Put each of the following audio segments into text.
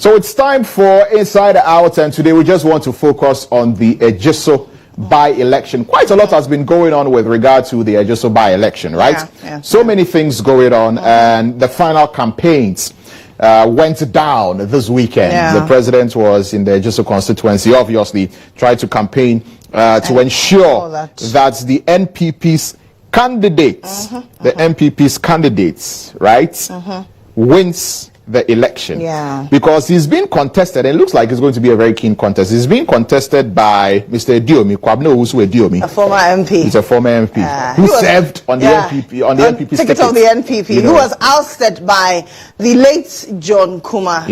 So it's time for Inside Out, and today we just want to focus on the GHO by-election. Quite a lot has been going on with regard to the GHO by-election, right? So many things going on, and the final campaigns went down this weekend. The president was in the GHO constituency, obviously tried to campaign to ensure that the NPP's candidates, the NPP's candidates, right, wins the election. Because he's been contested, and it looks like it's going to be a very keen contest. He's being contested by Mr. Diomi, Kwabno Usu Diomi. A former MP. He's a former MP who served on the NPP, on the NPP ticket of the NPP, who was ousted by the late GHOne Kuma.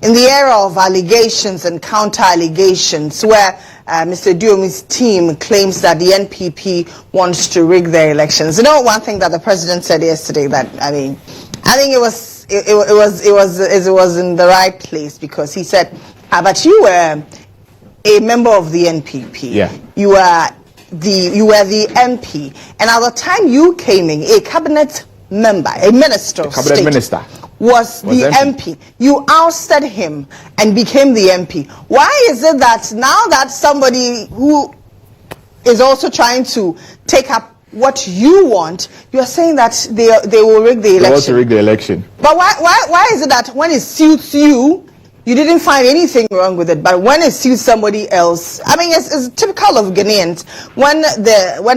In the era of allegations and counter-allegations, where Mr. Diomi's team claims that the NPP wants to rig their elections. You know, one thing that the president said yesterday, that I think it was in the right place, because he said, "But you were a member of the NPP. You were the MP, and at the time you came in, a cabinet member, a minister of state, was the MP. You ousted him and became the MP. Why is it that now that somebody who is also trying to take up what you want, you are saying that they will rig the election? They want to rig the election. But why is it that when it suits you, you didn't find anything wrong with it, but when it suits somebody else, I mean, it's typical of Ghanaians. When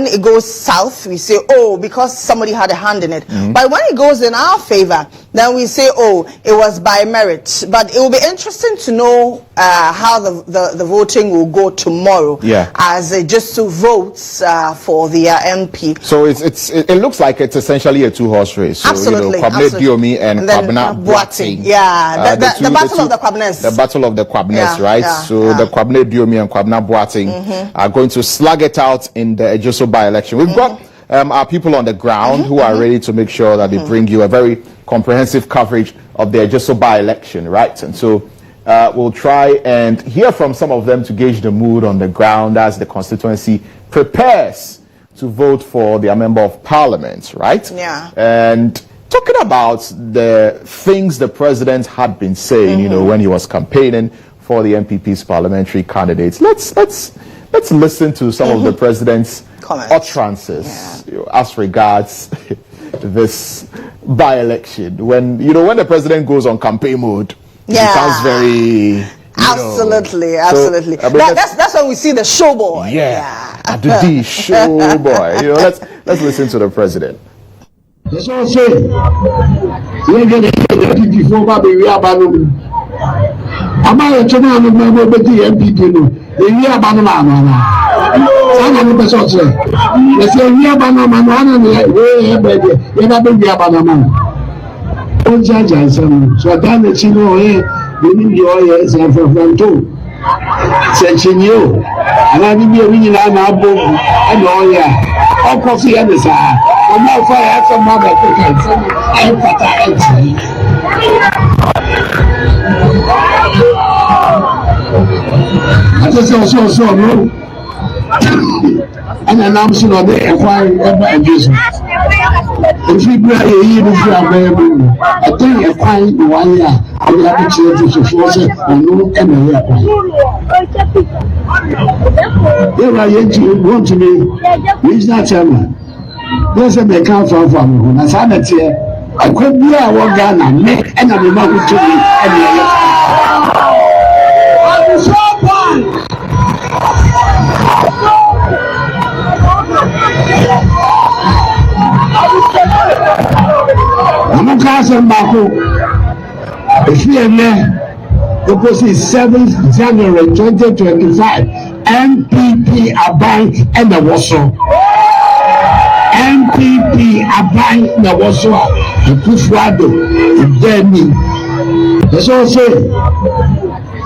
it goes south, we say, oh, because somebody had a hand in it. But when it goes in our favor, then we say, oh, it was by merit. But it will be interesting to know how the voting will go tomorrow, as just to votes for the MP. So it looks like it's essentially a two-horse race. So, absolutely. Kwabena Diomi and Kwabena Boateng. The battle of the Kwabena. The battle of the Kwabnas, right? The Kwabena Diomi and Kwabena Boateng are going to slug it out in the GHO by-election. We've got our people on the ground who are ready to make sure that they bring you a very comprehensive coverage of the GHO by-election, right? And so we'll try and hear from some of them to gauge the mood on the ground as the constituency prepares to vote for their member of parliament, right? And talking about the things the president had been saying, you know, when he was campaigning for the NPP's parliamentary candidates. Let's listen to some of the president's utterances as regards this by-election. When the president goes on campaign mode, it becomes very absolutely. So, that's when we see the show boy. The show boy. Let's listen to the president. That's what I say. We're going to get before Baby Abano. I'm not a Chinaman member of the MPP. The year Banana. Some of the person say, they say, we are Banana, we never been the Banana. Don't judge us. So I done the Chino here, we need the oil and from too. Send you. And I didn't be a winning and all, all coffee and the side. I'm not fire from mother. I just also no. And then I'm sure they acquiring ever Jesus. If you bring a year if you are available, I think acquiring the 1 year, I will have a chance to force it and no any They are yet to want to be. He's not chairman. There's a make-up from whom I said that here. I could be a one Ghana, make and I'm not to me. I'm so fun. I'm a cousin Baku. If you are there, the post is 7th January 2025. NPP Abai and the Warsaw. NPP Abai na Warsaw. The Kufuado, the Demi. That's all I say.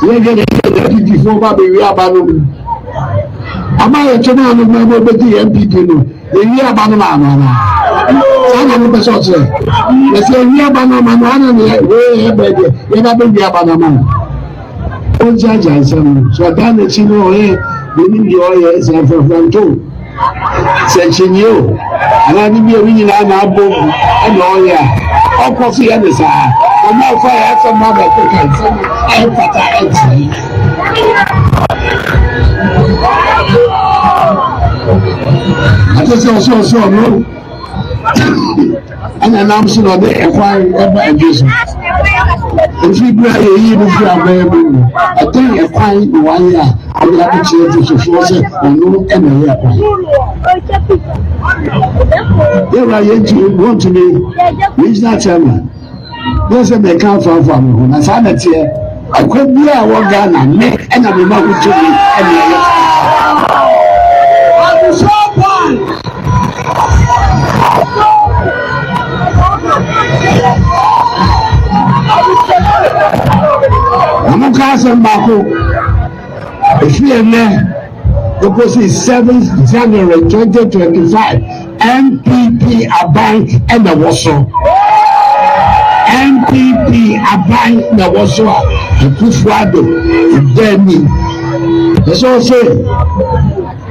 We're going to get before Baby Abano. I'm not a Chinaman member of the NPP. The year Banana. Some of the person say, they say, we are Banana, we never been the Banana. Don't judge us. So I done the Chino here, we need the oil and from too. Send you. And I didn't be in an album and all, yeah. Of course, he had this. I'm not for I some other cookies. I just also no. And then I'm so there, acquiring ever adjustment. If you bring a year of your available, I think a fine 1 year, I will have a chance to force it and no end of there I want to be regional chairman. There's a make out from whom I found it here. I could be a one Ghana, make and I'm not to be I'm so fine. I'm casting Baku. If you are there, because it's 7th January 2025, MPP Aban and the Warsaw. MPP Aban and the Warsaw. The Kufwado, the Demi. That's all I'm saying.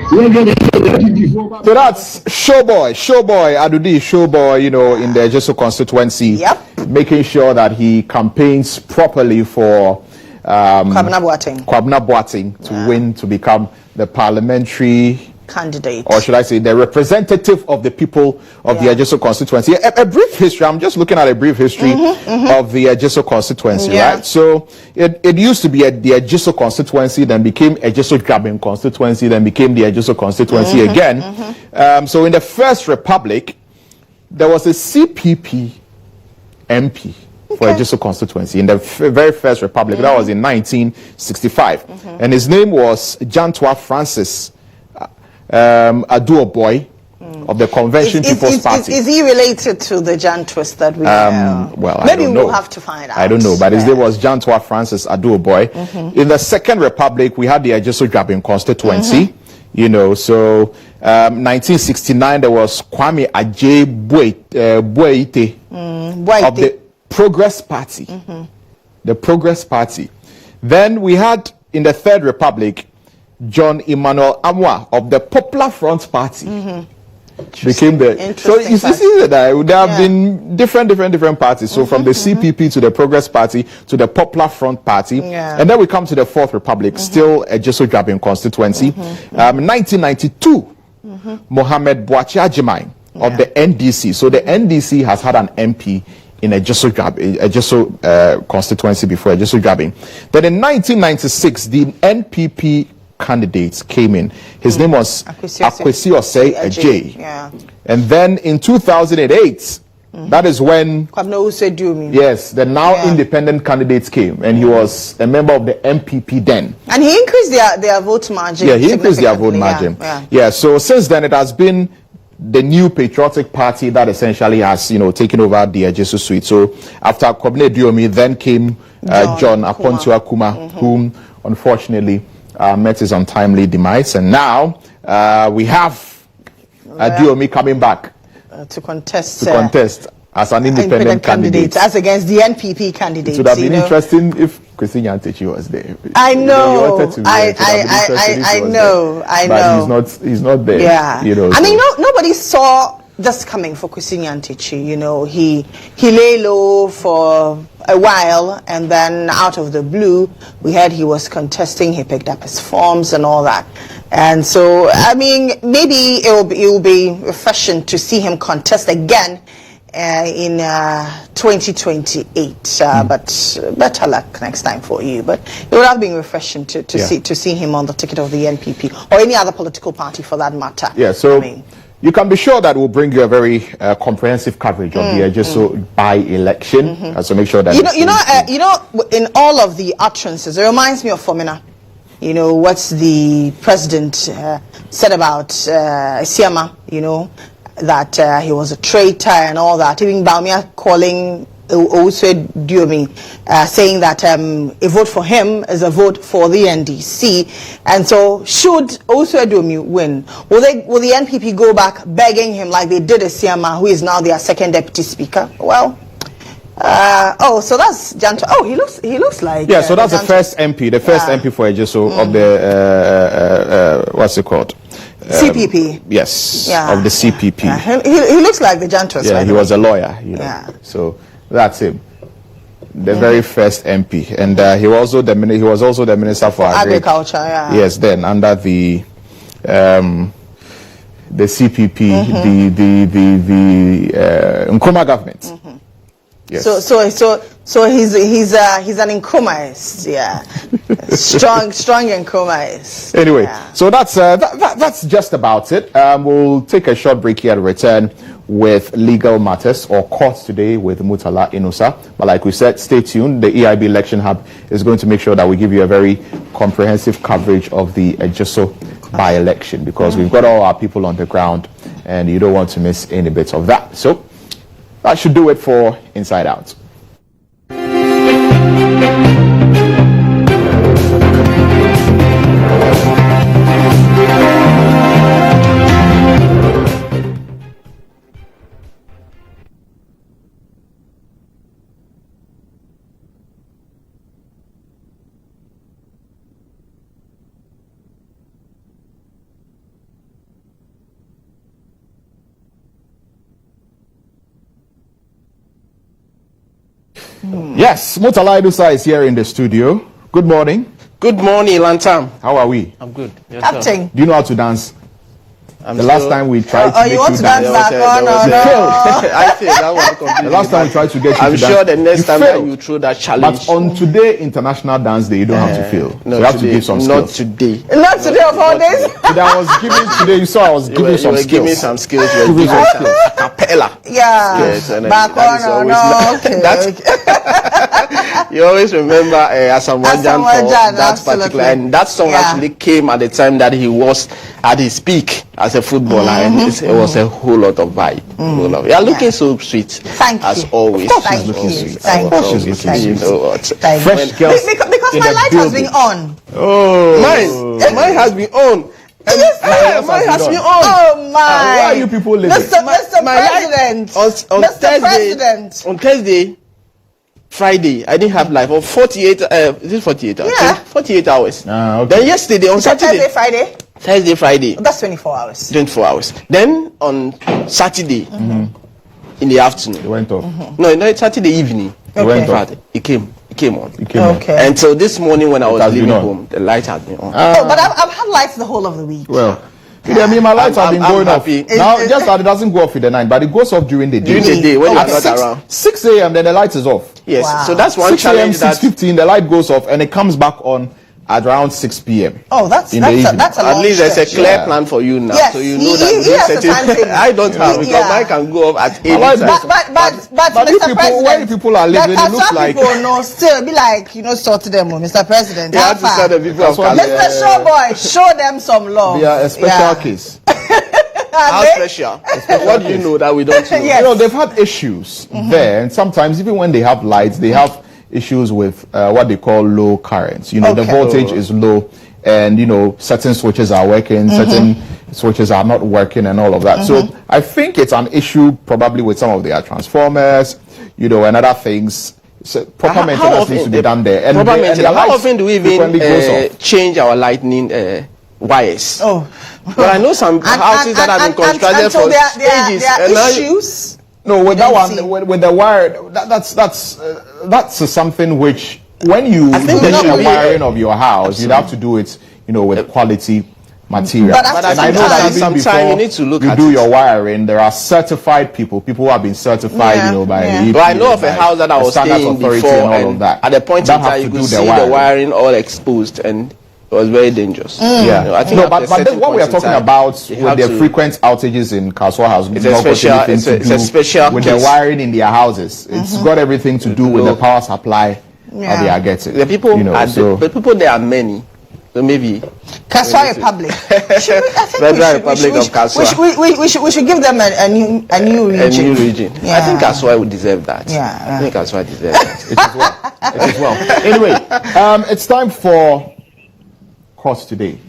So that's Showboy Adudi Showboy, you know, in the Ejeso constituency, making sure that he campaigns properly for Kwabena Boateng to win, to become the parliamentary candidate, or should I say the representative of the people of the Ejeso constituency. A brief history, I'm just looking at a brief history of the Ejeso constituency, right? So it used to be the Ejeso constituency, then became GHOne constituency, then became the Ejeso constituency again. So in the First Republic, there was a CPP MP for Ejeso constituency in the very First Republic. That was in 1965. And his name was Jantua Francis Aduoboy of the Convention People's Party. Is he related to the Jan Twist that we well, maybe I don't know. We'll have to find out. I don't know, but his name was Jantua Francis Aduoboy. In the Second Republic, we had the GHOne constituency. You know, so 1969 there was Kwame Aje Boite of the Progress Party. The Progress Party. Then we had in the Third Republic John Emmanuel Amwa of the Popular Front Party became the. So you see that there have been different parties. So from the CPP to the Progress Party to the Popular Front Party, and then we come to the Fourth Republic, still a GHOne constituency. 1992, Mohamed Bouachi Ajimai of the NDC. So the NDC has had an MP in a GHOne constituency before a GHOne. Then in 1996, the NPP candidates came in. His name was Akwesi Osei Ajay. And then in 2008, that is when the now independent candidates came, and he was a member of the MPP then. And he increased their vote margin. Yeah, he increased their vote margin. Yeah, so since then it has been the new patriotic party that essentially has, you know, taken over the Ejeso suite. So after Kwabena Diomi, then came John Apontua Kuma, whom unfortunately met his untimely demise, and now we have Diomi coming back to contest as an independent candidate, as against the NPP candidate. It would have been interesting if Kwesi Nyantakyi was there. I know, I know, but he's not there. Yeah, you know. I mean, nobody saw this coming for Kwesi Nyantakyi. You know, he lay low for a while, and then out of the blue, we heard he was contesting. He picked up his forms and all that, and so I mean, maybe it will be refreshing to see him contest again in 2028. But better luck next time for you. But it would have been refreshing to see him on the ticket of the NPP or any other political party for that matter. Yeah. So. I mean, you can be sure that we'll bring you a very comprehensive coverage of the Ejeso by-election. So make sure that you know, in all of the utterances, it reminds me of Fomina. You know what the president said about Siama. You know that he was a traitor and all that. Even Baumia calling also Diomi, saying that a vote for him is a vote for the NDC, and so should also Diomi win, will the NPP go back begging him like they did Siama, who is now their second deputy speaker? Well, so that's Janto. Oh, he looks like so that's the first MP, MP for Ejeso of the what's it called? CPP. Yes, of the CPP. Yeah. He looks like the Jantos. Yeah, he was a lawyer. You know. Yeah. So that's him, the very first MP, and he was also the minister for agriculture. Yeah. Yes, then under the CPP, the Nkrumah government. Yes. So he's an Nkrumahist, yeah. strong Nkrumahist. Anyway, yeah. So that's just about it. We'll take a short break here and return with legal matters or courts today with Murtala Inusa. But like we said, stay tuned. The EIB Election Hub is going to make sure that we give you a very comprehensive coverage of the GHOne by-election, because we've got all our people on the ground and you don't want to miss any bits of that. So that should do it for Inside Out. Yes, Murtala Inusa is here in the studio. Good morning. Good morning, Lantam. How are we? I'm good. Captain. Do you know how to dance? The last time we tried to make you want you to dance back on? No. I think that was completely. The last time we tried to get you I'm to sure dance, the next time that failed. you throw that challenge. But on today, International Dance Day, you don't have to fail. So you have to give some skills. Not today. Not today of all days. Today you saw I was giving some skills. Give me some skills. Giving some skills. Capella. Yeah. Yes, and back on. Okay. You always remember Asamoah for that particular, and that song actually came at the time that he was at his peak as a footballer, and it was a whole lot of vibe. You are looking so sweet. Thank you. As always. Thank you. Thank you. You know what? Fresh girls. Because my light has been on. Oh. Mine has been on. Mine has been on. Oh my! Where are you people living? Mr. President. On Mr. President. On Thursday, Friday, I didn't have life. On 48, is it 48 hours? Yeah. 48 hours. Okay. Then yesterday, on Saturday. Thursday, Friday. That's 24 hours. 24 hours. Then on Saturday, in the afternoon. It went off. No, Saturday evening. Okay. It came on. Okay. And so this morning when I was leaving home, the light had been on. But I've had lights the whole of the week. Well, I mean, my lights have been going off. Now, just that it doesn't go off in the night, but it goes off during the day. During the day, when you're not around. 6 a.m., then the light is off. Yes, wow. So that's one 6 a.m., challenge. 6:15, the light goes off, and it comes back on at around 6 p.m. Oh, that's a At long least there's a stretch. clear plan for you now. Yes, so you know he has a timetable. I don't have, because mine can go off at any time. But Mr. President, where people are living, it looks like people know still be like, sort to them, Mr. President. You have to tell the people of Mr. Showboy, show them some love. They are a special case. How special? What do you know that we don't know? Yes. You know, they've had issues there, and sometimes even when they have lights, they have issues with what they call low currents. You know, the voltage is low, and you know, certain switches are working, certain switches are not working, and all of that. So I think it's an issue probably with some of their transformers, you know, and other things. So proper maintenance needs to be done there. And how often do we even change our lightning wires? Oh, but I know some houses that have been constructed for ages. There are issues. No, with that one, with the wire, that's something which, when you do the wiring of your house, you'd have to do it, you know, with quality material. But and I know that even before you need to look you at do it. your wiring, there are certified people who have been certified, you know, by the But I know of a house that I was staying before, and all of that. At the point in time, you could see the wiring all exposed, and it was very dangerous. Yeah, you know, I think but what we are talking about with the frequent outages in Kaswa House, it's a special with the wiring in their houses. It's got everything to do with the power supply that they are getting. The people, you know, the people there are many. So maybe Kaswa Republic. Federal Republic of Kaswa. We should give them a new region. A new region. Yeah. I think Kaswa would deserve that. Yeah. I think Kaswa deserves that. It is well. Anyway, it's time for Courts Today.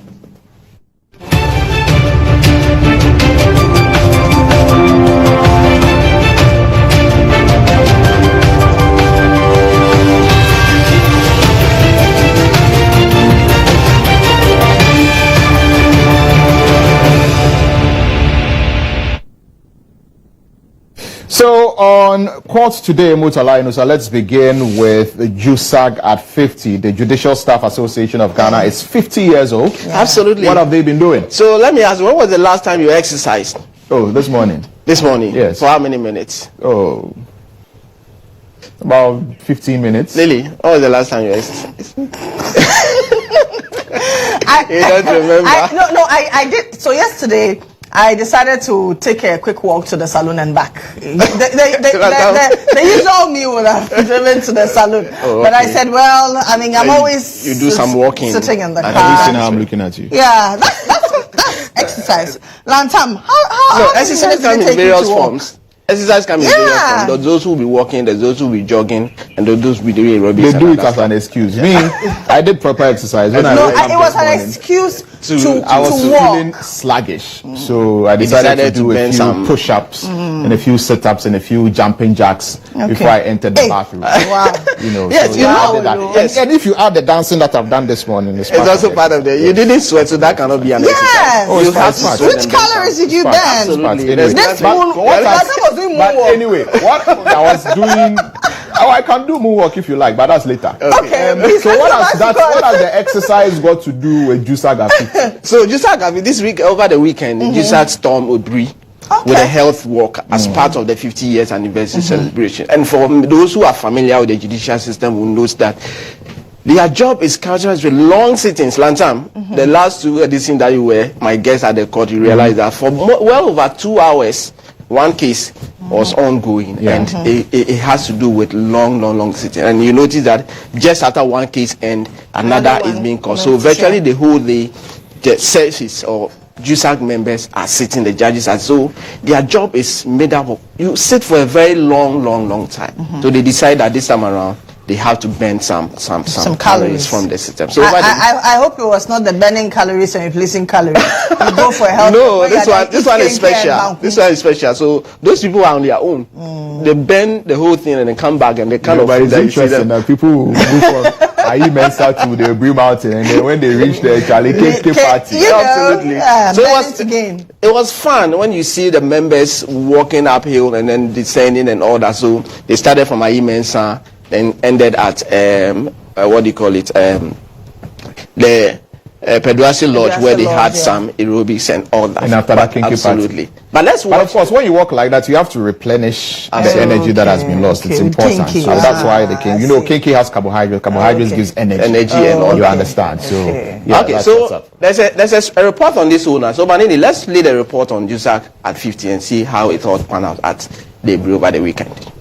reports today, Mutala. So let's begin with the JUSAG at 50. The Judicial Staff Association of Ghana is 50 years old. Yeah. Absolutely. What have they been doing? So let me ask you, when was the last time you exercised? Oh, this morning. This morning? Yes. For how many minutes? Oh, about 15 minutes. Lily, when was the last time you exercised? You don't remember? I did. So yesterday, I decided to take a quick walk to the salon and back. The usual me would have driven to the salon. Oh, okay. But I said, well, I mean, I'm always you do some walking. Sitting in the car. Have you seen how I'm looking at you? Yeah, that's exercise. Lantam, how exercise comes in various forms. Exercise can be various forms. There's those who will be walking, there's those who will be jogging, and there's those who will be doing aerobics. They do it as an excuse. Me, I did proper exercise. When it was an excuse to I was walk. feeling sluggish, so I decided to do a few push-ups and a few sit-ups and a few jumping jacks before I entered the bathroom. Wow. You know, yes, so you know. Yes. And if you add the dancing that I've done this morning, it's also part of the. You didn't sweat, so that cannot be an exercise. Oh, you have to sweat. Which calories did you burn? Absolutely. But anyway, what I was doing, I can do moonwalk if you like, but that's later. Okay. So what has the exercise got to do with JUSAG at 50? So JUSAG at 50, this week, over the weekend, JUSAG stormed Obri with a health walk as part of the 50 years anniversary celebration. And for those who are familiar with the judicial system will know that their job is characterized with long sittings. Lantam, the last two editions that you were my guest at the court, you realized that for well over 2 hours, one case was ongoing, and it has to do with long sitting. And you notice that just after one case and another is being called. So virtually the whole day, the services or JUSAG members are sitting, the judges are. So their job is made up of, you sit for a very long time. So they decide that this time around, they have to burn some calories from the system. So I hope it was not the burning calories and replacing calories. You go for health. No, this one is special. This one is special. So those people are on their own. They burn the whole thing and they come back and they kind of. But it's interesting that people will move from IE Mensa to the Brie Mountain, and then when they reach the Charlie Cake party, absolutely. So it was fun when you see the members walking uphill and then descending and all that. So they started from IE Mensa. Then ended at what do you call it? The Peduasi Lodge, where they had some aerobics and all that. And after that, Kinky absolutely. Party. But let's watch. But of course, when you walk like that, you have to replenish the energy that has been lost. It's important. Kinky. So that's why the Kinky. You know, Kinky has carbohydrates. Carbohydrates gives energy. And all. You understand? So so there's a report on this owner. So Manini, let's lead a report on JUSAG at 50 and see how it all panned out at Debris over the weekend.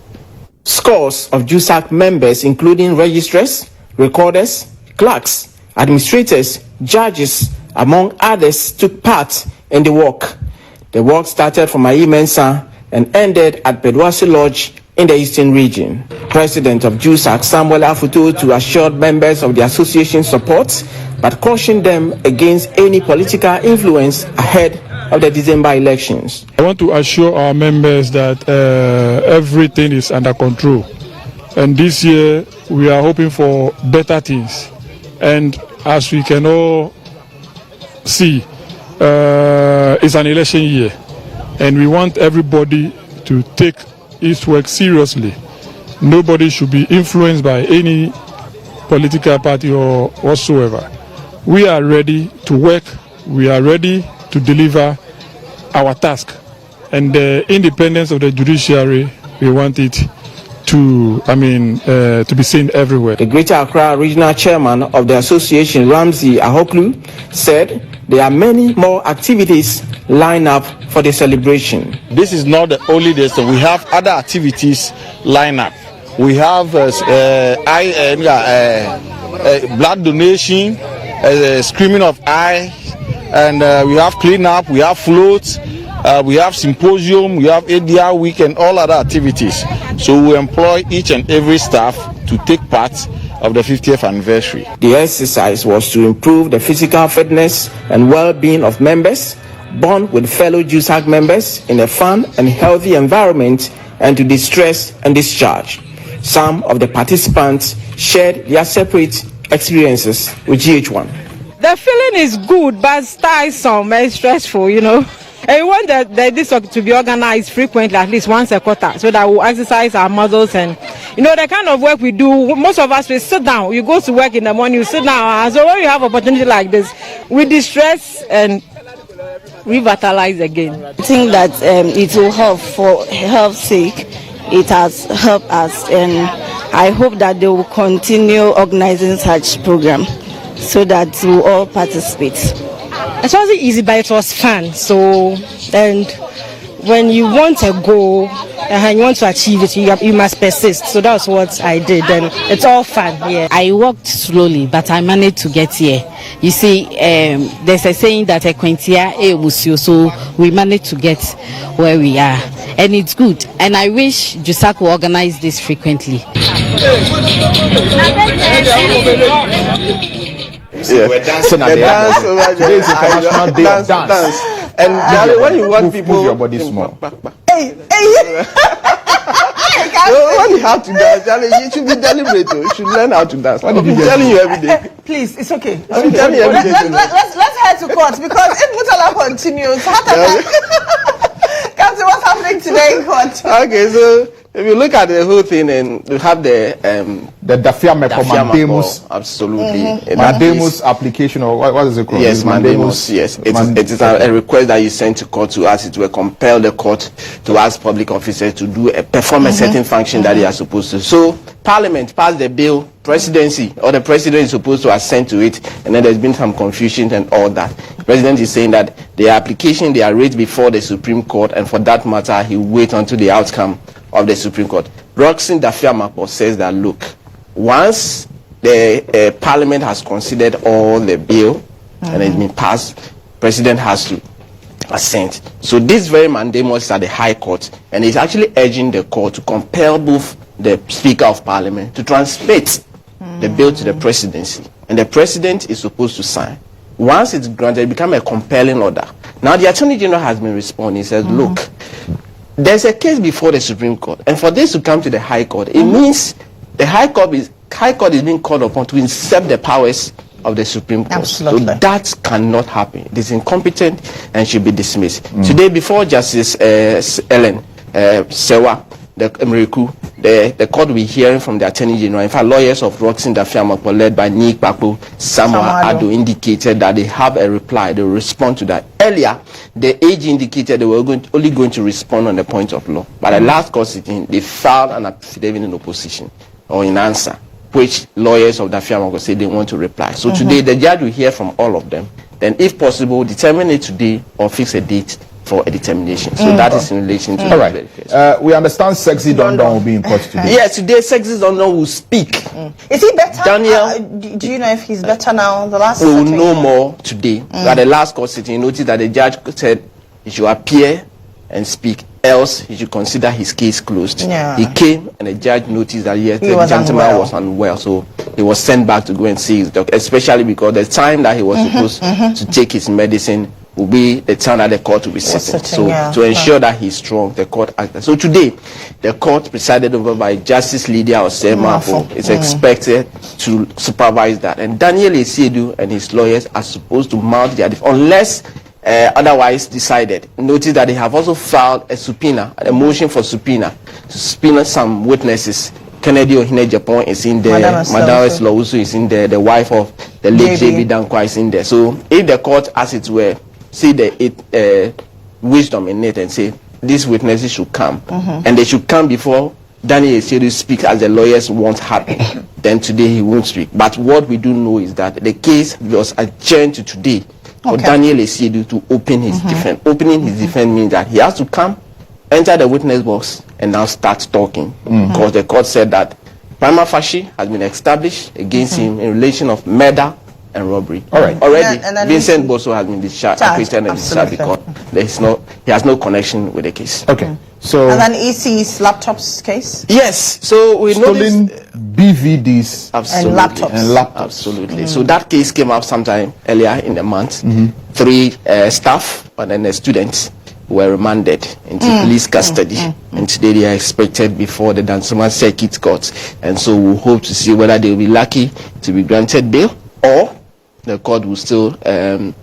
Scores of JUSAG members, including registrars, recorders, clerks, administrators, judges, among others, took part in the walk. The walk started from IE Mensa and ended at Peduasi Lodge in the Eastern Region. President of JUSAG, Samuel Afutu, assured members of the association support, but cautioned them against any political influence ahead of the December elections. I want to assure our members that everything is under control. And this year, we are hoping for better things. And as we can all see, it's an election year. And we want everybody to take its work seriously. Nobody should be influenced by any political party or whatsoever. We are ready to work. We are ready to deliver our task, and the independence of the judiciary, we want it to be seen everywhere. The Greater Accra Regional Chairman of the Association, Ramsey Ahoklu, said there are many more activities lined up for the celebration. This is not the only day, so we have other activities lined up. We have blood donation, screaming of eye, and we have cleanup, we have floats, we have symposium, we have ADR week and all other activities. So we employ each and every staff to take part of the 50th anniversary. The exercise was to improve the physical fitness and well-being of members, bond with fellow JUSAG members in a fun and healthy environment, and to distress and discharge. Some of the participants shared their separate experiences with GHOne. The feeling is good, but tiresome and stressful, And we want this to be organized frequently, at least once a quarter, so that we'll exercise our muscles. And the kind of work we do, most of us, we sit down. You go to work in the morning, you sit down. And so when you have opportunity like this, we distress and revitalize again. I think that it will help for health's sake. It has helped us, and I hope that they will continue organizing such program so that we all participate. It wasn't easy, but it was fun. So, and when you want a goal and you want to achieve it, you must persist. So that's what I did, and it's all fun. Yeah, I walked slowly, but I managed to get here. You see, there's a saying that so we managed to get where we are, and it's good. And I wish JUSAC will organize this frequently. Yeah. We're dancing at the dance over there. Today is International Day of Dance. And when you want people, move your body small. Hey. So when you have to dance, you should be deliberate. You should learn how to dance. I'm telling you every day. Please, it's okay. I'm telling you every day. Let's head to court, because if Mutala continues, Captain, what's happening today in court? Okay, so if you look at the whole thing, and you have the Dafiameko Mandamus, absolutely, Mandamus application, or what is it called? Yes, Mandamus. Yes, it is a request that you send to court to ask it to compel the court to ask public officers to perform a certain function that they are supposed to. So Parliament passed the bill, presidency or the president is supposed to assent to it, and then there's been some confusion and all that. The president is saying that the application they are raised before the Supreme Court, and for that matter, he will wait until the outcome of the Supreme Court. Roxin Dafiamako says that, look, once the Parliament has considered all the bill and it's been passed, President has to assent. So this very mandamus is at the High Court, and he's actually urging the court to compel both the Speaker of Parliament to transmit the bill to the presidency, and the president is supposed to sign. Once it's granted, it becomes a compelling order. Now the Attorney General has been responding. He says, look, there's a case before the Supreme Court, and for this to come to the High Court, it means the High Court is being called upon to usurp the powers of the Supreme Court. Absolutely. So that cannot happen. It is incompetent and should be dismissed. Today, before Justice Ellen Sewa, the court will be hearing from the Attorney General. In fact, lawyers of Roxin Dafiamako, led by Nick Papo, Samuel Ado, indicated that they have a reply. They will respond to that. Earlier, the AG indicated they were only going to respond on the point of law. But the last court sitting, they filed an affidavit in opposition or in answer, which lawyers of Dafiamako say they want to reply. So today, the judge will hear from all of them. Then, if possible, determine it today or fix a date for a determination. So that is in relation to all right. We understand Sexy Don will be in court today. Yes, today Sexy Don will speak. Is he better? Daniel, do you know if he's better now? The last we will know more today. At the last court sitting, you notice that the judge said he should appear and speak, else he should consider his case closed. Yeah. He came and the judge noticed that yes, the gentleman was unwell, so he was sent back to go and see his doctor, especially because the time that he was supposed to take his medicine will be the time that the court will be sitting. So to ensure that he's strong, the court acted. So today, the court presided over by Justice Lydia Osei-Mafo is expected to supervise that. And Daniel Esiedu and his lawyers are supposed to mount their defense unless otherwise decided. Notice that they have also filed a subpoena, a motion for subpoena, to subpoena some witnesses. Kennedy Ohine Japan is in there, Madam Slawusu is in there, the wife of the late J.B. Dankwa is in there. So if the court, as it were, see the wisdom in it and say these witnesses should come, and they should come before Daniel Esiedu speaks as the lawyers want happen, then today he won't speak. But what we do know is that the case was adjourned to today for Daniel Esiedu to open his defense. Opening his defense means that he has to come, enter the witness box, and now start talking. Because the court said that prima facie has been established against him in relation of murder and robbery. All right. Already, Vincent Bosso has been discharged, acquitted and discharged because he has no connection with the case. Okay. So and then EC's laptops case? Yes. So we stolen BVDs and laptops. Absolutely. So that case came up sometime earlier in the month. 3 staff and then the students were remanded into police custody, and today they are expected before the Dansoma Circuit Court. And so we hope to see whether they will be lucky to be granted bail, or the court will still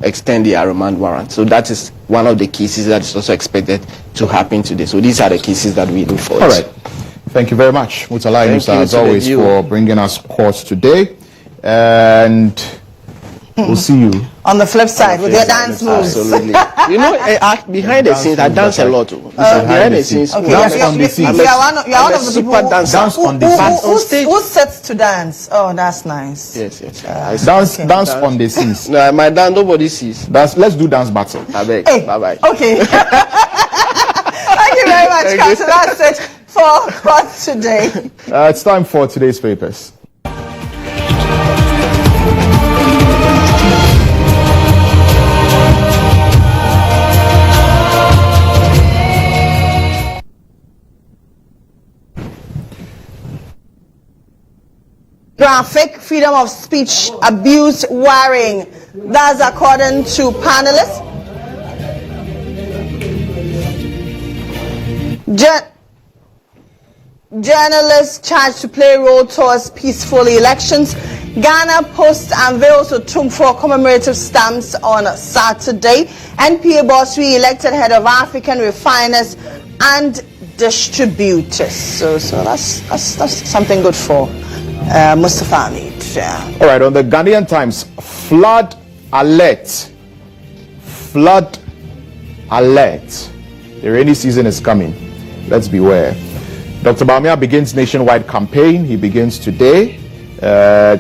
extend the remand warrant. So that is one of the cases that is also expected to happen today. So these are the cases that we look for. All right. Thank you very much, Mutala Inusa, as always, for bringing us courts today. And we'll see you on the flip side with your dance moves. Absolutely. You know, behind the scenes, I dance a lot. Behind the scenes, okay. Dance on the scenes. You are one of the people dance on the scenes. Who sets to dance? Oh, that's nice. Yes. Dance on the scenes. No, my dance, nobody sees. Let's do dance battle. Hey. Bye-bye. Okay. Thank you very much, Council. That's it for Court Today. It's time for today's papers. Graphic freedom of speech abuse worrying. That's according to panelists. Journalists charged to play role towards peaceful elections. Ghana Post unveils for commemorative stamps on Saturday. NPA boss re-elected head of African refiners and distributors. So that's something good for Mustafa Hamid. Yeah. All right, on the Ghanaian Times, flood alert. Flood alert. The rainy season is coming. Let's beware. Dr. Bawumia begins nationwide campaign. He begins today.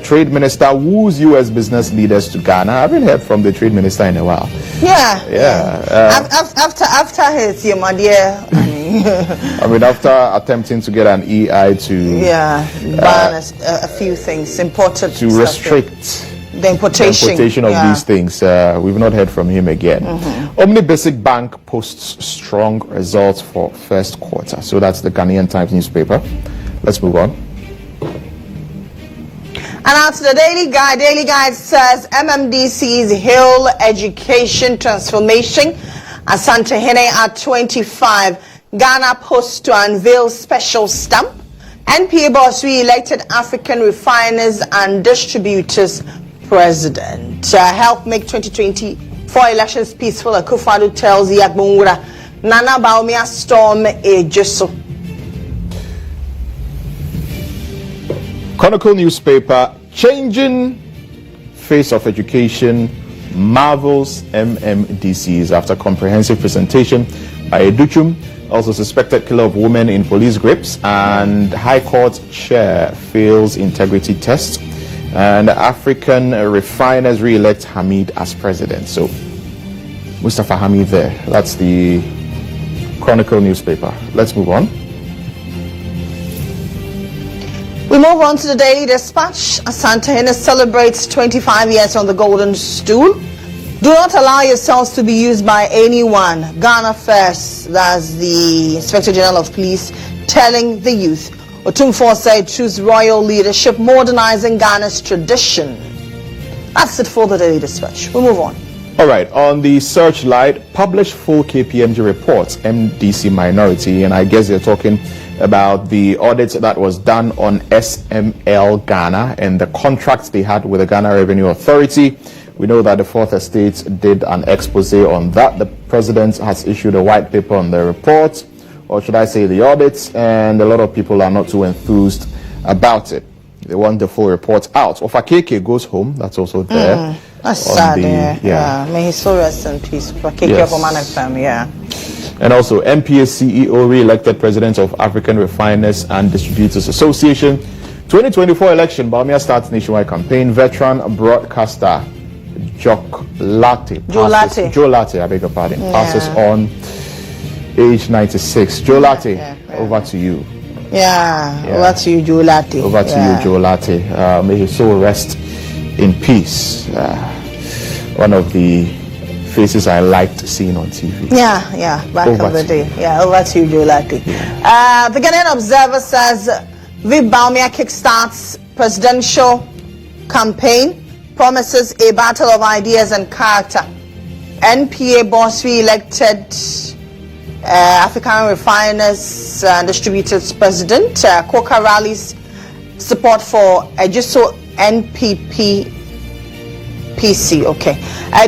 Trade Minister woos U.S. business leaders to Ghana. I haven't heard from the Trade Minister in a while. After his dear. I mean, after attempting to get an EI to ban a few things, imported to restrict the importation of these things, we've not heard from him again. Omni Basic Bank posts strong results for first quarter. So that's the Ghanaian Times newspaper. Let's move on. And now to the Daily Guide. Daily Guide says MMDC's Hill Education Transformation. Asante Hene at 25. Ghana Post to unveil special stamp. NPA boss re-elected African refiners and distributors president. Help make 2024 elections peaceful. Akufo-Addo tells Yagbonwura. Nana Bawumia storm Ejeso. Chronicle newspaper, changing face of education marvels MMDCs after comprehensive presentation by Educhum, also suspected killer of women in police grips, and High Court chair fails integrity test, and African refiners re-elect Hamid as president. So Mustafa Hamid there. That's the Chronicle newspaper. Let's move on. We move on to the Daily Dispatch. Asante Hene celebrates 25 years on the golden stool. Do not allow yourselves to be used by anyone. Ghana first. That's the Inspector General of Police telling the youth. Otumfuo said choose royal leadership, modernizing Ghana's tradition. That's it for the Daily Dispatch. We move on. All right, on the Searchlight, publish full KPMG reports, MDC minority, and I guess they're talking about the audit that was done on SML Ghana and the contracts they had with the Ghana Revenue Authority. We know that the Fourth Estate did an expose on that. The president has issued a white paper on the report, or should I say the audits, and a lot of people are not too enthused about it. They want the full report out. Ofakeke goes home, that's also there. That's sad, may his soul rest in peace. Ofakeke of Oman FM, And also, MPA CEO re-elected president of African Refiners and Distributors Association. 2024 election, Bawumia starts nationwide campaign. Veteran broadcaster Joe Latte, I beg your pardon, passes on, age 96. Joe Latte, over to you. Over to you, Joe Latte. Over to you, Joe Latte. May his soul rest in peace. One of the faces I liked seeing on TV. Back in the day. Over to you, Joe Latte. The Ghanaian Observer says Viv Bawumia kickstarts presidential campaign, promises a battle of ideas and character. NPA boss re-elected African Refiners and Distributors president. Coca rallies support for Ejeso NPP PC. Okay.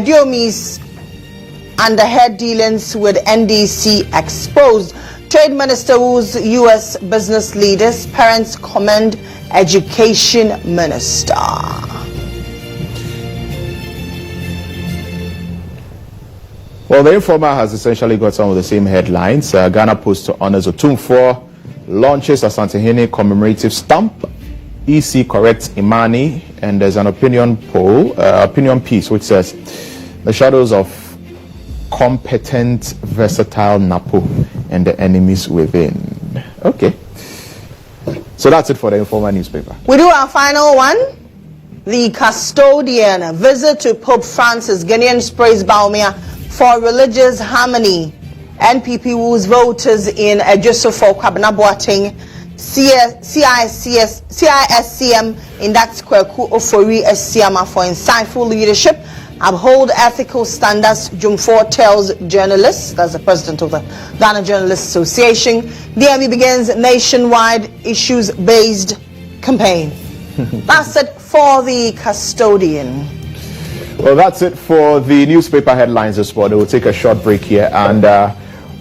Diomi's underhead dealings with NDC exposed. Trade Minister Wu's U.S. business leaders, parents commend Education Minister. Well, the Informer has essentially got some of the same headlines. Ghana Post honors Otumfuo, launches Asantehene commemorative stamp, EC corrects Imani, and there's an opinion piece which says the shadows of competent, versatile Napo and the enemies within. Okay. So that's it for the Informer newspaper. We do our final one. The custodian visit to Pope Francis. Ghanaians praise Baumia for religious harmony. NPP Wu's voters in Ejoso for Kwabena Boateng. CISCM inducts Kweku Ofori Esiama for insightful leadership. Uphold ethical standards, Jumfor tells journalists. That's the president of the Ghana Journalists Association. DME begins nationwide issues-based campaign. That's it for the custodian. Well, that's it for the newspaper headlines this morning. We'll take a short break here, and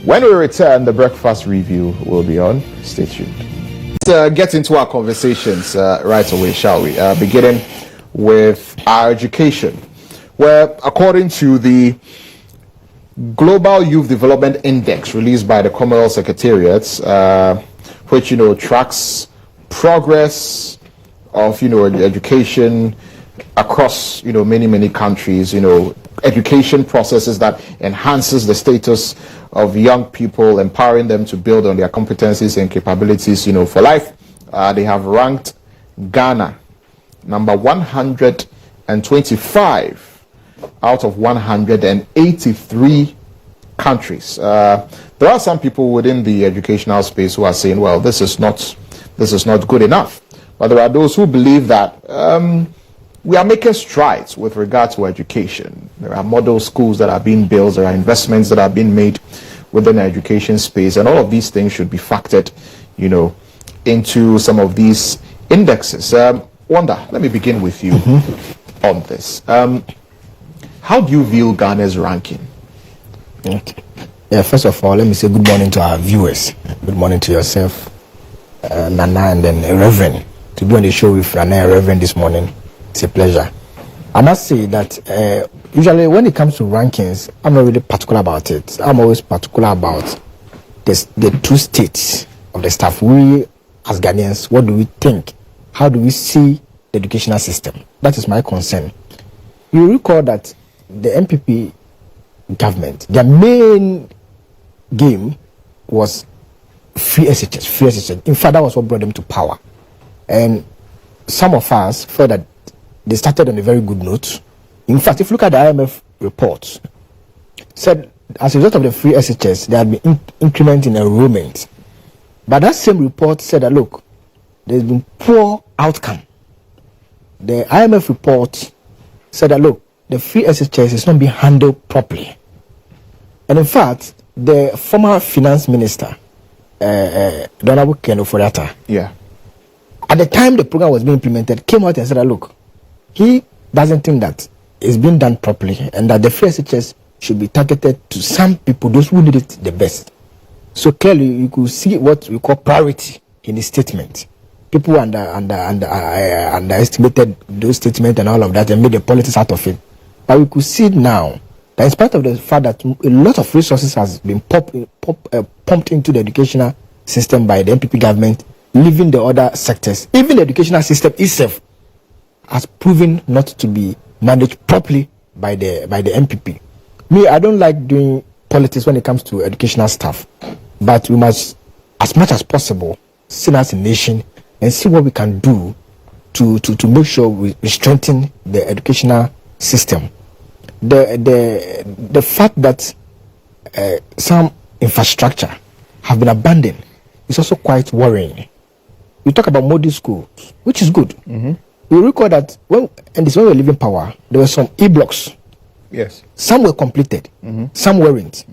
when we return, the breakfast review will be on. Stay tuned. Let's get into our conversations right away, shall we? Beginning with our education, where according to the Global Youth Development Index released by the Commonwealth Secretariat, which tracks progress of education across many countries, education processes that enhances the status of young people, empowering them to build on their competencies and capabilities for life. They have ranked Ghana number 125 out of 183 countries. There are some people within the educational space who are saying, well, this is not good enough. But there are those who believe that we are making strides with regard to education. There are model schools that are being built. There are investments that are being made within the education space, and all of these things should be factored, into some of these indexes. Wanda, let me begin with you on this. How do you view Ghana's ranking? Okay. Yeah, first of all, let me say good morning to our viewers. Good morning to yourself, Nana, and then Reverend. To be on the show with Nana and Reverend this morning, it's a pleasure. I must say that usually when it comes to rankings, I'm not really particular about it. I'm always particular about the two states of the staff. We, as Ghanaians, what do we think? How do we see the educational system? That is my concern. You recall that the MPP government, their main game was free SHS. In fact, that was what brought them to power. And some of us felt that they started on a very good note. In fact, if you look at the IMF reports, said as a result of the free SHS, there had been increment in enrollment. But that same report said that, look, there's been poor outcome. The IMF report said that, look, the free SHS is not being handled properly. And in fact, the former finance minister, Honorable Ken Oforiatta, at the time the program was being implemented, came out and said that, look, he doesn't think that it's being done properly and that the free SHS should be targeted to some people, those who need it the best. So clearly, you could see what we call priority in his statement. People underestimated those statements and all of that and made the politics out of it. But we could see now that in spite of the fact that a lot of resources has been pumped into the educational system by the MPP government, leaving the other sectors, even the educational system itself has proven not to be managed properly by the MPP. Me, I don't like doing politics when it comes to educational stuff, but we must, as much as possible, sit as a nation and see what we can do to make sure we strengthen the educational system. The fact that some infrastructure have been abandoned is also quite worrying. We talk about model schools, which is good. You recall that when we were leaving power, there were some e-blocks. Yes. Some were completed, some weren't.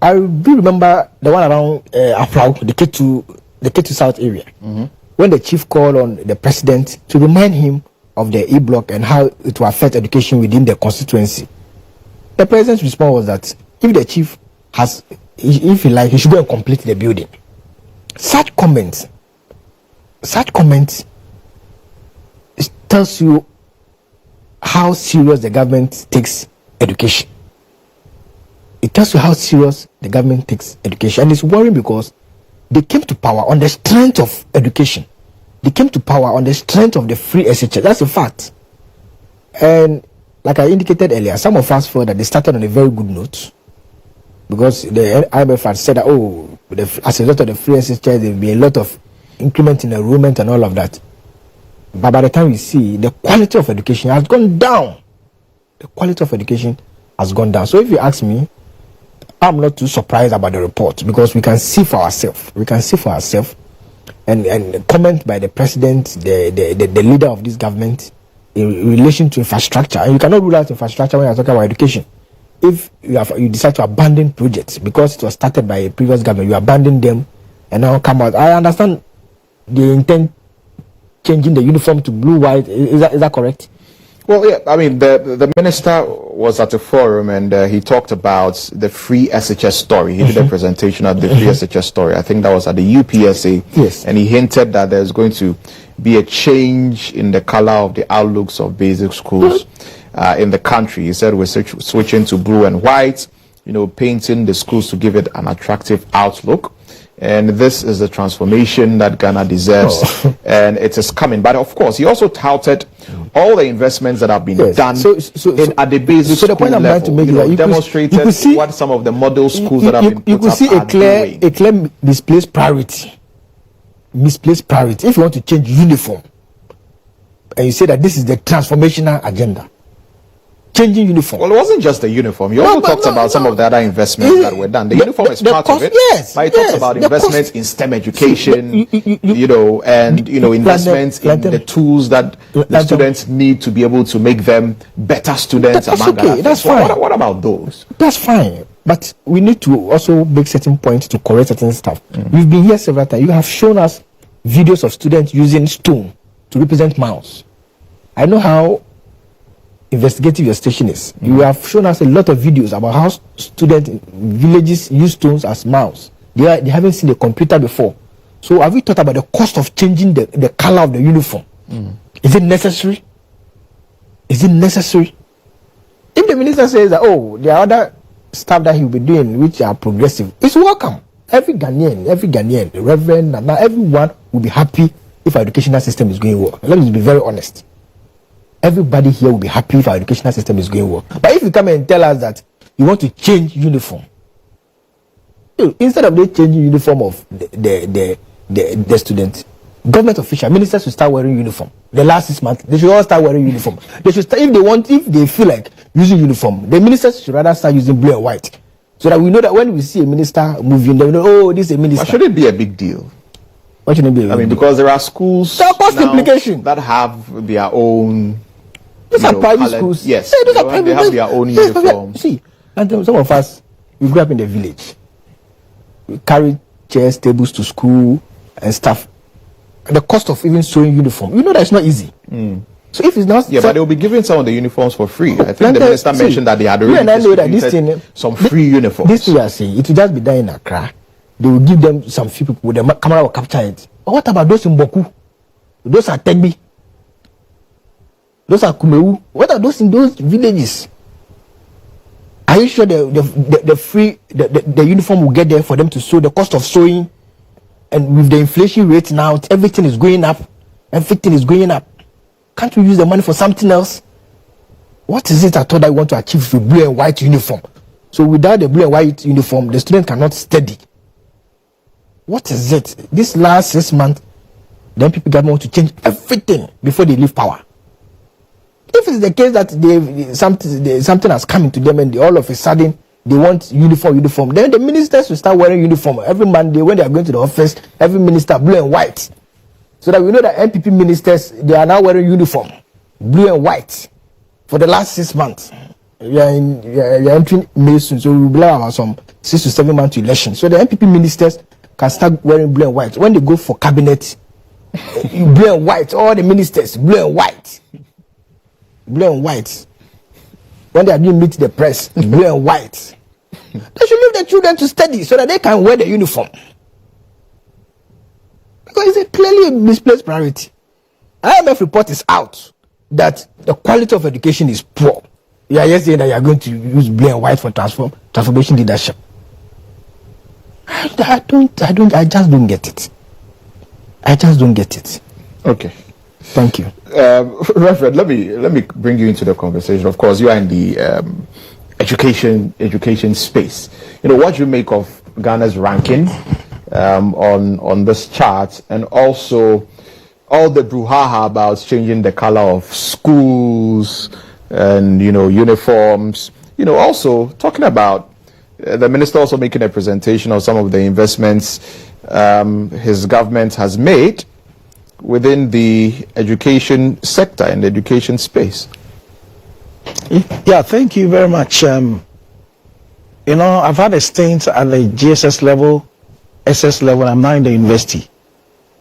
I do remember the one around Afrao, the K2 South area, when the chief called on the president to remind him of the E-block and how it will affect education within the constituency. The president's response was that if the chief has, if he like, he should go and complete the building. Such comments tells you how serious the government takes education. It tells you how serious the government takes education. And it's worrying because they came to power on the strength of education. They came to power on the strength of the free SHS. That's a fact. And like I indicated earlier, some of us feel that they started on a very good note because the IMF had said that, as a result of the free SHS, there will be a lot of increment in enrollment and all of that. But by the time we see, the quality of education has gone down. The quality of education has gone down. So if you ask me, I'm not too surprised about the report because we can see for ourselves. And comment by the president, the leader of this government in relation to infrastructure. And you cannot rule out infrastructure when you're talking about education. If you decide to abandon projects because it was started by a previous government, you abandon them and now come out. I understand the intent changing the uniform to blue, white. Is that correct? Well, yeah, I mean, the minister was at a forum and he talked about the free SHS story. He did a presentation at the free SHS story. I think that was at the UPSA. Yes. And he hinted that there's going to be a change in the color of the outlooks of basic schools in the country. He said we're switching to blue and white, painting the schools to give it an attractive outlook. And this is the transformation that Ghana deserves, and it is coming. But of course, he also touted all the investments that have been done at the basic school level. The point I'm trying to make is demonstrated what some of the model schools that have been put you could see a clear misplaced priority. If you want to change uniform, and you say that this is the transformational agenda. Changing uniform. Well, it wasn't just the uniform. You also talked about some of the other investments that were done. The uniform is part of it. Yes, but it talks about investments in STEM education, and investments in the tools that the students need to be able to make them better students. That's fine. What about those? That's fine. But we need to also make certain points to correct certain stuff. We've been here several times. You have shown us videos of students using stone to represent mouse. I know how investigative your station is. You have shown us a lot of videos about how students in villages use stones as mouse. They haven't seen a computer before. So have we thought about the cost of changing the color of the uniform? Is it necessary? If the minister says that, there are other stuff that he will be doing which are progressive, it's welcome. Every Ghanaian, the Reverend, Nana, everyone will be happy if our educational system is going well. Let me be very honest. Everybody here will be happy if our educational system is going well. But if you come and tell us that you want to change uniform, instead of they changing uniform of the students, government officials, ministers should start wearing uniform. The last 6 months, they should all start wearing uniform. They should start, if they feel like using uniform, the ministers should rather start using blue and white. So that we know that when we see a minister moving, they know, this is a minister. But should it be a big deal? What should it be? Because there are schools that have their own. These are private schools. Yes, they have their own uniforms. See, and some of us, we grew up in the village. We carry chairs, tables to school and stuff. And the cost of even sewing uniform, that's not easy. So if it's not, but they will be giving some of the uniforms for free. I think the minister mentioned that they had already distributed some free uniforms. This thing you are saying, it will just be done in Accra. They will give them some few people with the camera will capture it. But what about those in Boku? Those are Tegbi. Those are Kumewu. What are those in those villages? Are you sure the free the uniform will get there for them to sew? The cost of sewing, and with the inflation rate now, everything is going up. Can't we use the money for something else? What is it at all that we want to achieve with blue and white uniform? So without the blue and white uniform, the student cannot study. What is it? This last 6 months, then people want to change everything before they leave power. If it's the case that something has come into them and all of a sudden they want uniform, then the ministers will start wearing uniform every Monday when they are going to the office. Every minister blue and white, so that we know that NPP ministers, they are now wearing uniform, blue and white, for the last 6 months. We are entering May soon, so we will be about some 6 to 7 months to election. So the NPP ministers can start wearing blue and white when they go for cabinet. Blue and white, all the ministers blue and white. blue and white. When they are doing meet the press, blue and white. They should leave the children to study so that they can wear the uniform. Because it's a clearly misplaced priority. IMF report is out that the quality of education is poor. You are just saying that you are going to use blue and white for transformation leadership. I just don't get it. I just don't get it. Okay. Thank you. Reverend, let me bring you into the conversation. Of course, you are in the education space. What do you make of Ghana's ranking on this chart, and also all the brouhaha about changing the color of schools and uniforms? Also talking about the minister also making a presentation of some of the investments his government has made within the education sector and the education space. Yeah, thank you very much. I've had a stint at the GSS level, SS level. I'm now in the university,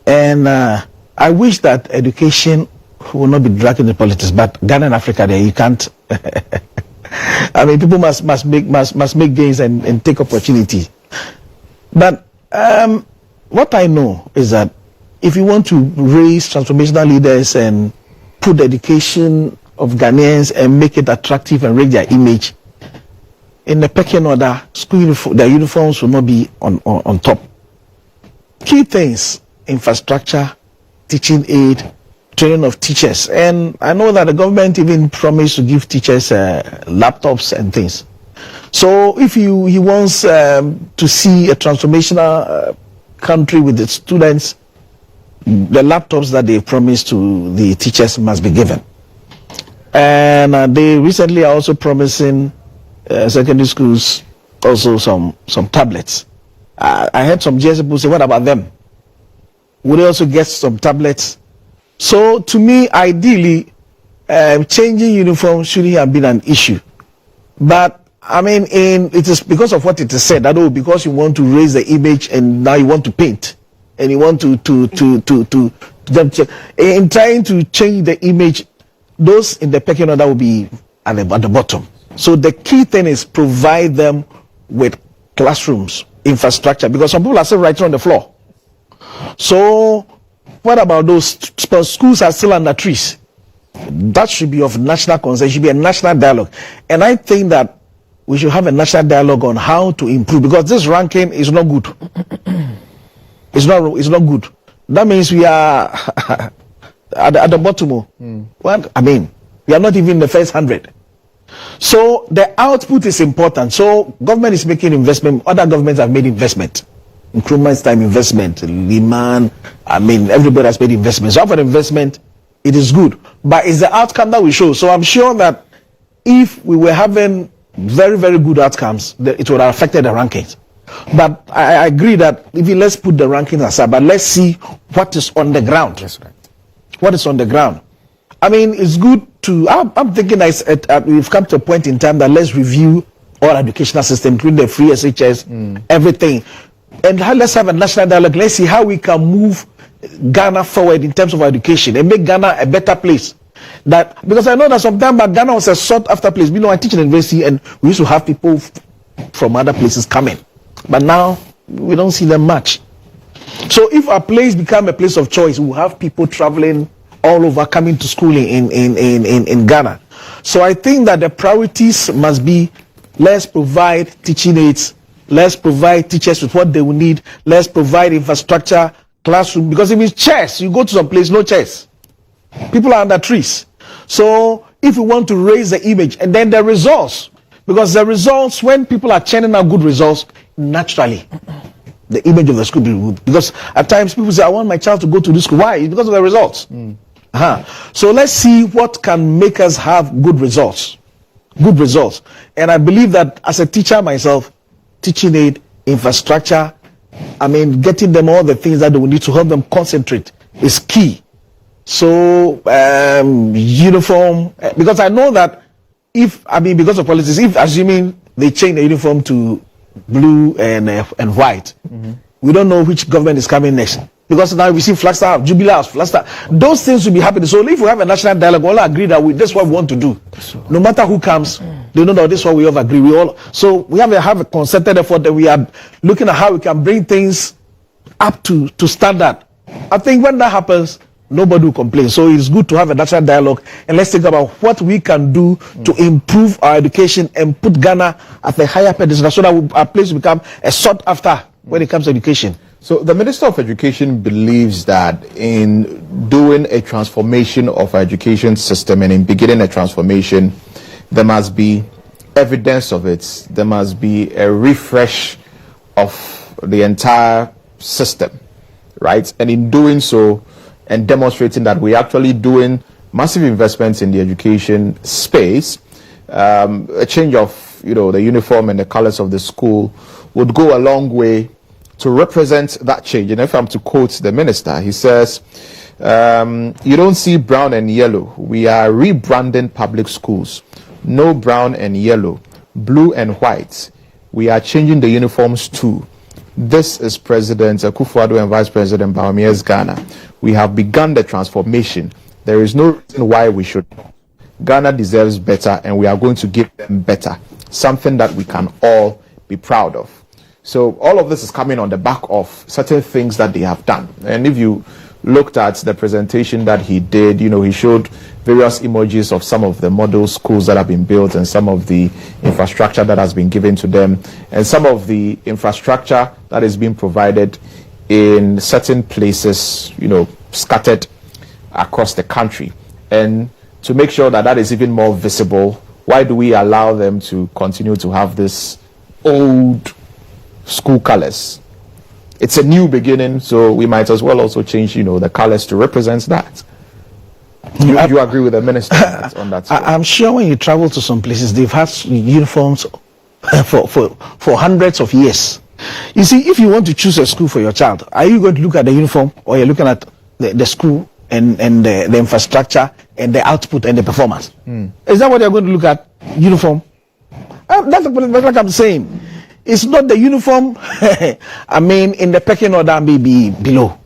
and I wish that education will not be dragged into politics. But Ghana and Africa, there you can't. I mean, people must make gains and take opportunity. But what I know is that if you want to raise transformational leaders and put the education of Ghanaians and make it attractive and raise their image, in the pecking order, their uniforms will not be on top. Key things: infrastructure, teaching aid, training of teachers. And I know that the government even promised to give teachers laptops and things. So if he wants to see a transformational country with its students, the laptops that they promised to the teachers must be given. And they recently are also promising secondary schools also some tablets. I heard some GS people say, what about them? Would they also get some tablets? So to me, ideally, changing uniform shouldn't have been an issue. But I mean, it is because of what it is said that because you want to raise the image and now you want to paint and you want to in trying to change the image, those in the pecking order will be at the bottom. So the key thing is provide them with classrooms, infrastructure, because some people are still writing on the floor. So what about those schools are still under trees? That should be of national concern. It should be a national dialogue. And I think that we should have a national dialogue on how to improve, because this ranking is not good. It's not good. That means we are at the bottom. Well, I mean, we are not even in the first 100. So the output is important. So government is making investment. Other governments have made investment. Nkrumah's time investment, Liman, I mean, everybody has made investment. So for investment, it is good. But it's the outcome that we show. So I'm sure that if we were having very, very good outcomes, it would have affected the rankings. But I agree that let's put the rankings aside, but let's see what is on the ground. That's right. What is on the ground? I mean, it's good to, I'm thinking we've come to a point in time that let's review all educational system, including the free SHS, everything. And let's have a national dialogue. Let's see how we can move Ghana forward in terms of education and make Ghana a better place. Because I know that sometimes Ghana was a sought after place. I teach in university and we used to have people from other places coming. But now we don't see them much. So if our place become a place of choice, we'll have people traveling all over coming to school in Ghana. So I think that the priorities must be, let's provide teaching aids, let's provide teachers with what they will need, let's provide infrastructure, classroom, because if it's chairs, you go to some place, no chairs. People are under trees. So if we want to raise the image, and then the results, because the results, when people are churning out good results, naturally, the image of the school will be good. Because at times people say, I want my child to go to this school. Why? It's because of the results. So let's see what can make us have good results. Good results. And I believe that as a teacher myself, teaching aid, infrastructure, I mean, getting them all the things that they will need to help them concentrate is key. So, uniform, because I know that because of politics, if assuming they change the uniform to blue and white, we don't know which government is coming next. Because now we see Flagstaff, Jubilee House, Flagstaff. Those things will be happening. So if we have a national dialogue, we all agree that this is what we want to do. No matter who comes, they know that this is what we all agree. So we have a concerted effort that we are looking at how we can bring things up to standard. I think when that happens, nobody will complain. So it's good to have a national dialogue, and let's think about what we can do to improve our education and put Ghana at a higher pedestal so that our place will become a sought after when it comes to education. So the Minister of Education believes that in doing a transformation of our education system and in beginning a transformation, there must be evidence of it. There must be a refresh of the entire system, right? And in doing so and demonstrating that we're actually doing massive investments in the education space, a change of, the uniform and the colors of the school would go a long way to represent that change. And if I'm to quote the minister, he says, you don't see brown and yellow. We are rebranding public schools. No brown and yellow, blue and white. We are changing the uniforms too. This is President Akufo-Addo and Vice President Bawumia's Ghana. We have begun the transformation. There is no reason why we should. Ghana deserves better, and we are going to give them better. Something that we can all be proud of. So all of this is coming on the back of certain things that they have done. And if you looked at the presentation that he did, he showed various emojis of some of the model schools that have been built and some of the infrastructure that has been given to them and some of the infrastructure that is being provided in certain places, scattered across the country. And to make sure that is even more visible, why do we allow them to continue to have this old school colors? It's a new beginning, so we might as well also change, the colors to represent that. Do you agree with the minister on that? I'm sure when you travel to some places, they've had uniforms for hundreds of years. You see, if you want to choose a school for your child, are you going to look at the uniform, or you're looking at the school and the infrastructure and the output and the performance? Is that what you're going to look at? Uniform? That's like I'm saying. It's not the uniform. In the pecking order, maybe below.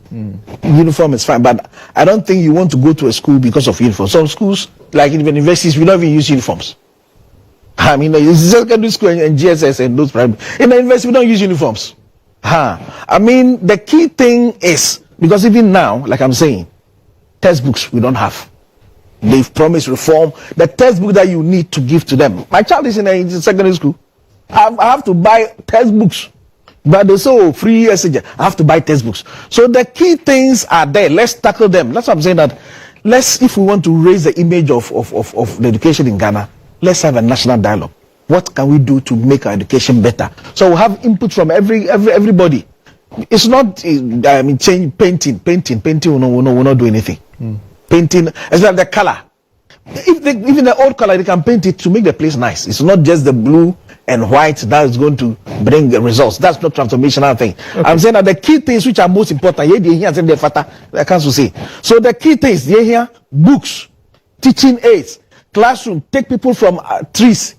Uniform is fine, but I don't think you want to go to a school because of uniform. Some schools, like in universities, we don't even use uniforms. The secondary school and GSS and those private. In the university, we don't use uniforms. The key thing is, because even now, like I'm saying, textbooks we don't have. They've promised reform. The textbook that you need to give to them. My child is in a secondary school. I have to buy textbooks, but they say free SJ. I have to buy textbooks. So the key things are there. Let's tackle them. That's what I'm saying. That if we want to raise the image of the education in Ghana, let's have a national dialogue. What can we do to make our education better? So we have input from everybody. It's not change painting. Painting will not do anything. Painting, especially the color. Even the old color, they can paint it to make the place nice. It's not just the blue and white that is going to bring the results. That's not transformational thing. Okay. I'm saying that the key things which are most important, I can't say. So the key things, here, books, teaching aids, classroom, take people from trees,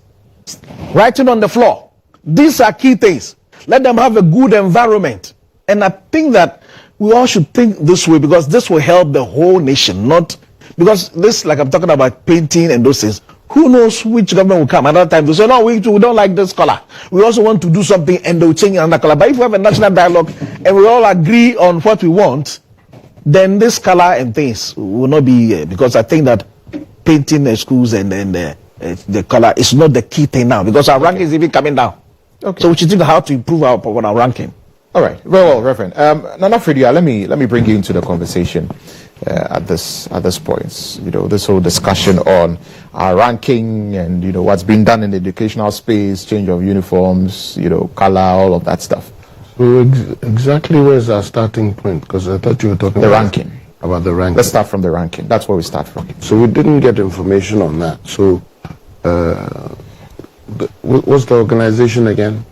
writing on the floor. These are key things. Let them have a good environment. And I think that we all should think this way, because this will help the whole nation, not because this, like I'm talking about painting and those things. Who knows which government will come another time to say, no, we don't like this color. We also want to do something, and they'll change another color. But if we have a national dialogue and we all agree on what we want, then this color and things will not be, because I think that painting the schools and the color is not the key thing now, because our ranking is even coming down. Okay. So we should think how to improve our ranking. All right. Very well, Reverend. Nana Fredia, let me bring you into the conversation at this point. This whole discussion on our ranking and what's been done in the educational space, change of uniforms, color, all of that stuff. So exactly where's our starting point? Because I thought you were talking about the ranking. Let's start from the ranking. That's where we start from. So we didn't get information on that. So what's the organization again?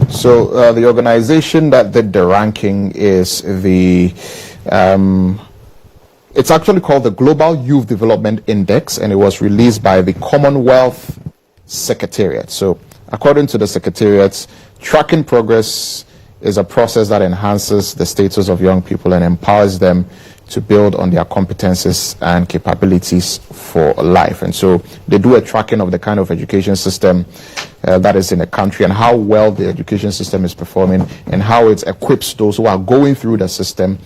So the organization that did the ranking is it's actually called the Global Youth Development Index, and it was released by the Commonwealth Secretariat. So according to the Secretariat, tracking progress is a process that enhances the status of young people and empowers them to build on their competences and capabilities for life. And so they do a tracking of the kind of education system that is in the country and how well the education system is performing and how it equips those who are going through the system,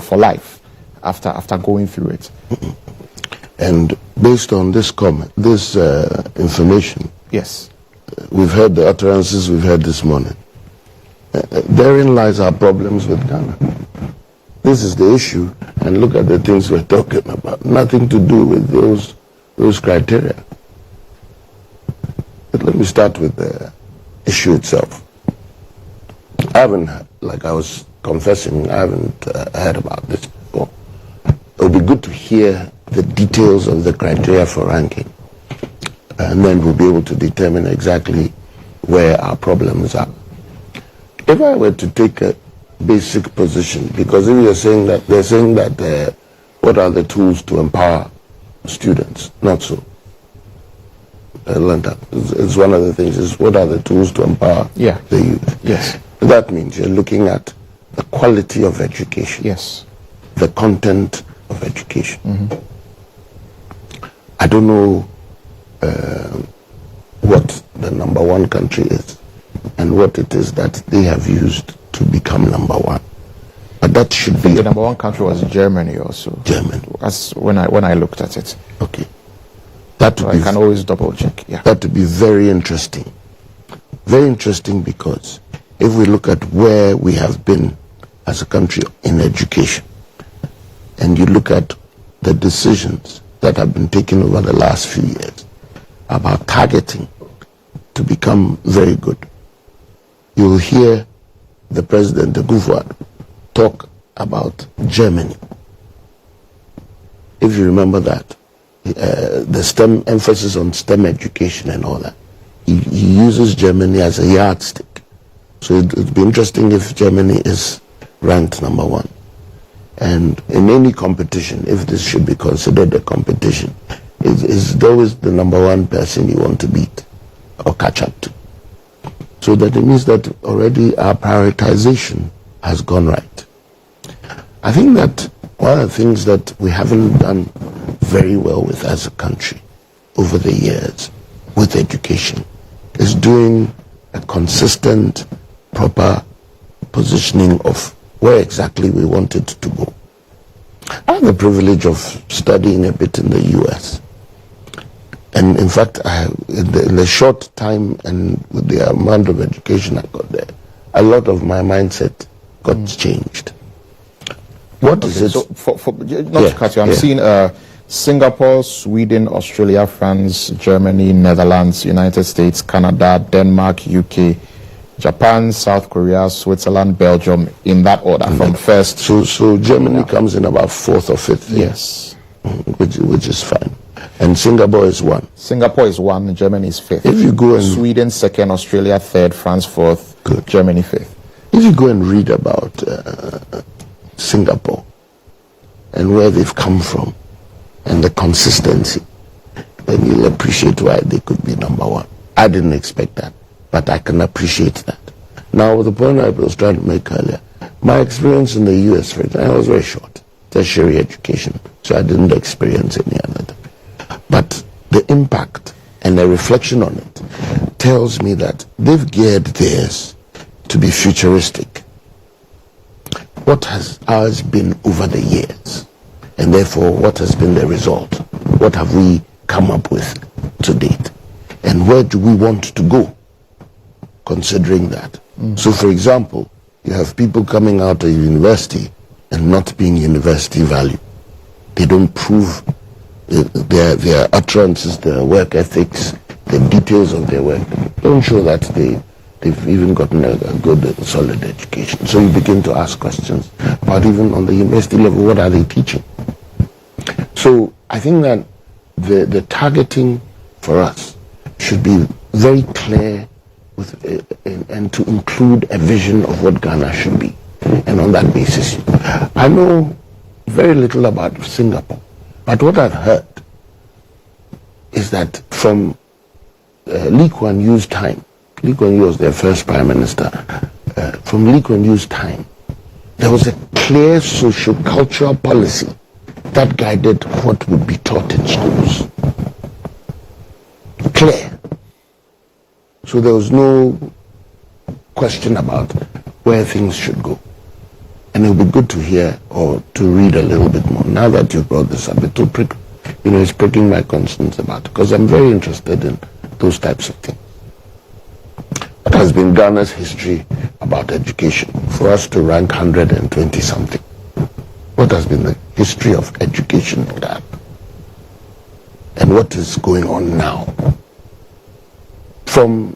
for life after going through it. And based on this information, yes, we've heard the utterances we've heard this morning. Therein lies our problems with Ghana. This is the issue, and look at the things we're talking about. Nothing to do with those criteria. But let me start with the issue itself. I haven't, like I was confessing, I haven't heard about this before. It would be good to hear the details of the criteria for ranking, and then we'll be able to determine exactly where our problems are. If I were to take a basic position, because if they're saying that what are the tools to empower students? Not so. It's one of the things is what are the tools to empower the youth? Yes. That means you're looking at the quality of education. Yes. The content of education. I don't know what the number one country is and what it is that they have used to become number one. But that should be... The number one country was Germany also. Germany. That's when I looked at it. Okay. That so I can always double check. Yeah. That would be very interesting. Very interesting because if we look at where we have been as a country in education, and you look at the decisions that have been taken over the last few years about targeting to become very good, you will hear the President Akufo talk about Germany. If you remember that, the STEM emphasis on STEM education and all that, he uses Germany as a yardstick. So it would be interesting if Germany is ranked number one. And in any competition, if this should be considered a competition, is always the number one person you want to beat or catch up to. So that it means that already our prioritization has gone right. I think that one of the things that we haven't done very well with as a country over the years with education is doing a consistent, proper positioning of where exactly we want it to go. I have the privilege of studying a bit in the US. And in fact, in the short time and with the amount of education I got there, a lot of my mindset got changed. What is it? So not to cut you, I'm seeing Singapore, Sweden, Australia, France, Germany, Netherlands, United States, Canada, Denmark, UK, Japan, South Korea, Switzerland, Belgium, in that order from first. So Germany comes in about fourth or fifth. Yes. Which is fine. And Singapore is one. Singapore is one, Germany is fifth. If you go and Sweden second, Australia third, France fourth, Germany fifth. If you go and read about Singapore and where they've come from and the consistency, then you'll appreciate why they could be number one. I didn't expect that, but I can appreciate that. Now, the point I was trying to make earlier, my experience in the US, for example, was very short. Tertiary education, so I didn't experience any other. But the impact and the reflection on it tells me that they've geared theirs to be futuristic. What has ours been over the years? And therefore, what has been the result? What have we come up with to date? And where do we want to go, considering that? So, for example, you have people coming out of university and not being university value. They don't prove their utterances, their work ethics, the details of their work. Don't show that they've even gotten a good, solid education. So you begin to ask questions about even on the university level, what are they teaching? So I think that the targeting for us should be very clear and to include a vision of what Ghana should be. And on that basis, I know very little about Singapore, but what I've heard is that from Lee Kuan Yew's time, Lee Kuan Yew was their first prime minister, from Lee Kuan Yew's time, there was a clear socio-cultural policy that guided what would be taught in schools. Clear. So there was no question about where things should go. And it would be good to hear or to read a little bit more. Now that you brought this up, it's pricking my conscience about it, because I'm very interested in those types of things. What has been Ghana's history about education for us to rank 120 something? What has been the history of education in Ghana? And what is going on now? From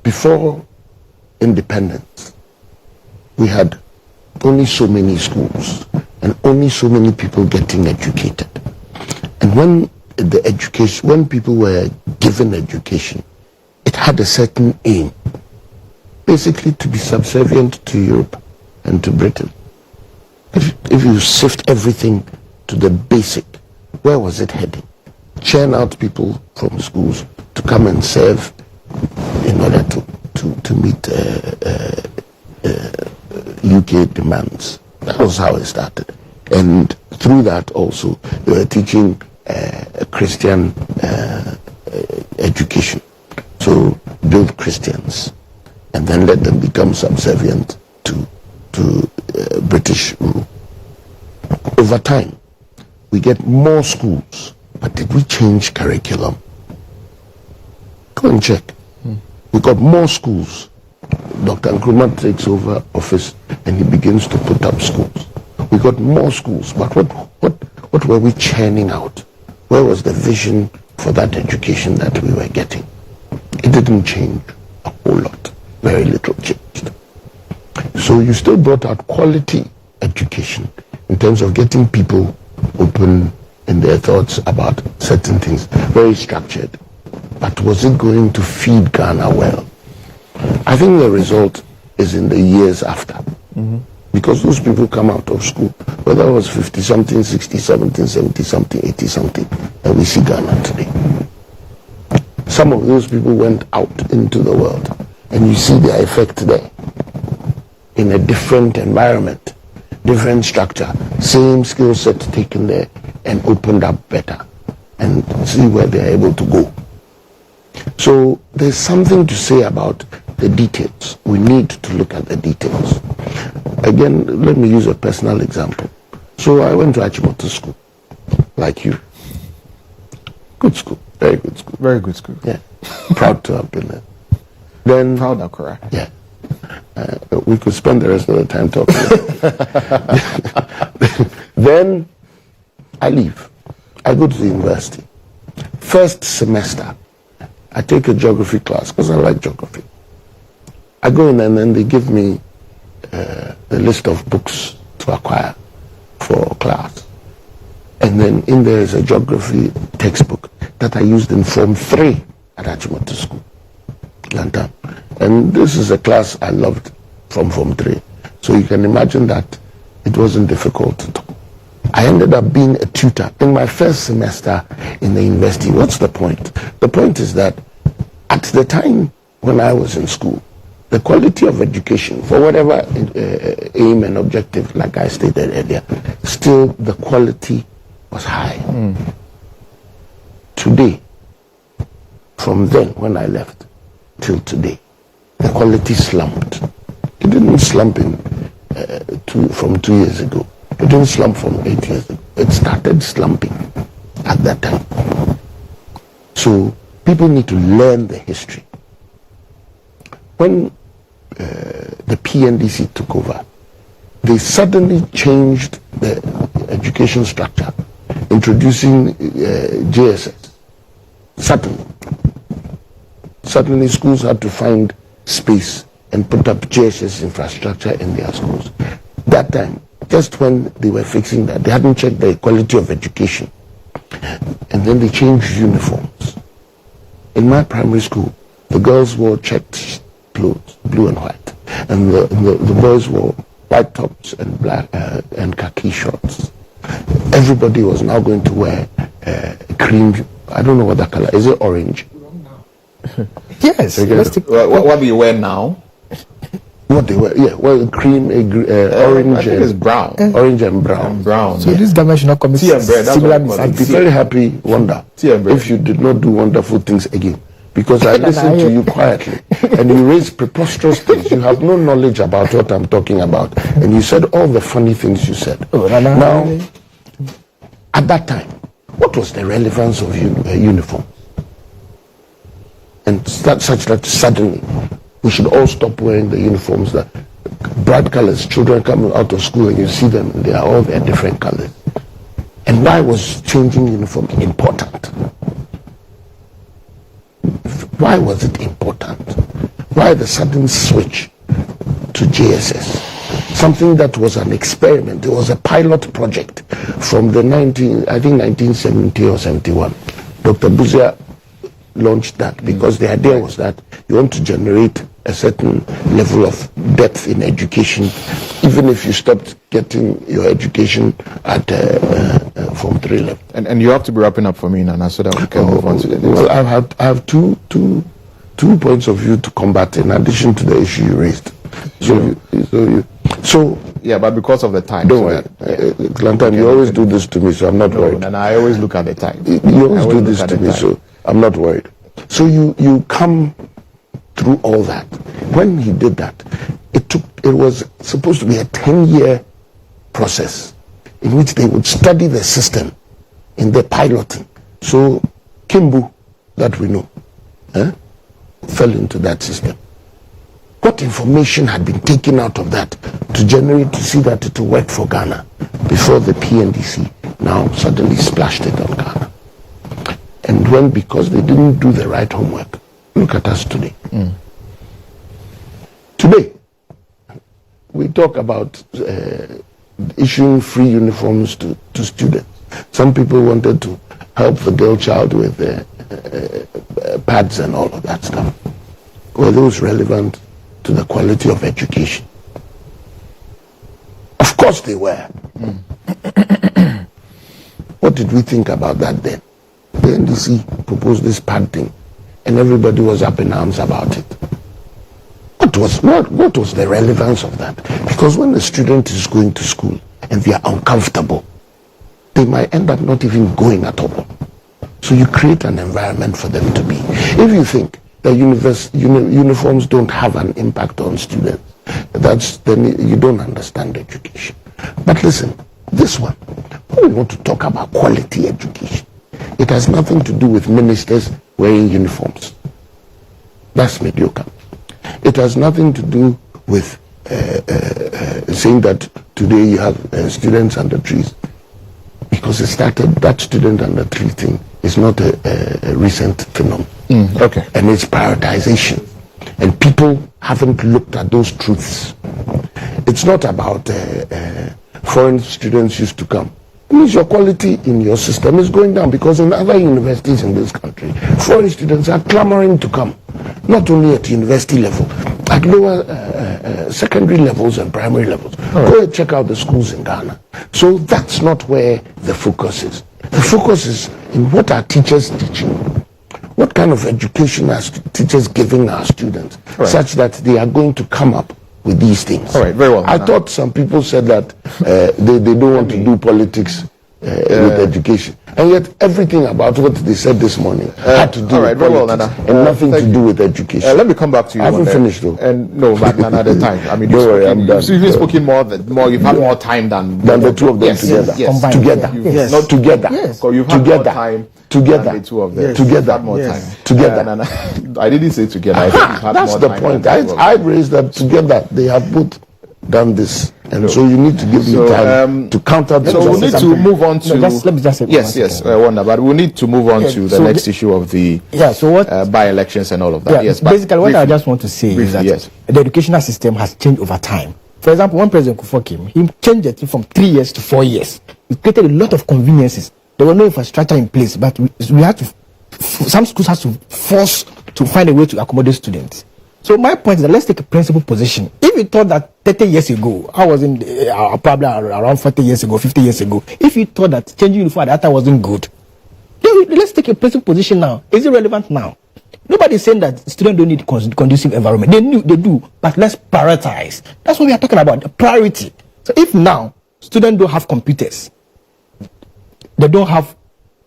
before independence, we had only so many schools and only so many people getting educated. And when people were given education, it had a certain aim, basically to be subservient to Europe and to Britain. If you sift everything to the basic, where was it heading? Churn out people from schools to come and serve in order to meet UK demands. That was how it started. And through that also, they were teaching Christian education. So build Christians and then let them become subservient to British rule. Over time, we get more schools, but did we change curriculum? Go and check. We got more schools. Dr. Nkrumah takes over office and he begins to put up schools. We got more schools, but what were we churning out? Where was the vision for that education that we were getting? It didn't change a whole lot. Very little changed. So you still brought out quality education in terms of getting people open in their thoughts about certain things, very structured. But was it going to feed Ghana well? I think the result is in the years after. Because those people come out of school, whether it was 50-something, 60-something, 70-something, 80-something, and we see Ghana today. Some of those people went out into the world, and you see their effect there. In a different environment, different structure, same skill set taken there and opened up better, and see where they're able to go. So there's something to say about the details. We need to look at the details. Again, let me use a personal example. So I went to Achimota school, like you. Good school, very good school. Very good school. Yeah, proud to have been there. Then proud of correct. Yeah, we could spend the rest of the time talking. Then I leave. I go to the university. First semester, I take a geography class because I like geography. I go in and then they give me the list of books to acquire for class. And then in there is a geography textbook that I used in Form 3 at Achimota School. And this is a class I loved from Form 3. So you can imagine that it wasn't difficult at all. I ended up being a tutor in my first semester in the university. What's the point? The point is that at the time when I was in school, the quality of education, for whatever aim and objective, like I stated earlier, still the quality was high. Today, from then when I left till today, the quality slumped. It didn't slump from 2 years ago. It didn't slump from 8 years ago. It started slumping at that time. So people need to learn the history. When the PNDC took over, they suddenly changed the education structure, introducing JSS. Suddenly schools had to find space and put up JSS infrastructure in their schools. That time, just when they were fixing that, they hadn't checked the quality of education. And then they changed uniforms. In my primary school, the girls wore checked clothes, blue and white. And the boys wore white tops and black and khaki shorts. Everybody was now going to wear cream, I don't know what that color is. It orange? Yes. What do you wear now? What they were, yeah, well, cream, orange, I think it's brown. Orange and brown. Brown. So this government should not commit similar mistakes. I'd be very happy, Wonder, if you did not do wonderful things again. Because I listened to you quietly, and you raised preposterous things. You have no knowledge about what I'm talking about, and you said all the funny things you said. Now, at that time, what was the relevance of uniform? And such that suddenly we should all stop wearing the uniforms, that bright colors, children coming out of school and you see them, they are all their different colors. And why was changing uniform important? Why was it important? Why the sudden switch to JSS? Something that was an experiment. It was a pilot project from the 1970 or 71. Dr. Buzia launched that because the idea was that you want to generate a certain level of depth in education, even if you stopped getting your education at Form 3 level. And you have to be wrapping up for me, Nana, so that we can move on to the next. Well, I have two points of view to combat in addition to the issue you raised. So yeah, but because of the time. Don't worry. Clanton, you always do this to me, so I'm not worried. And I always look at the time. You always do this to me, so I'm not worried. So you come through all that. When he did that, it was supposed to be a 10-year process in which they would study the system in the piloting. So Kimbu, that we know, fell into that system. What information had been taken out of that to see that it will work for Ghana before the PNDC now suddenly splashed it on Ghana? And because they didn't do the right homework, look at us today. Today, we talk about issuing free uniforms to students. Some people wanted to help the girl child with pads and all of that stuff. Were those relevant to the quality of education? Of course they were. What did we think about that then? The NDC proposed this pad thing, and everybody was up in arms about it. What was the relevance of that? Because when the student is going to school and they are uncomfortable, they might end up not even going at all. So you create an environment for them to be. If you think that uniforms don't have an impact on students, then you don't understand education. But listen, this one, we want to talk about quality education. It has nothing to do with ministers wearing uniforms. That's mediocre. It has nothing to do with saying that today you have students under trees. Because it started, that student under tree thing is not a recent phenomenon. Okay. And it's prioritization. And people haven't looked at those truths. It's not about foreign students used to come. It means your quality in your system is going down, because in other universities in this country, foreign students are clamoring to come, not only at university level, at lower secondary levels and primary levels. Go and check out the schools in Ghana. So that's not where the focus is. The focus is in what are teachers teaching. What kind of education are teachers giving our students, such that they are going to come up with these things. All right, very well. I thought some people said that they don't want to do politics with education, and yet everything about what they said this morning had to do with politics and nothing to do with education. Let me come back to you. I haven't finished though. And no, but another time. I mean, don't worry, I'm done. You've spoken more. You've had more time than the two of them together. Yes. Together. Yes. Not together. Yes. So you've had more time. Together, the two of them. Together, more time. Together. I didn't say together. I think you've had that's more the time point. I raised that together they have both done this, and so you need to give me time to counter this. So we need to move on to. Let me just say yes, Wonder. But we need to move on to the next issue of the by-elections and all of that. Yeah, yes, basically what I just want to say is that the educational system has changed over time. For example, when President Kufuor came, he changed it from 3 years to 4 years. It created a lot of conveniences. There was no infrastructure in place, but we had to. Some schools have to force to find a way to accommodate students. So my point is that let's take a principled position. If you thought that 30 years ago, I was in probably around 40 years ago, 50 years ago, if you thought that changing uniform at that time wasn't good, then let's take a principled position now. Is it relevant now? Nobody's saying that students don't need conducive environment. They do, but let's prioritize. That's what we are talking about, the priority. So if now students don't have computers, they don't have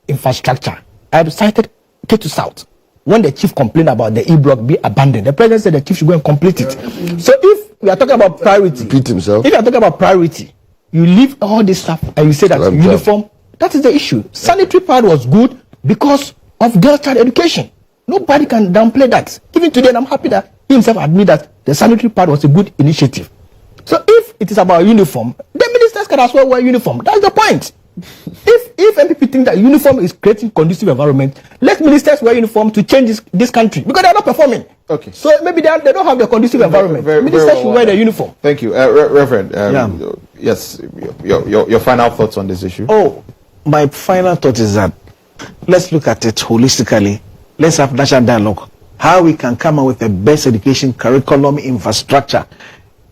infrastructure. I've cited K to South. When the chief complained about the E-block be abandoned, the president said the chief should go and complete it. So if we are talking about priority, repeat himself. If you are talking about priority, you leave all this stuff and you say that uniform, that is the issue. Sanitary pad was good because of girl child education. Nobody can downplay that. Even today, and I'm happy that he himself admit that the sanitary pad was a good initiative. So if it is about uniform, the ministers can as well wear uniform. That's the point. If MPP think that uniform is creating conducive environment, let ministers wear uniform to change this country because they are not performing. Okay. So maybe they don't have the conducive environment. Ministers should wear the uniform. Thank you, Reverend. Yes, your final thoughts on this issue. Oh, my final thought is that let's look at it holistically. Let's have national dialogue. How we can come up with the best education curriculum infrastructure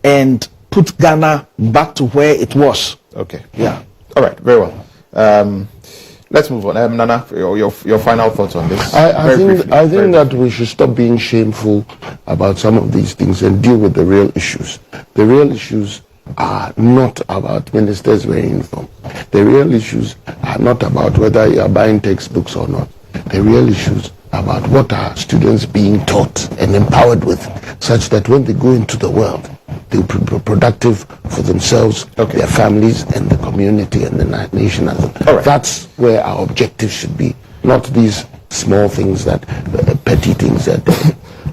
and put Ghana back to where it was. Okay. Yeah. All right. Very well. Let's move on. Nana, your final thoughts on this? I think that we should stop being shameful about some of these things and deal with the real issues. The real issues are not about ministers wearing uniform. The real issues are not about whether you are buying textbooks or not. The real issues are about what are students being taught and empowered with, such that when they go into the world, they'll be productive for themselves, their families, and the community and the nation. Right. That's where our objective should be, not these small things that, petty things that.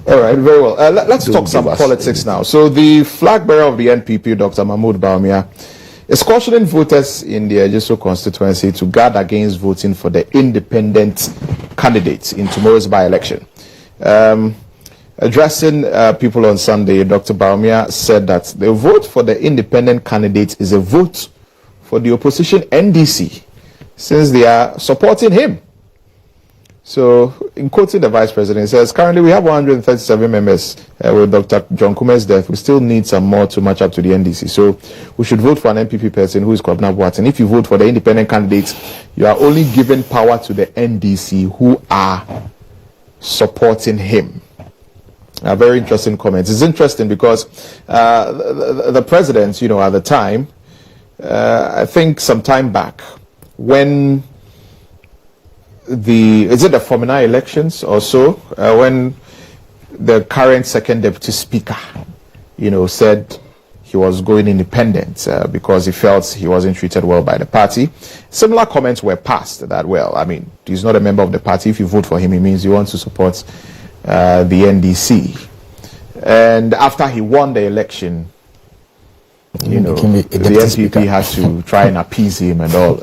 All right, very well. Let's talk some politics now. So the flag bearer of the NPP, Dr. Mahmoud Bawumia, is cautioning voters in the GHToday constituency to guard against voting for the independent candidates in tomorrow's by-election. Addressing people on Sunday, Dr. Bawumia said that the vote for the independent candidate is a vote for the opposition NDC, since they are supporting him. So, in quoting the Vice President, he says, currently we have 137 members with Dr. John Kume's death. We still need some more to match up to the NDC. So, we should vote for an NPP person who is Kwabena Boateng. If you vote for the independent candidates, you are only giving power to the NDC who are supporting him. Very interesting comments. It's interesting because the president, at the time, I think some time back, when the Formina elections or so, when the current second deputy speaker, said he was going independent because he felt he wasn't treated well by the party. Similar comments were passed that, well, I mean, he's not a member of the party. If you vote for him, it means you want to support the NDC. And after he won the election, the NPP had to try and appease him and all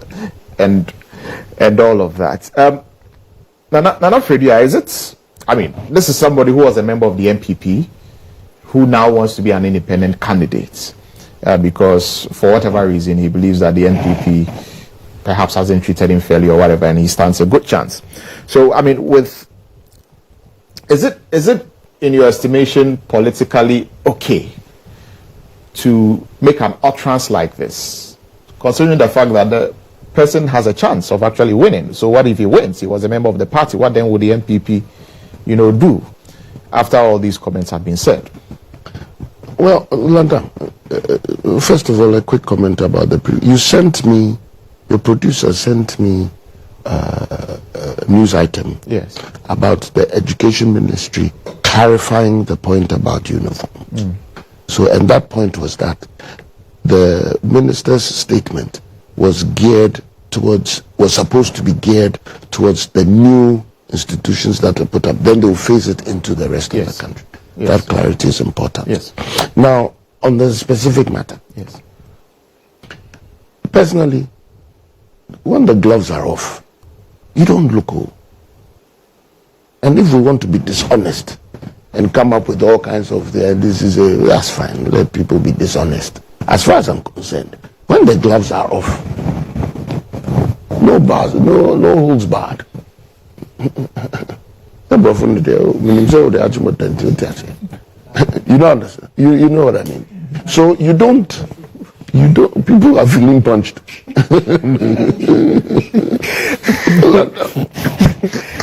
of that. Nana Fredia, is it? I mean, this is somebody who was a member of the NPP who now wants to be an independent candidate because for whatever reason he believes that the NPP perhaps hasn't treated him fairly or whatever, and he stands a good chance. So, I mean, is it in your estimation politically okay to make an utterance like this, considering the fact that the person has a chance of actually winning? So what if he wins? He was a member of the party. What then would the NPP, do after all these comments have been said? Well, Landa, first of all, a quick comment about your producer sent me a news item about the education ministry clarifying the point about uniform. So, and that point was that the minister's statement was supposed to be geared towards the new institutions that are put up. Then they will phase it into the rest of the country. That clarity is important. Now, on the specific matter, personally, when the gloves are off, you don't look old. And if we want to be dishonest and come up with all kinds of that's fine. Let people be dishonest. As far as I'm concerned, when the gloves are off, no bars, no holds barred. You don't understand? You know what I mean? So you don't, people are feeling punched.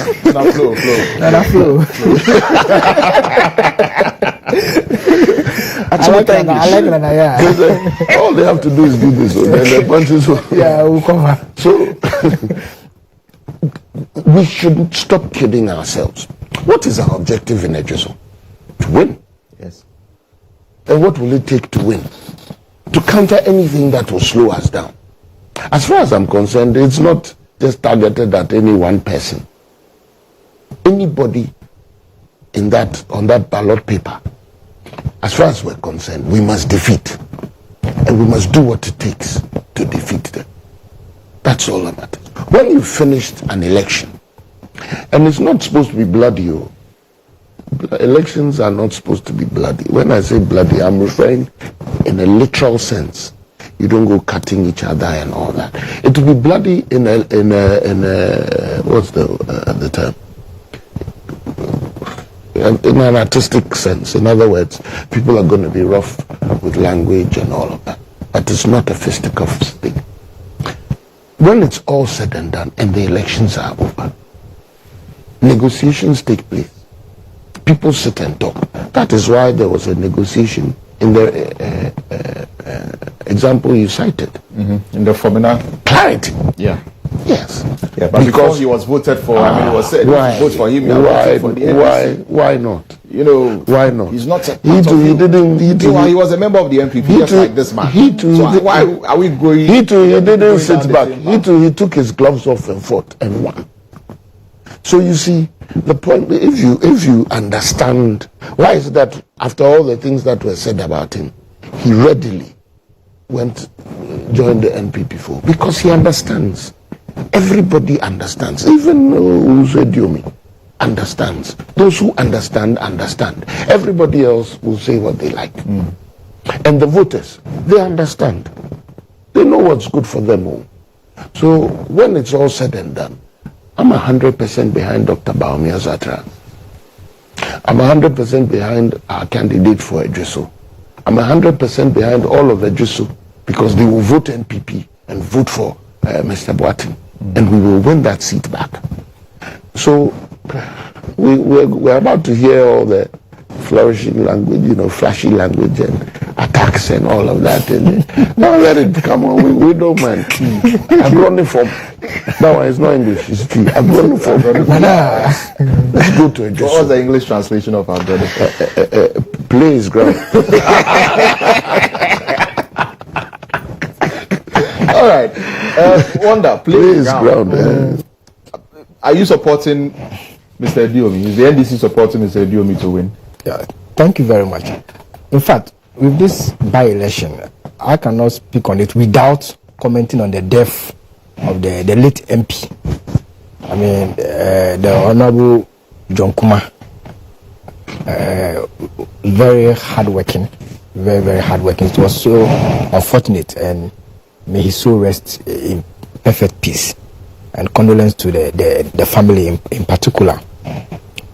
flow. I like Nana, yeah. All they have to do is do this, so then the punches will... Yeah, we'll cover. So, we shouldn't stop kidding ourselves. What is our objective in Edgeso? To win. Yes. And what will it take to win? To counter anything that will slow us down. As far as I'm concerned, it's not just targeted at any one person. Anybody on that ballot paper, as far as we're concerned, we must defeat. And we must do what it takes to defeat them. That's all that matters. When you finished an election, and it's not supposed to be bloody, elections are not supposed to be bloody. When I say bloody, I'm referring in a literal sense. You don't go cutting each other and all that. It will be bloody in a what's the term? In an artistic sense. In other words, people are going to be rough with language and all of that. But it's not a fisticuffs thing. When it's all said and done and the elections are over, negotiations take place. People sit and talk. That is why there was a negotiation in the example you cited. In the Fomina. Clarity. Yeah. Yes. Yeah, but because he was voted for, it was said vote for him. Why not? You know, why not? He's not. He was a member of the MPP, just like this man. So why are we going? He didn't sit back. He took his gloves off and fought and won. So you see, the point, if you understand, why is it that after all the things that were said about him, he readily joined the NPP4? Because he understands. Everybody understands. Even Diomi understands. Those who understand. Everybody else will say what they like. And the voters, they understand. They know what's good for them all. So when it's all said and done, I'm 100% behind Dr. Baumia Zatra. I'm 100% behind our candidate for Edgeso. I'm 100% behind all of Edgeso because they will vote NPP and vote for Mr. Boating. And we will win that seat back. So we're about to hear all the flourishing language, flashy language and attacks and all of that. And now let it come on. We don't mind. I'm running for. That one is not English. It's true. I'm running for. Let's go to Edgeso. What was the English translation of our brother? Play is ground. All right. Wonder, play is ground. Are you supporting Mr. Diomi? Is the NDC supporting Mr. Diomi to win? Yeah, thank you very much. In fact, with this by-election, I cannot speak on it without commenting on the death of the late MP. I mean, the Honorable John Kuma. Very hardworking, very hardworking. It was so unfortunate, and may his soul rest in perfect peace. And condolence to the family in particular.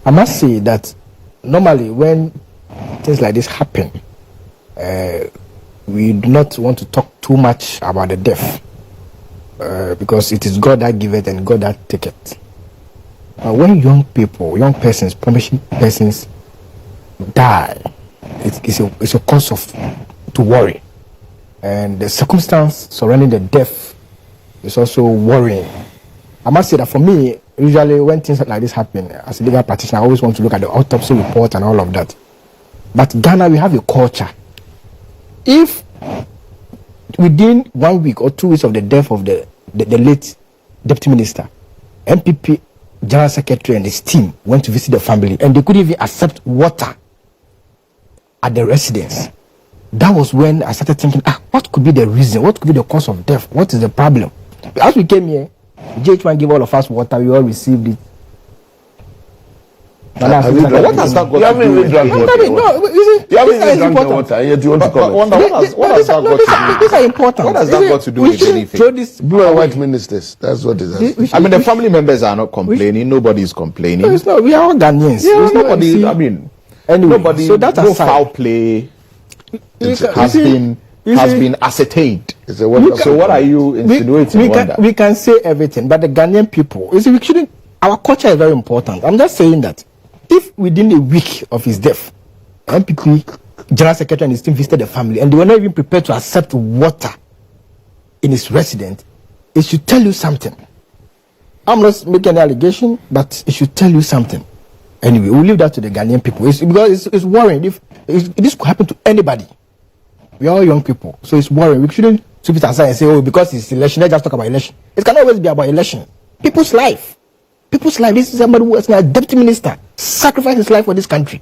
I must say that normally when things like this happen, we do not want to talk too much about the death because it is God that giveth and God that taketh. When young persons, promising persons die, it's a cause to worry. And the circumstance surrounding the death is also worrying. I must say that for me, usually when things like this happen, as a legal practitioner, I always want to look at the autopsy report and all of that. But Ghana, we have a culture. If within 1 week or 2 weeks of the death of the late deputy minister, MPP General Secretary and his team went to visit the family and they couldn't even accept water at the residence. That was when I started thinking, what could be the reason? What could be the cause of death? What is the problem? As we came here, GHOne gave all of us water. We all received it. What has that got to do? You haven't even drunk water. You haven't even drunk the water, and yet you want to comment. What has that got to do? These are important. What has that got to do with anything? These blue and white ministers. That's what it is. I mean, the family members are not complaining. Nobody is complaining. No, it's not. We are all Ghanaians. Yeah, nobody. I mean, anyway, nobody. So that no foul play has been ascertained. So what are you insinuating? We can say everything, but the Ghanaian people, we shouldn't our culture is very important. I'm just saying that if within a week of his death, MPP General Secretary and his team visited the family and they were not even prepared to accept water in his residence, it should tell you something. I'm not making an allegation, but it should tell you something. Anyway, we'll leave that to the Ghanaian people. Because it's worrying. If this could happen to anybody, we are all young people, so it's worrying. We shouldn't sweep it aside and say, oh, because it's election, let's just talk about election. It can always be about election. People's life. This is somebody who was a deputy minister, sacrificed his life for this country.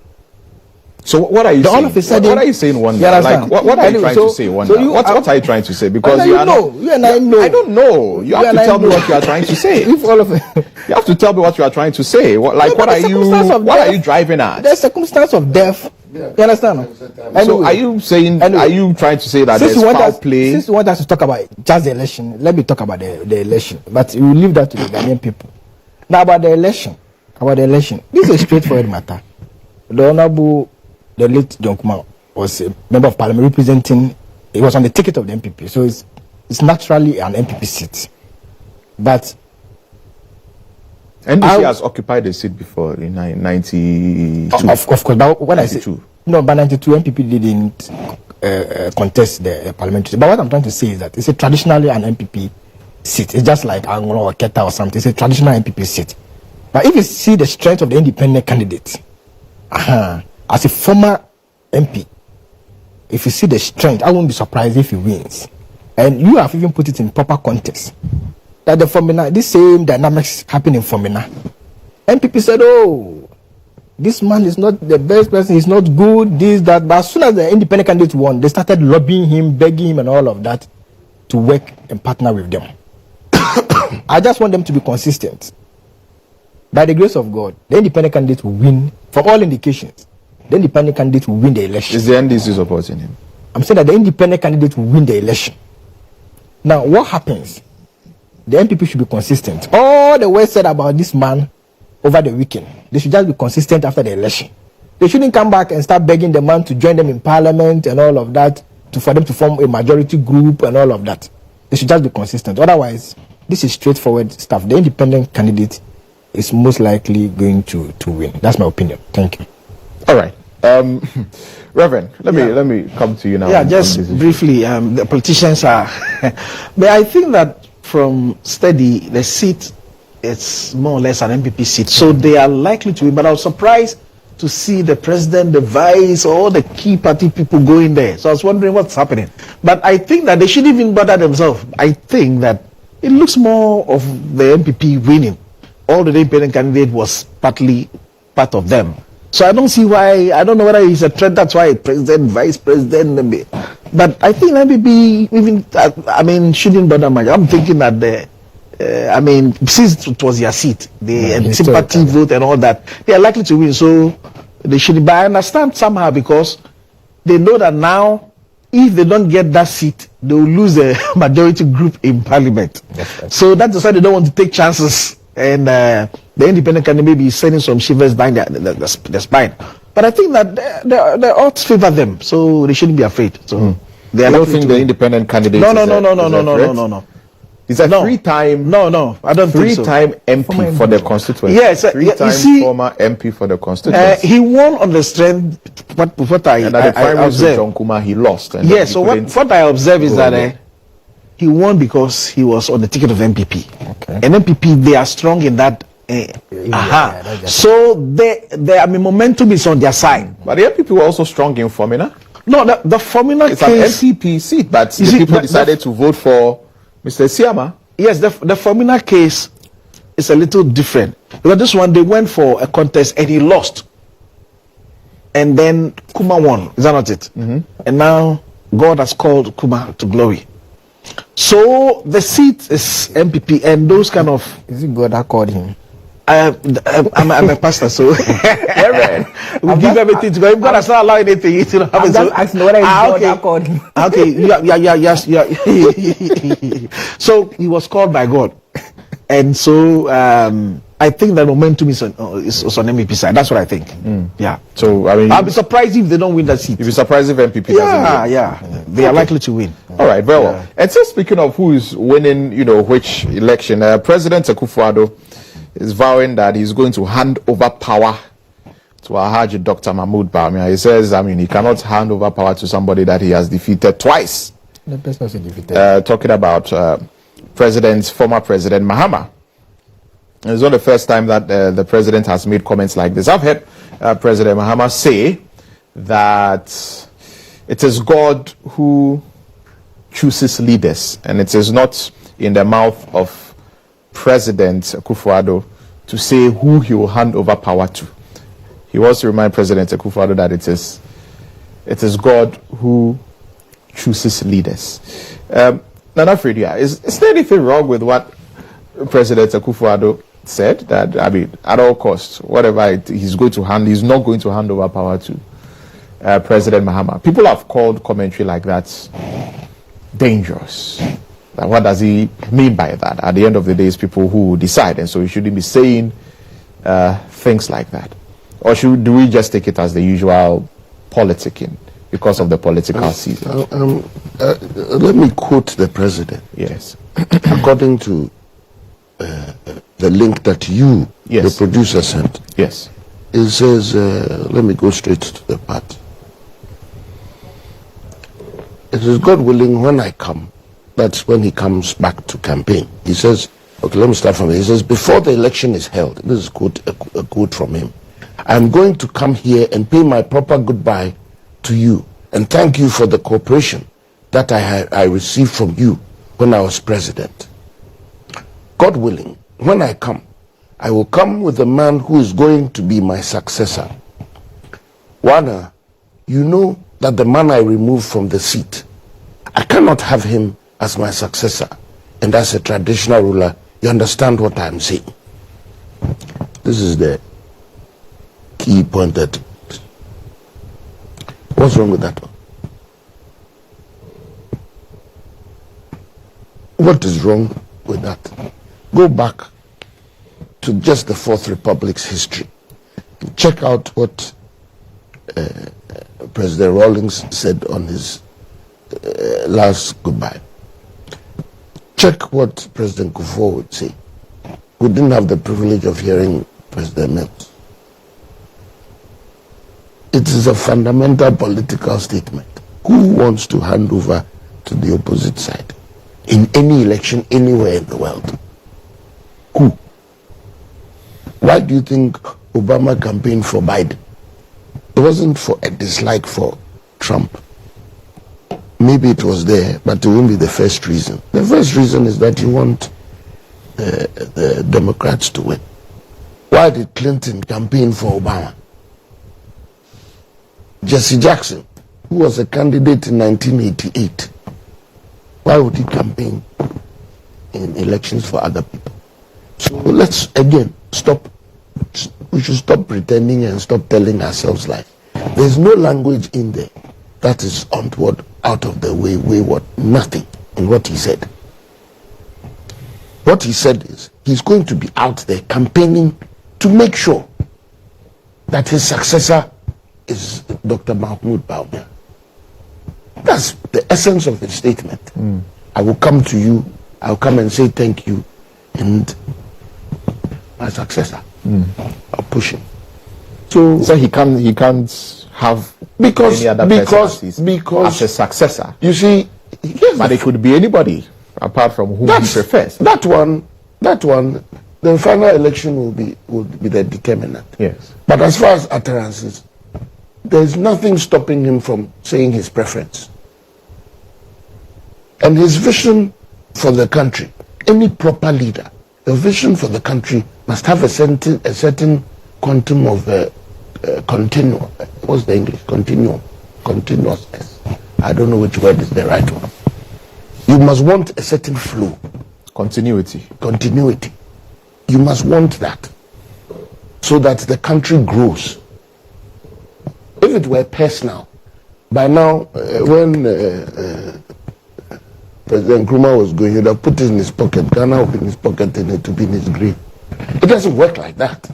So what are you saying? All of a sudden, what are you saying? One day? Like, what are you trying to say? One day? What are you trying to say? Because you know, I don't know. You have to tell me what you are trying to say. If all of you have to tell me what you are trying to say. What are you driving at? The circumstance of death. You understand? Anyway, so are you saying? Are you trying to say that there's foul play? Since you want us to talk about just the election, let me talk about the election. But we will leave that to the Ghanaian people. Now about the election. This is a straightforward matter. The late John Kuma was a member of parliament representing, he was on the ticket of the MPP, so it's naturally an MPP seat. But NDC has occupied the seat before in 92. Of course, but when 92. I say no, by 92 MPP didn't contest the parliamentary. But what I'm trying to say is that it's a traditionally an MPP seat. It's just like Angola or Keta or something. It's a traditional MPP seat. But if you see the strength of the independent candidate, as a former MP, if you see the strength, I won't be surprised if he wins. And you have even put it in proper context. That the Fomina, this same dynamics happened in Fomina. MPP said, oh, this man is not the best person, he's not good, this, that. But as soon as the independent candidate won, they started lobbying him, begging him and all of that to work and partner with them. I just want them to be consistent. By the grace of God, the independent candidate will win from all indications. The independent candidate will win the election. Is the NDC supporting him? I'm saying that the independent candidate will win the election. Now, what happens? The MPP should be consistent. All the words said about this man over the weekend, they should just be consistent after the election. They shouldn't come back and start begging the man to join them in parliament and all of that, for them to form a majority group and all of that. They should just be consistent. Otherwise, this is straightforward stuff. The independent candidate is most likely going to win. That's my opinion. Thank you. All right. Reverend, let me come to you now. Yeah, just briefly, the politicians are but I think that from study, the seat is more or less an MPP seat, so they are likely to win. But I was surprised to see the president, the vice, all the key party people going there. So I was wondering what's happening. But I think that they shouldn't even bother themselves. I think that it looks more of the MPP winning. All the independent candidate was partly part of them. So I don't see why. I don't know whether it's a trend. That's why president, vice president. But I think MPP even shouldn't bother much. I'm thinking that since it was their seat, the sympathy vote and all that, they are likely to win. So they should. But I understand somehow because they know that now, if they don't get that seat, they will lose a majority group in parliament. Right. So that's why they don't want to take chances. And the independent candidate may be sending some shivers down the spine. But I think that the odds favor them, so they shouldn't be afraid. So they are don't think the independent candidate No. He's a three-time I don't think so. Three-time MP for the constituency. Yes, three-time former MP for the constituency. He won on the strength. What I observed, John Kuma, he lost. Yes, so what I observe is that he won because he was on the ticket of MPP. Okay. And MPP, they are strong in that. So momentum is on their side. But the MPP were also strong in Fomina. No, the Fomina it's case, an MPP seat, but the people decided to vote for Mr. Siama. Yes, the Fomina case is a little different. Because this one, they went for a contest and he lost. And then Kuma won. Is that not it? Mm-hmm. And now God has called Kuma to glory. So the seat is MPP and those kind of. Is it God that called him? I'm a pastor, so we give everything to God. God has not allowed anything to happen. I'm just asking whether it's God that called him. Yeah. So he was called by God, and so I think that momentum is on MPP side. That's what I think. Yeah. So I'll be surprised if they don't win that seat. You'll be surprised if MPP doesn't win. Yeah. They are likely to win. All right, very well. And so speaking of who is winning, which election, President Akufo-Addo is vowing that he's going to hand over power to Alhaji Dr. Mahmoud Bawumia. He says, I mean, he cannot hand over power to somebody that he has defeated twice. The person he defeated. Talking about former President Mahama. It's not the first time that the president has made comments like this. I've heard President Mahama say that it is God who chooses leaders, and it is not in the mouth of President Akufo-Addo to say who he will hand over power to. He wants to remind President Akufo-Addo that it is God who chooses leaders. Nana Fredia, is there anything wrong with what President Akufo-Addo said, that, I mean, at all costs, whatever he's not going to hand over power to President Mahama? People have called commentary like that dangerous. Now, what does he mean by that? At the end of the day, it's people who decide, and so he shouldn't be saying things like that. Or do we just take it as the usual politicking because of the political season? Let me quote the president. Yes. According to the link that you, the producer, sent. Yes. It says, let me go straight to the part. It is God willing, when I come, that's when he comes back to campaign. He says, okay, let me start from here. He says, before the election is held, this is a quote from him, I'm going to come here and pay my proper goodbye to you and thank you for the cooperation that I received from you when I was president. God willing, when I come, I will come with a man who is going to be my successor. Wana, you know that the man I removed from the seat, I cannot have him as my successor. And as a traditional ruler, you understand what I'm saying. This is the key point. That what's wrong with that one? What is wrong with that? Go back to just the Fourth Republic's history. Check out what President Rawlings said on his last goodbye. Check what President Kufuor would say. We didn't have the privilege of hearing President Mills. It is a fundamental political statement. Who wants to hand over to the opposite side in any election anywhere in the world? Who? Why do you think Obama campaigned for Biden? It wasn't for a dislike for Trump. Maybe it was there, but it won't be the first reason. The first reason is that you want the Democrats to win. Why did Clinton campaign for Obama? Jesse Jackson, who was a candidate in 1988, why would he campaign in elections for other people? So let's, again, stop. We should stop pretending and stop telling ourselves lies. There's no language in there that is untoward, out of the way, wayward, nothing in what he said. What he said is he's going to be out there campaigning to make sure that his successor is Dr. Mahmoud Bawumia. That's the essence of his statement. I will come to you, I'll come and say thank you, and my successor, I'll push him. So he can't have any other person as a successor. You see, yes, but it could be anybody apart from whom he prefers. That one, the final election will be the determinant. Yes. But as far as utterances, there's nothing stopping him from saying his preference. And his vision for the country, any proper leader, the vision for the country must have a certain quantum of continuum. What's the English? Continuousness. I don't know which word is the right one. You must want a certain flow. Continuity. You must want that so that the country grows. If it were personal, by now, when President Nkrumah was going, he'd have put it in his pocket, Ghana would be in his pocket, and it would be in his grave. It doesn't work like that.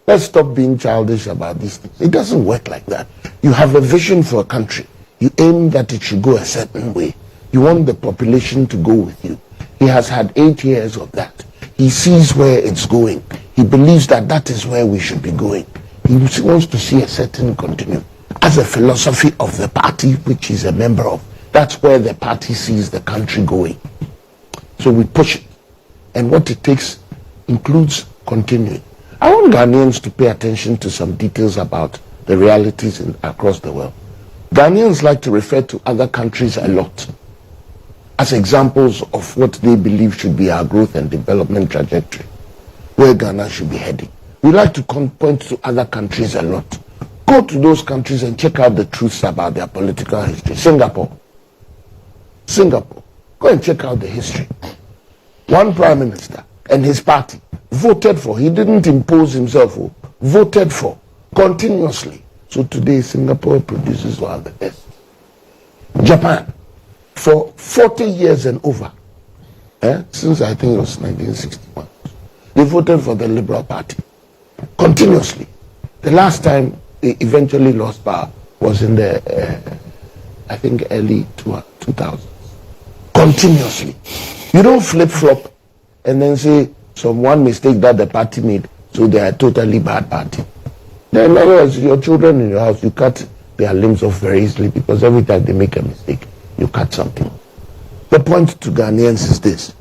Let's stop being childish about these things. It doesn't work like that. You have a vision for a country. You aim that it should go a certain way. You want the population to go with you. He has had 8 years of that. He sees where it's going. He believes that that is where we should be going. He wants to see a certain continuum. As a philosophy of the party which he's a member of, that's where the party sees the country going. So we push it. And what it takes includes continuing. I want Ghanaians to pay attention to some details about the realities across the world. Ghanaians like to refer to other countries a lot as examples of what they believe should be our growth and development trajectory, where Ghana should be heading. We like to point to other countries a lot. Go to those countries and check out the truths about their political history. Singapore. Go and check out the history. One prime minister and his party voted for, he didn't impose himself, voted for continuously. So today Singapore produces one of the best. Japan, for 40 years and over, since I think it was 1961, they voted for the Liberal Party continuously. The last time they eventually lost power was in the, I think, early 2000s. Continuously. You don't flip-flop and then say one mistake that the party made, so they are a totally bad party. Then, in other words, your children in your house, you cut their limbs off very easily because every time they make a mistake, you cut something. The point to Ghanaians is this: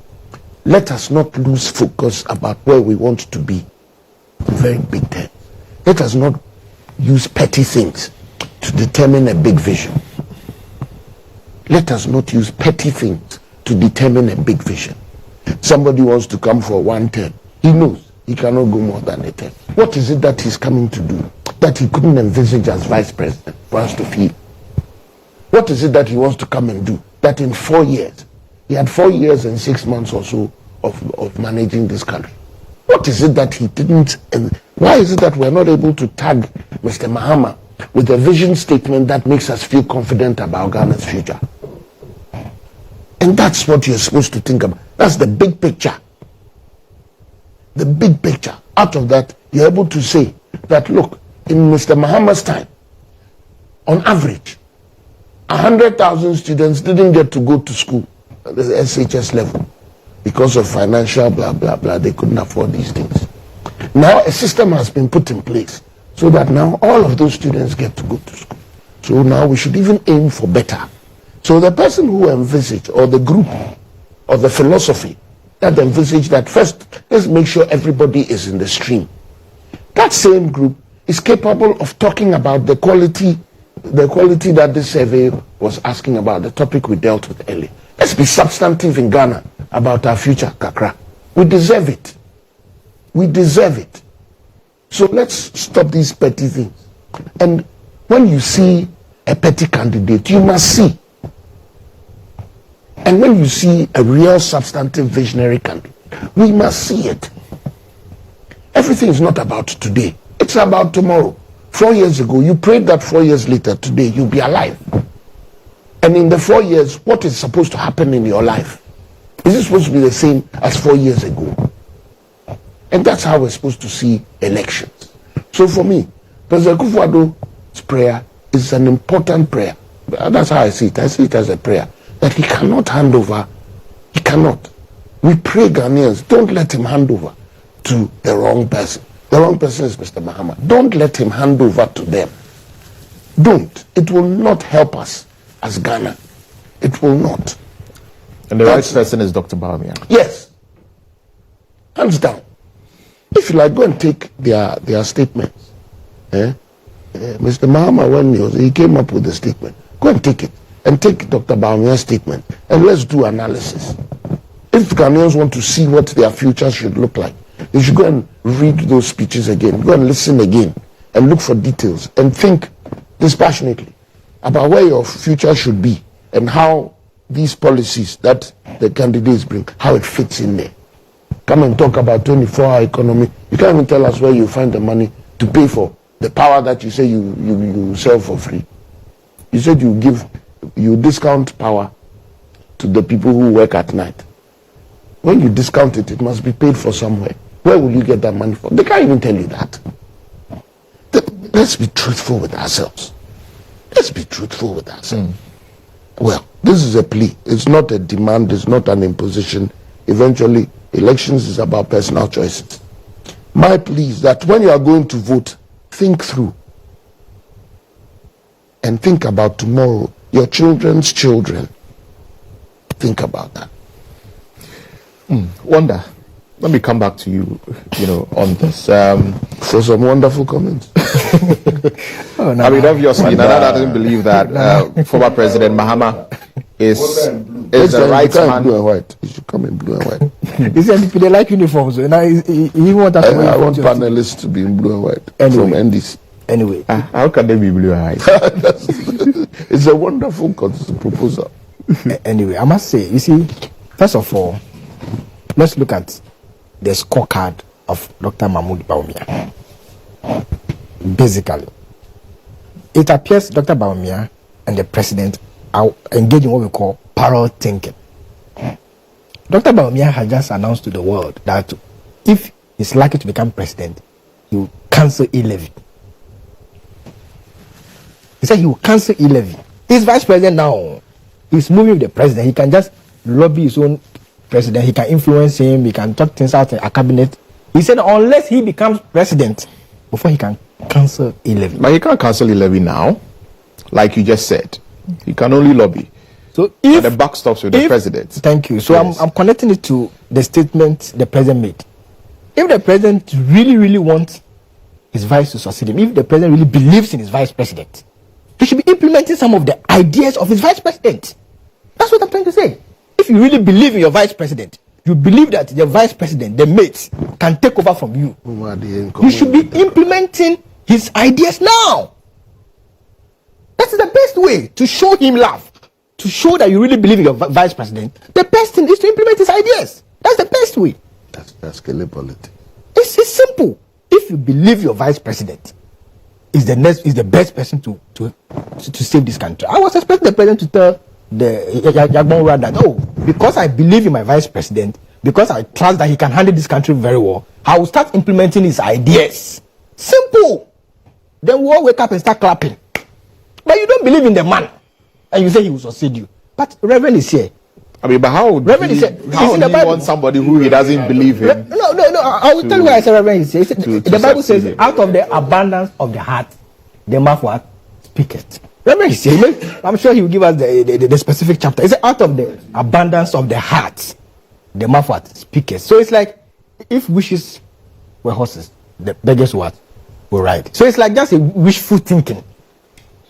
let us not lose focus about where we want to be. Very big term. Let us not use petty things to determine a big vision. Let us not use petty things to determine a big vision. Somebody wants to come for 1 term. He knows he cannot go more than a term. What is it that he's coming to do that he couldn't envisage as vice president for us to feel? What is it that he wants to come and do that in 4 years, he had 4 years and 6 months or so of managing this country? What is it that he didn't, and why is it that we're not able to tag Mr. Mahama with a vision statement that makes us feel confident about Ghana's future? And that's what you're supposed to think about. That's the big picture. The big picture. Out of that, you're able to say that, look, in Mr. Mahama's time, on average, 100,000 students didn't get to go to school at the SHS level because of financial blah, blah, blah. They couldn't afford these things. Now a system has been put in place so that now all of those students get to go to school. So now we should even aim for better. So the person who envisaged, or the group, or the philosophy that envisaged that first, let's make sure everybody is in the stream. That same group is capable of talking about the quality that this survey was asking about, the topic we dealt with earlier. Let's be substantive in Ghana about our future, Kakra. We deserve it. We deserve it. So let's stop these petty things. And when you see a petty candidate, you must see. And when you see a real substantive visionary candidate, we must see it. Everything is not about today. It's about tomorrow. 4 years ago, you prayed that 4 years later, today, you'll be alive. And in the 4 years, what is supposed to happen in your life? Is it supposed to be the same as 4 years ago? And that's how we're supposed to see elections. So for me, President Kufuor's prayer is an important prayer. That's how I see it. I see it as a prayer that he cannot hand over. He cannot. We pray, Ghanaians, don't let him hand over to the wrong person. The wrong person is Mr. Mahama. Don't let him hand over to them. Don't. It will not help us as Ghana. It will not. And the right person is Dr. Bawumia. Yes. Hands down. If you like, go and take their statements. Mr. Mahama, when he came up with the statement, go and take it. And take Dr. Bawumia's statement. And let's do analysis. If Ghanaians want to see what their future should look like, they should go and read those speeches again. Go and listen again. And look for details. And think dispassionately about where your future should be. And how these policies that the candidates bring, how it fits in there. Come and talk about 24-hour economy. You can't even tell us where you find the money to pay for the power that you say you sell for free. You said you discount power to the people who work at night. When you discount it, it must be paid for somewhere. Where will you get that money from? They can't even tell you that. Let's be truthful with ourselves. Let's be truthful with ourselves. Well, this is a plea. It's not a demand. It's not an imposition. Eventually, elections is about personal choices. My plea is that when you are going to vote, think through. And think about tomorrow, your children's children. Think about that. Wonder, let me come back to you, on this. For some wonderful comments. I mean, obviously, Nana doesn't believe that former President Mahama is the right man. Blue and white. You should come in blue and white. This NDP, they like uniforms. And he want us to I want panelists to be in blue and white from NDC. Anyway. How can they be blue and white? It's a wonderful proposal. Anyway, I must say, you see, first of all, let's look at the scorecard of Dr. Mahmoud Bawumia. Basically, it appears Dr. Bawumia and the president are engaging in what we call parallel thinking. Dr. Bawumia has just announced to the world that if he's likely to become president, he will cancel e-levy. He said he will cancel e-levy. He's vice president now. He's moving with the president. He can just lobby his own president. He can influence him. He can talk things out in a cabinet. He said unless he becomes president, before he can cancel e-levy. But he can't cancel e-levy now, like you just said. He can only lobby. So if the buck stops with the president. Thank you. So yes. I'm connecting it to the statement the president made. If the president really wants his vice to succeed him, if the president really believes in his vice president, he should be implementing some of the ideas of his vice president. That's what I'm trying to say. If you really believe in your vice president, you believe that the vice president, the mates, can take over from you, you should be implementing his ideas now. That's the best way to show him love, to show that you really believe in your vice president. The best thing is to implement his ideas. That's the best way. That's Kelly politics. It's simple. If you believe your vice president is the best person to save this country, I was expecting the president to tell the GHOne that, because I believe in my vice president, because I trust that he can handle this country very well, I will start implementing his ideas. Simple. Then we all wake up and start clapping. But you don't believe in the man, and you say he will succeed you. But Reverend is here. I mean, but how would he want somebody who he doesn't believe in? No. I will tell you why I say Reverend is here. The Bible says, out of the abundance of the heart, the mouth what? Speaketh. Reverend is here. I'm sure he will give us the specific chapter. It's out of the abundance of the heart, the mouth what? Speaketh. So it's like, if wishes were horses, the beggars what? Will ride. So it's like just a wishful thinking.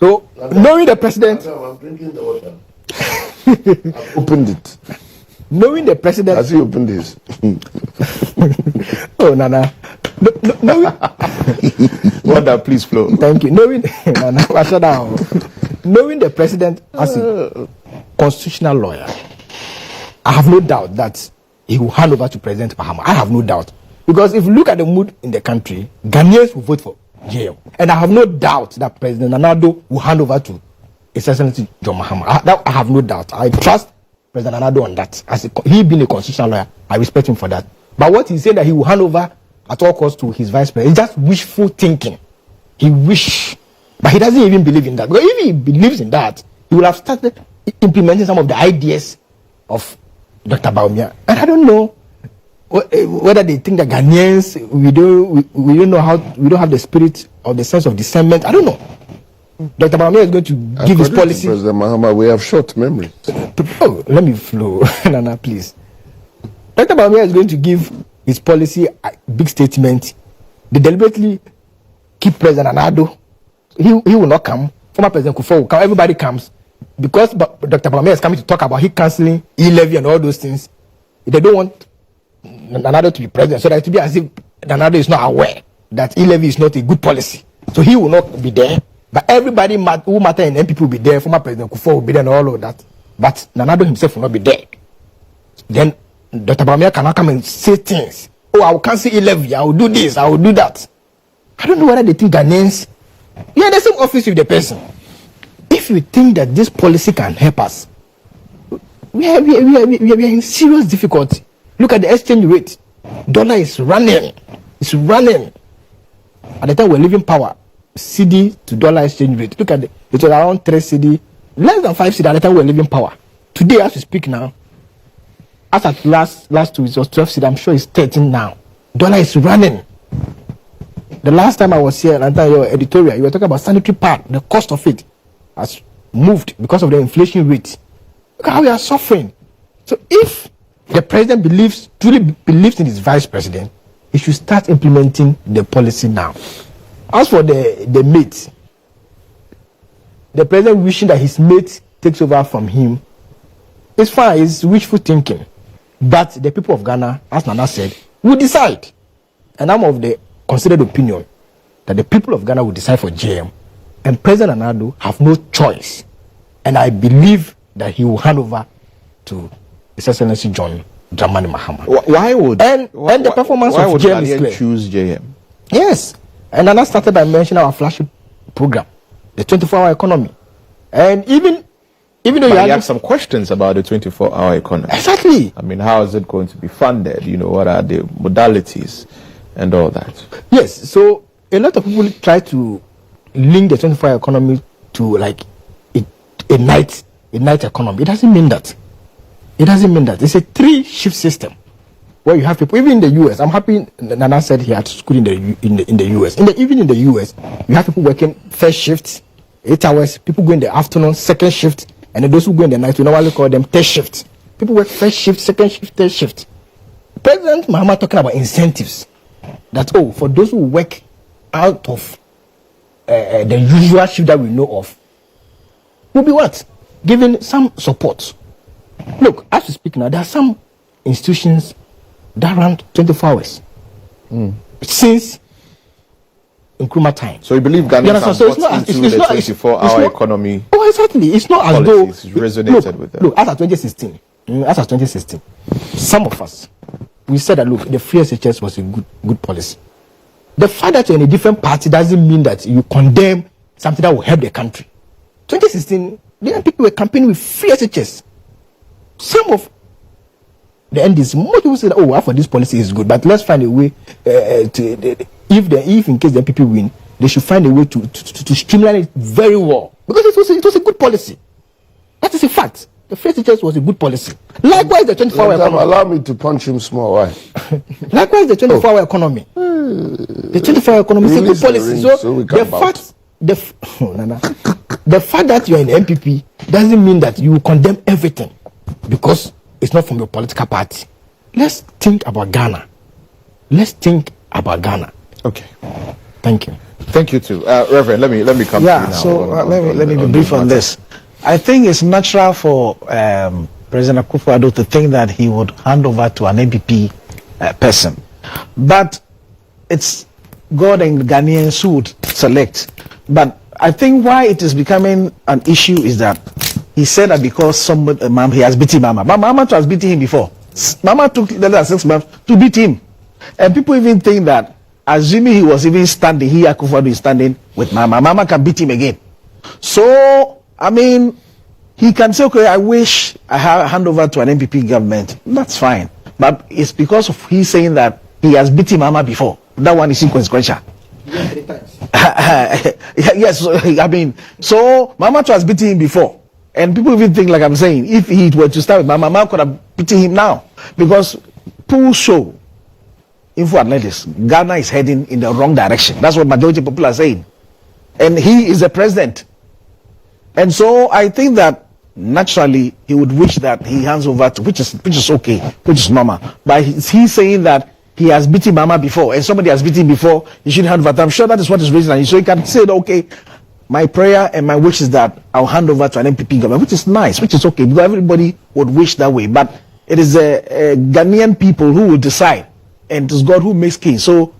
So, knowing the president... I'm drinking the water. I've opened it. Knowing the president... Has he opened this? Oh, Nana. Water, please flow. Thank you. Knowing the president as a constitutional lawyer, I have no doubt that he will hand over to President Mahama. I have no doubt. Because if you look at the mood in the country, Ghanaians will vote for GHOne. And I have no doubt that President Nana-Addo will hand over to His Excellency John Mahama. I have no doubt. I trust President Nana-Addo on that. He being a constitutional lawyer, I respect him for that. But what he said that he will hand over at all costs to his vice president, it's just wishful thinking. He wish, but he doesn't even believe in that. Because if he believes in that, he will have started implementing some of the ideas of Dr. Bawumia. And I don't know whether they think that Ghanaians we don't know how, we don't have the spirit or the sense of discernment. I don't know. Dr. Bawumia is going to give his policy. President Mahama, we have short memory. Oh, let me flow, Nana, please. Dr. Bawumia is going to give his policy a big statement. They deliberately keep President Nana-Addo. He will not come. Former President Kufuor will come. Everybody comes because Dr. Bawumia is coming to talk about he cancelling e-levy and all those things. They don't want Nana-Addo to be president, so that it will be as if Nana-Addo is not aware that e-levy is not a good policy. So he will not be there. But everybody who matter in NPP will be there. Former President Kufuor will be there and all of that. But Nana-Addo himself will not be there. Then Dr. Bawumia cannot come and say things. Oh, I will cancel e-levy. I will do this. I will do that. I don't know whether they think Ghanaians. You are in the same office with the person. If you think that this policy can help us, we are in serious difficulty. Look at the exchange rate. Dollar is running. It's running. At the time we're leaving power, CD to dollar exchange rate. Look at it was around 3 CD, less than 5 CD at the time we're leaving power. Today, as we speak now, as at last 2 it was 12 CD. I'm sure it's 13 now. Dollar is running. The last time I was here, and your editorial, you were talking about sanitary pad. The cost of it has moved because of the inflation rate. Look how we are suffering. So if the president truly believes in his vice president, he should start implementing the policy now. As for the mate, the president wishing that his mate takes over from him, it's fine, it's wishful thinking. But the people of Ghana, as Nana said, will decide. And I'm of the considered opinion that the people of Ghana will decide for JM. And President Nana have no choice. And I believe that he will hand over to His Excellency John Dramani Mahama. Why would the performance of JM is clear. Choose JM? Yes. And Nana started by mentioning our flagship program, the 24-hour economy. And even though you have some questions about the 24-hour economy. Exactly. I mean, how is it going to be funded? You know, what are the modalities and all that? Yes. So a lot of people try to link the 24-hour economy to like a night economy. It doesn't mean that. It doesn't mean that. It's a 3-shift system where you have people. Even in the US, I'm happy Nana said he had school in the US. Even in the US, you have people working first shift, 8 hours. People go in the afternoon, second shift. And then those who go in the night, we normally call them third shift. People work first shift, second shift, third shift. President Mahama talking about incentives. That, for those who work out of the usual shift that we know of, will be what? Giving some support. Look, as we speak now, there are some institutions that run 24 hours. Since Nkrumah time. So you believe Ghana has got into the 24-hour economy? Oh, exactly. It's not as though it's resonated with them. Look, as of 2016, some of us, we said that, look, the free SHS was a good policy. The fact that you're in a different party doesn't mean that you condemn something that will help the country. 2016, the people were campaigning with free SHS. Some of the NDs, most people say that, for this policy is good, but let's find a way if in case the NPP win, they should find a way to streamline it very well, because it was a good policy. That is a fact. The free SHS was a good policy. Likewise, the 24-hour economy. Allow me to punch him small. Why? Likewise, the 24-hour economy. The 24-hour economy is a good policy. So the fact that you are in the NPP doesn't mean that you condemn everything because it's not from your political party. Let's think about Ghana. Okay. Thank you. Thank you too, Reverend. Let me come to you now. So let me be brief on this. I think it's natural for President Akufo-Addo to think that he would hand over to an NPP person, but it's God and Ghanaians who would select. But I think why it is becoming an issue is that he said that because he has beaten Mama. But Mama has beaten him before. Mama took less than 6 months to beat him. And people even think that, assuming he was even standing, Akufo-Addo is standing with Mama. Mama can beat him again. So, I mean, he can say, okay, I wish I hand over to an NPP government. That's fine. But it's because of he saying that he has beaten Mama before. That one is inconsequential. Yes, I mean, so Mama has beaten him before. And people even think, like I'm saying, if he were to start with Mama could have beaten him now. Because polls show, info analysis, Ghana is heading in the wrong direction. That's what majority of people are saying. And he is the president. And so I think that naturally he would wish that he hands over to, which is okay, which is normal. But he's saying that he has beaten Mama before, and somebody has beaten him before, he should hand over. I'm sure that is what is reason. So he can say, okay, my prayer and my wish is that I'll hand over to an NPP government, which is nice, which is okay, because everybody would wish that way. But it is Ghanaian people who will decide, and it is God who makes king. So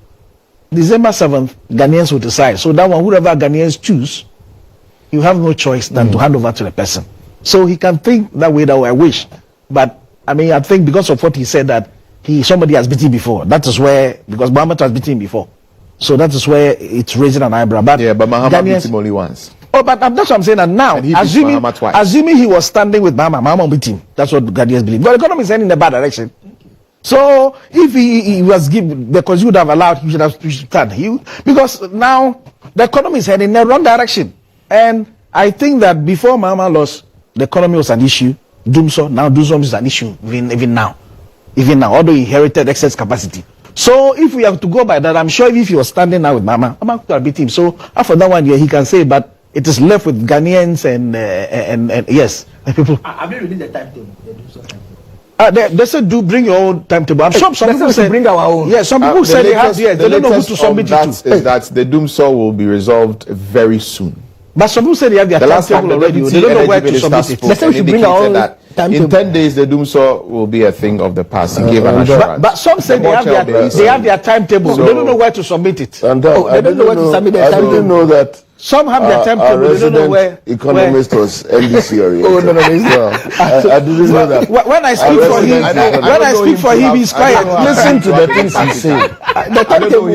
December 7th, Ghanaians will decide. So that one, whoever Ghanaians choose, you have no choice than to hand over to the person. So he can think that way, I wish. But I mean, I think because of what he said that somebody has beaten before. That is where, because Muhammad has beaten before. So that is where it's raising an eyebrow. But yeah, but Muhammad beat him only once. Oh, but that's what I'm saying. And now, assuming he was standing with Muhammad beat him. That's what Ghanaians believe. But the economy is heading in a bad direction. So if he was given, because you would have allowed, he should have stand. Because now the economy is heading in the wrong direction. And I think that before Muhammad lost, the economy was an issue. Now Doomsday is an issue even now. Even now, although he inherited excess capacity. So if we have to go by that, I'm sure if he was standing now with Mama could have beat him. So after that one year, he can say, but it is left with Ghanaians and yes, the people. Have you released the timetable? They said do bring your own timetable. I'm sure some people say bring our own. Yeah, some people say they have. Yeah, they don't know who to submit it to. Is that the Doomsaw will be resolved very soon. But some people say they have their timetable already. They don't know where to submit it. They said we should bring our own timetable. In 10 days, the Doomsaw will be a thing of the past. He gave an assurance. But some say they have their timetable. They don't know where to submit it. They don't know where to submit their timetable. I didn't know that. Some have their timetable. They don't know where. Economist was NDC oriented. No. I didn't know that. When I speak for him, he's quiet. Listen to the things he's saying.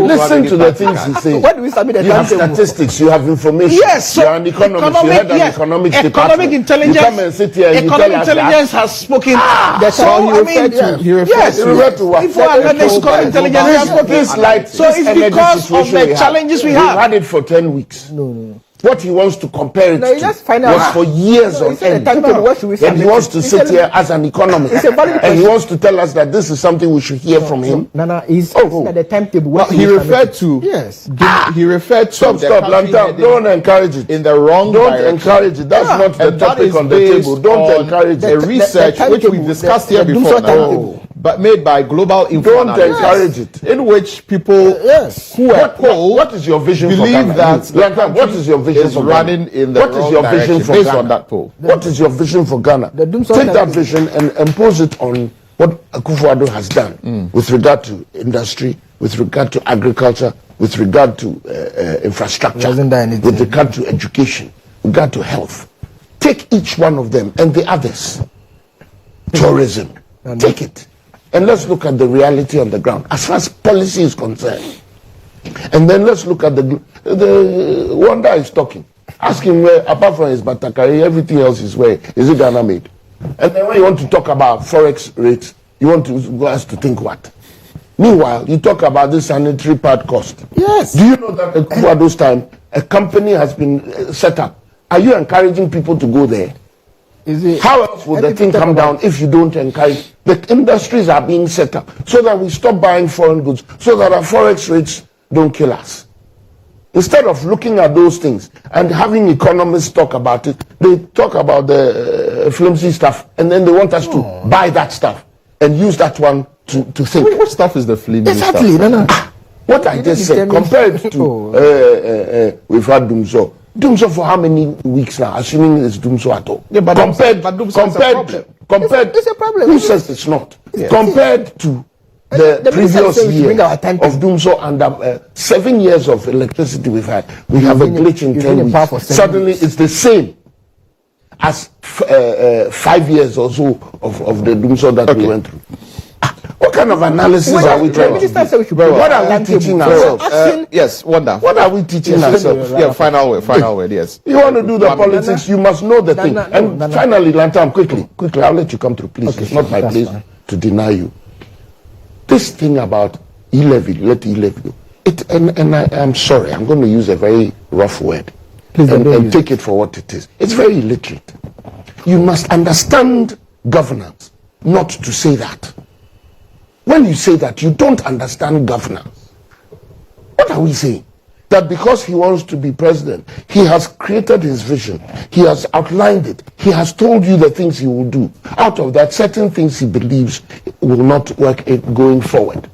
Listen to the things he's saying. Where do we submit the You have timetable? statistics. You have information. Yes, so you're an economist. You head an economics department. Intelligence. You come and sit here and you tell Economic us intelligence has spoken. That's all he referred to. He referred to what? If we are not economic intelligence, he has spoken. So it's because of the challenges we have. We've had it for 10 weeks. No. What he wants to compare it just to find out. was for years on end. And he wants to sit here as an economist. And he wants to tell us that this is something we should hear from him. Nana, he's at the timetable. Well, he referred to. Yes. He referred to. Stop, Lanta. Don't encourage it. In the wrong direction. Don't encourage it. That's not the topic on the table. Don't encourage it. The research which we discussed here before. But made by Global Info. Don't encourage it. In which people who are polled, what is your vision for believe Ghana? that what is your vision for running Ghana? in the What is wrong your direction vision for based Ghana? on that poll? What is your vision for Ghana? Take that vision and impose it on what Akufo-Addo has done with regard to industry, with regard to agriculture, with regard to infrastructure, with regard to education, with regard to health. Take each one of them and the others. Tourism. Take it. And let's look at the reality on the ground as far as policy is concerned. And then let's look at the Wanda is talking. Ask him where, apart from his Batakari, everything else is where. Is it Ghana made? And then when you want to talk about forex rates, you want to go us to think what? Meanwhile, you talk about the sanitary pad cost. Yes. Do you know that at Kufado's time, a company has been set up? Are you encouraging people to go there? How else will the thing come down if you don't encourage? The industries are being set up so that we stop buying foreign goods, so that our forex rates don't kill us. Instead of looking at those things and having economists talk about it, they talk about the flimsy stuff, and then they want us to buy that stuff and use that one to think. What stuff is the flimsy stuff? No. What I just said, compared to we've had Doomsaw. Doomsaw for how many weeks now? Assuming it's Doomsaw at all. Yeah, but compared, it's a problem. Who says it's not? Yeah. Compared to the previous year of Doomsaw and 7 years of electricity we've had, we have a glitch in 10 weeks. Suddenly it's the same as 5 years or so of the Doomsaw that we went through. What kind of analysis are we trying to do? What are we teaching ourselves? Yes, Wanda. What are we teaching ourselves? Yeah, final word, yes. You want to do the politics, you must know the thing. And finally, Lantam, quickly, I'll let you come through, please. It's not my place to deny you. This thing about e-levy, let e-levy go. And I'm sorry, I'm going to use a very rough word. And take it for what it is. It's very illiterate. You must understand governance, not to say that. When you say that, you don't understand governance. What are we saying? That because he wants to be president, he has created his vision. He has outlined it. He has told you the things he will do. Out of that, certain things he believes will not work going forward.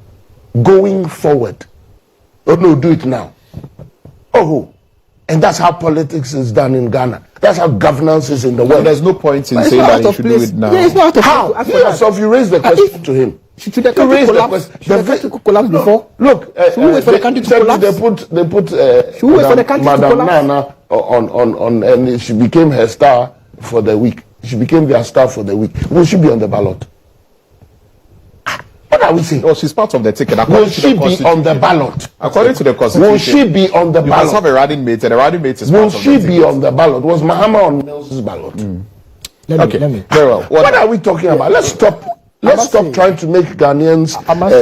Going forward. Oh no, do it now. Oh, and that's how politics is done in Ghana. That's how governance is in the world. There's no point in saying that he should do it now. Yeah, it's not out of how? Yes, so if you raise the question to him. Should the country collapse? Should the country collapse before? Look, should we wait for the country to collapse? They put should we wait for the country to collapse? Nana on and she became her star for the week. She became their star for the week. Will she be on the ballot? What are we saying? Oh, she's part of the ticket. Will she be on the ballot? According to the Constitution. Will she be on the ballot? You must have a running mate, and a running mate is part of the ticket. Will she be on the ballot? Was Mahama on Nelson's ballot? Let me. Very well. What are we talking about? Let's stop trying to make Ghanaians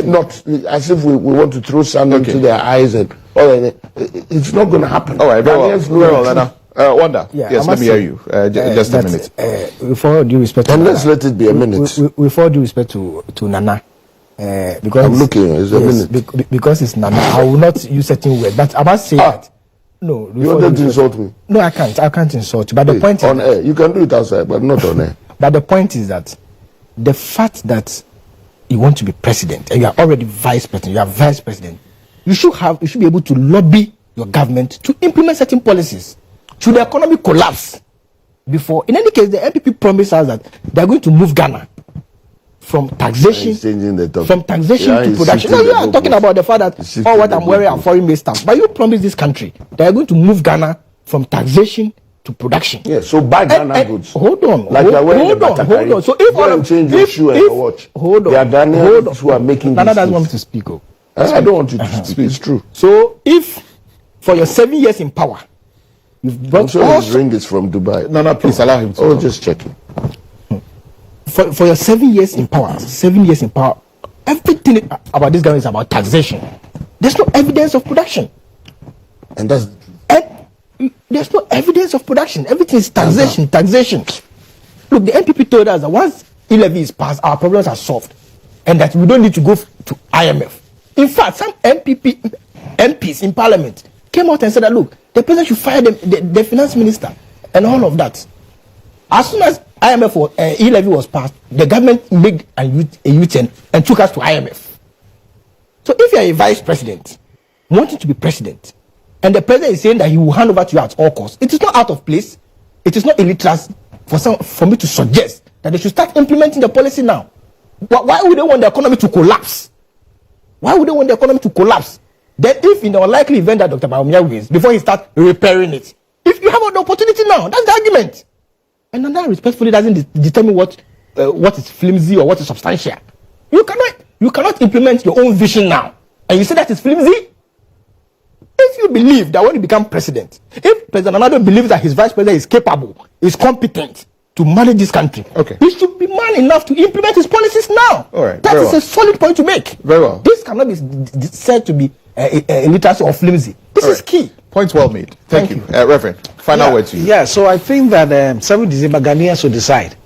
not as if we want to throw sand into their eyes and it's not going to happen. All right, very well. Wanda, yes, let me hear you. Just a minute. With all due respect, and let's let it be a minute. With all due respect to Nana, Because I'm looking. Because it's Nana. I will not use certain words, but I must say that. No, you wanted to insult me? No, I can't. I can't insult you. But the point is on air. You can do it outside, but not on air. But the point is that the fact that you want to be president and you are already vice president, you are vice president, you should be able to lobby your government to implement certain policies. Should the economy collapse before? In any case, the NPP promised us that they are going to move Ghana from taxation to production. No, you are talking about the fact that what I'm wearing are foreign made stuff. But you promised this country they are going to move Ghana from taxation to production. Yeah, so buy Ghana goods. Hold on. Hold on. So if all of change your shoe and your watch, there are Ghanaians who are making. Nana doesn't want me to speak. I don't want you to speak. It's true. So if for your 7 years in power, you've brought. I'm sure his ring is from Dubai. No, please allow him to. Oh, just checking. For your 7 years in power, everything about this government is about taxation. There's no evidence of production. And there's no evidence of production. Everything is taxation. Look, the NPP told us that once e-levy is passed, our problems are solved, and that we don't need to go to IMF. In fact, some MPs in Parliament came out and said that, look, the president should fire the finance minister and all of that. As soon as IMF e-levy was passed, the government made a U-turn and took us to IMF. So if you are a vice president wanting to be president, and the president is saying that he will hand over to you at all costs, it is not out of place. It is not illiterate for me to suggest that they should start implementing the policy now. Why would they want the economy to collapse? Then if in the unlikely event that Dr. Bawumia wins, before he starts repairing it, if you have an opportunity now, that's the argument. And that respectfully doesn't determine what is flimsy or what is substantial. You cannot implement your own vision now, and you say that is flimsy. If you believe that when you become president, if President Amado believes that his vice president is capable, is competent to manage this country, he should be man enough to implement his policies now. All right, that is a solid point to make. Very well. This cannot be said to be illiteracy or flimsy. This is key. Point well made. Thank you. Reverend, final word to you. Yeah, so I think that 7 December Ghanaians will decide.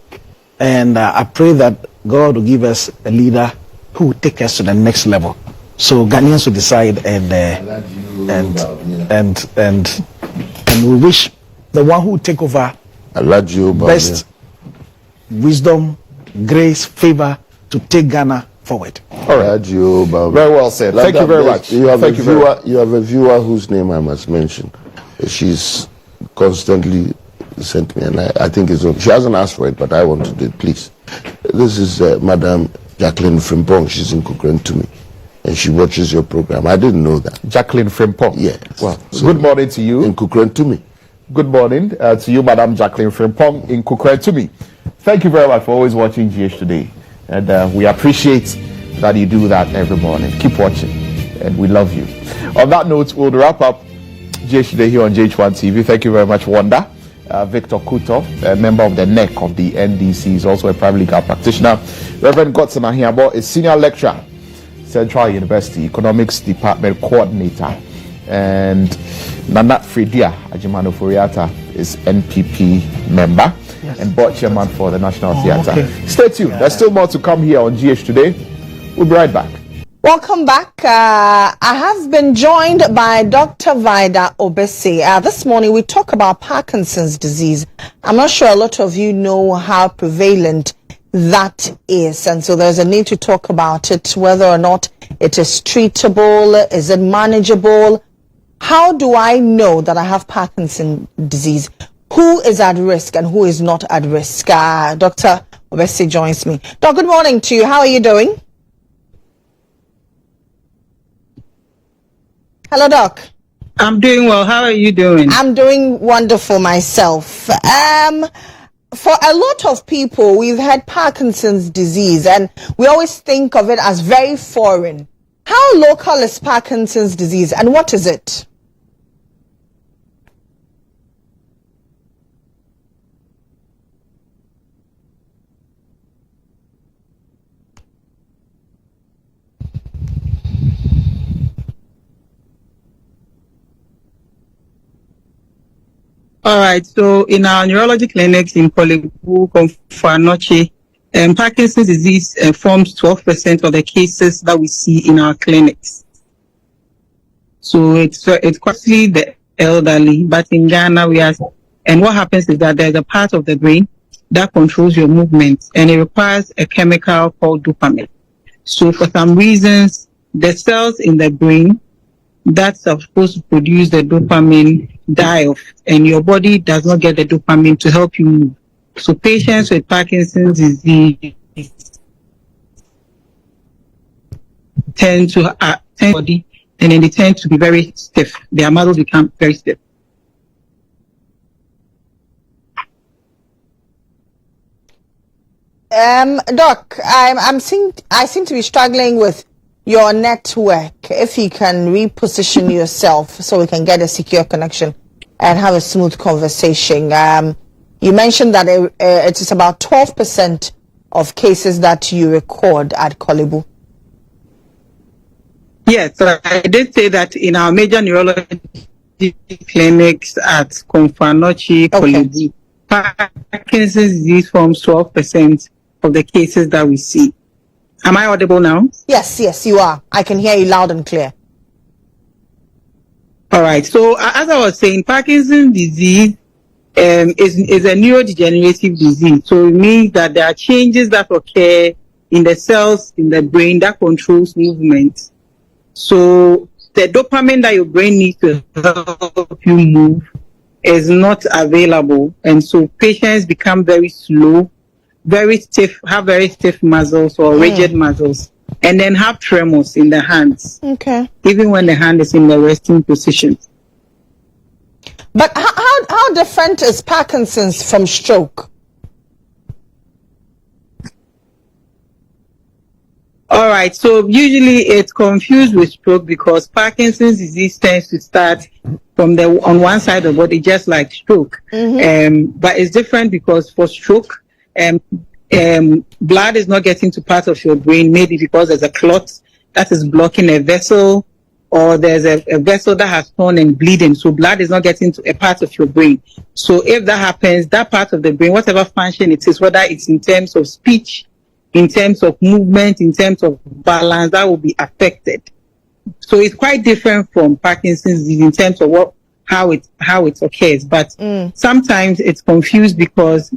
And I pray that God will give us a leader who will take us to the next level. So Ghanaians will decide, and we wish the one who will take over best wisdom, grace, favor to take Ghana forward. All right. Very well said. Thank you very much. You have a viewer whose name I must mention. She's constantly sent me, and I think she hasn't asked for it, but I want to do it. Please. This is Madam Jacqueline Frimpong. She's in Kukren to me, and she watches your program. I didn't know that. Jacqueline Frimpong. Yes. Well, so good morning to you. In Kukren to me. Good morning to you, Madam Jacqueline Frimpong in Kukren to me. Thank you very much for always watching GHToday, and we appreciate that you do that every morning. Keep watching, and we love you. On that note, we'll wrap up GHToday here on GHOne TV. Thank you very much, Wanda. Victor Kuto, a member of the NEC of the NDC, is also a private legal practitioner. Reverend Godson Ahiabo is senior lecturer, Central University Economics Department Coordinator, and Nana Fredia Ajimano Furiata is NPP member and board chairman for the National Theatre. Okay. Stay tuned. There's still more to come here on GHToday. We'll be right back. Welcome back. I have been joined by Dr. Vida Obese. This morning we talk about Parkinson's disease. I'm not sure a lot of you know how prevalent that is, and so there's a need to talk about it, whether or not it is treatable, is it manageable? How do I know that I have Parkinson's disease? Who is at risk and who is not at risk? Dr. Obese joins me. Doc, good morning to you. How are you doing? Hello, Doc. I'm doing well. How are you doing? I'm doing wonderful myself. For a lot of people, we've had Parkinson's disease, and we always think of it as very foreign. How local is Parkinson's disease, and what is it? All right. So in our neurology clinics in Polibu, Konfanoche, Parkinson's disease forms 12% of the cases that we see in our clinics. So it's costly the elderly, but in Ghana and what happens is that there's a part of the brain that controls your movements, and it requires a chemical called dopamine. So for some reasons, the cells in the brain that's supposed to produce the dopamine die off, and your body does not get the dopamine to help you move. So patients with Parkinson's disease tend to body, and then they tend to be very stiff. Their muscles become very stiff. Doc, I seem to be struggling with your network. If you can reposition yourself so we can get a secure connection and have a smooth conversation. You mentioned that it is about 12% of cases that you record at Korle Bu. Yes, so I did say that in our major neurology clinics at Konfanochi, Korle Bu, Parkinson's disease forms 12% of the cases that we see. Am I audible now? Yes, you are. I can hear you loud and clear. All right. So as I was saying, Parkinson's disease is a neurodegenerative disease. So it means that there are changes that occur in the cells in the brain that controls movement. So the dopamine that your brain needs to help you move is not available. And so patients become very slow, very stiff, have very stiff muscles or rigid muscles, and then have tremors in the hands. Okay. Even when the hand is in the resting position. But how different is Parkinson's from stroke? All right. So usually it's confused with stroke because Parkinson's disease tends to start from on one side of the body, just like stroke. But it's different because for stroke, blood is not getting to part of your brain, maybe because there's a clot that is blocking a vessel, or there's a vessel that has torn and bleeding, so blood is not getting to a part of your brain. So if that happens, that part of the brain, whatever function it is, whether it's in terms of speech, in terms of movement, in terms of balance, that will be affected. So it's quite different from Parkinson's disease in terms of how it occurs. But sometimes it's confused because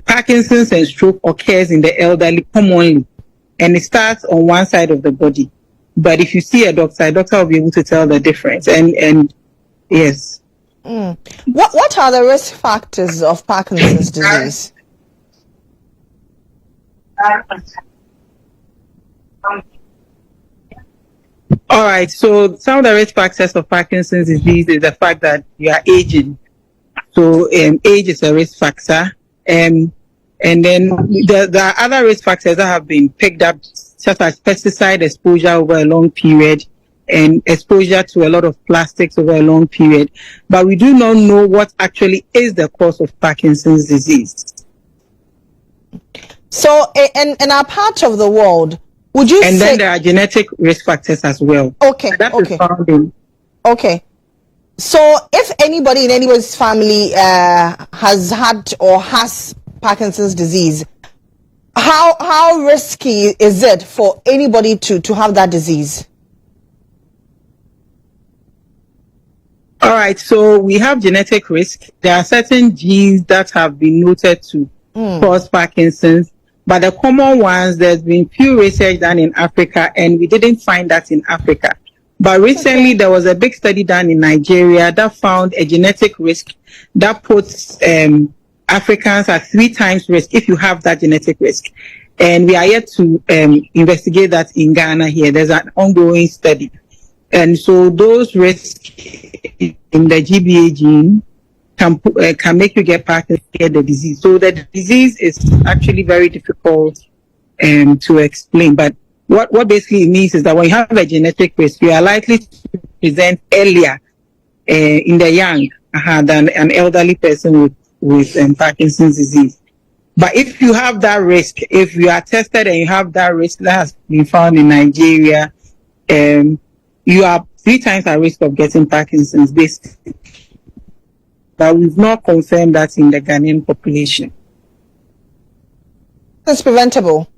Parkinson's and stroke occurs in the elderly commonly, and it starts on one side of the body. But if you see a doctor will be able to tell the difference. And yes. What are the risk factors of Parkinson's disease? All right. So some of the risk factors of Parkinson's disease is the fact that you are aging. So age is a risk factor. And then there are other risk factors that have been picked up, such as pesticide exposure over a long period and exposure to a lot of plastics over a long period. But we do not know what actually is the cause of Parkinson's disease. So in our part of the world, would you say... And then there are genetic risk factors as well. Okay. Okay. So if anybody in anybody's family has had or has Parkinson's disease, how risky is it for anybody to have that disease? All right, so we have genetic risk. There are certain genes that have been noted to cause Parkinson's, but the common ones, there's been few research done in Africa, and we didn't find that in Africa. But recently, there was a big study done in Nigeria that found a genetic risk that puts Africans at 3 times risk if you have that genetic risk. And we are yet to investigate that in Ghana here. There's an ongoing study. And so those risks in the GBA gene can make you get Parkinson's, get the disease. So the disease is actually very difficult to explain. But what basically it means is that when you have a genetic risk, you are likely to present earlier in the young than an elderly person with Parkinson's disease. But if you have that risk, if you are tested and you have that risk that has been found in Nigeria, you are 3 times at risk of getting Parkinson's basically. But we've not confirmed that in the Ghanaian population. It's preventable.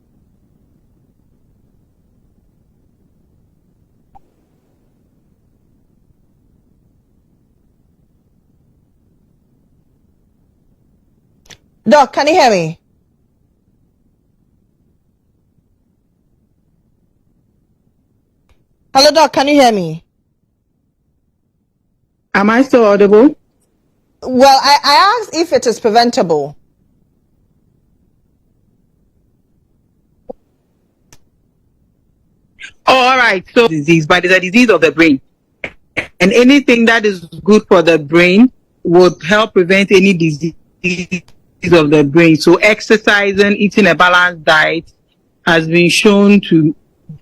Doc, can you hear me? Hello, Doc, can you hear me? Am I still audible? Well, I asked if it is preventable. Oh, all right. So disease, but it's a disease of the brain. And anything that is good for the brain would help prevent any disease of the brain. So exercising, eating a balanced diet has been shown to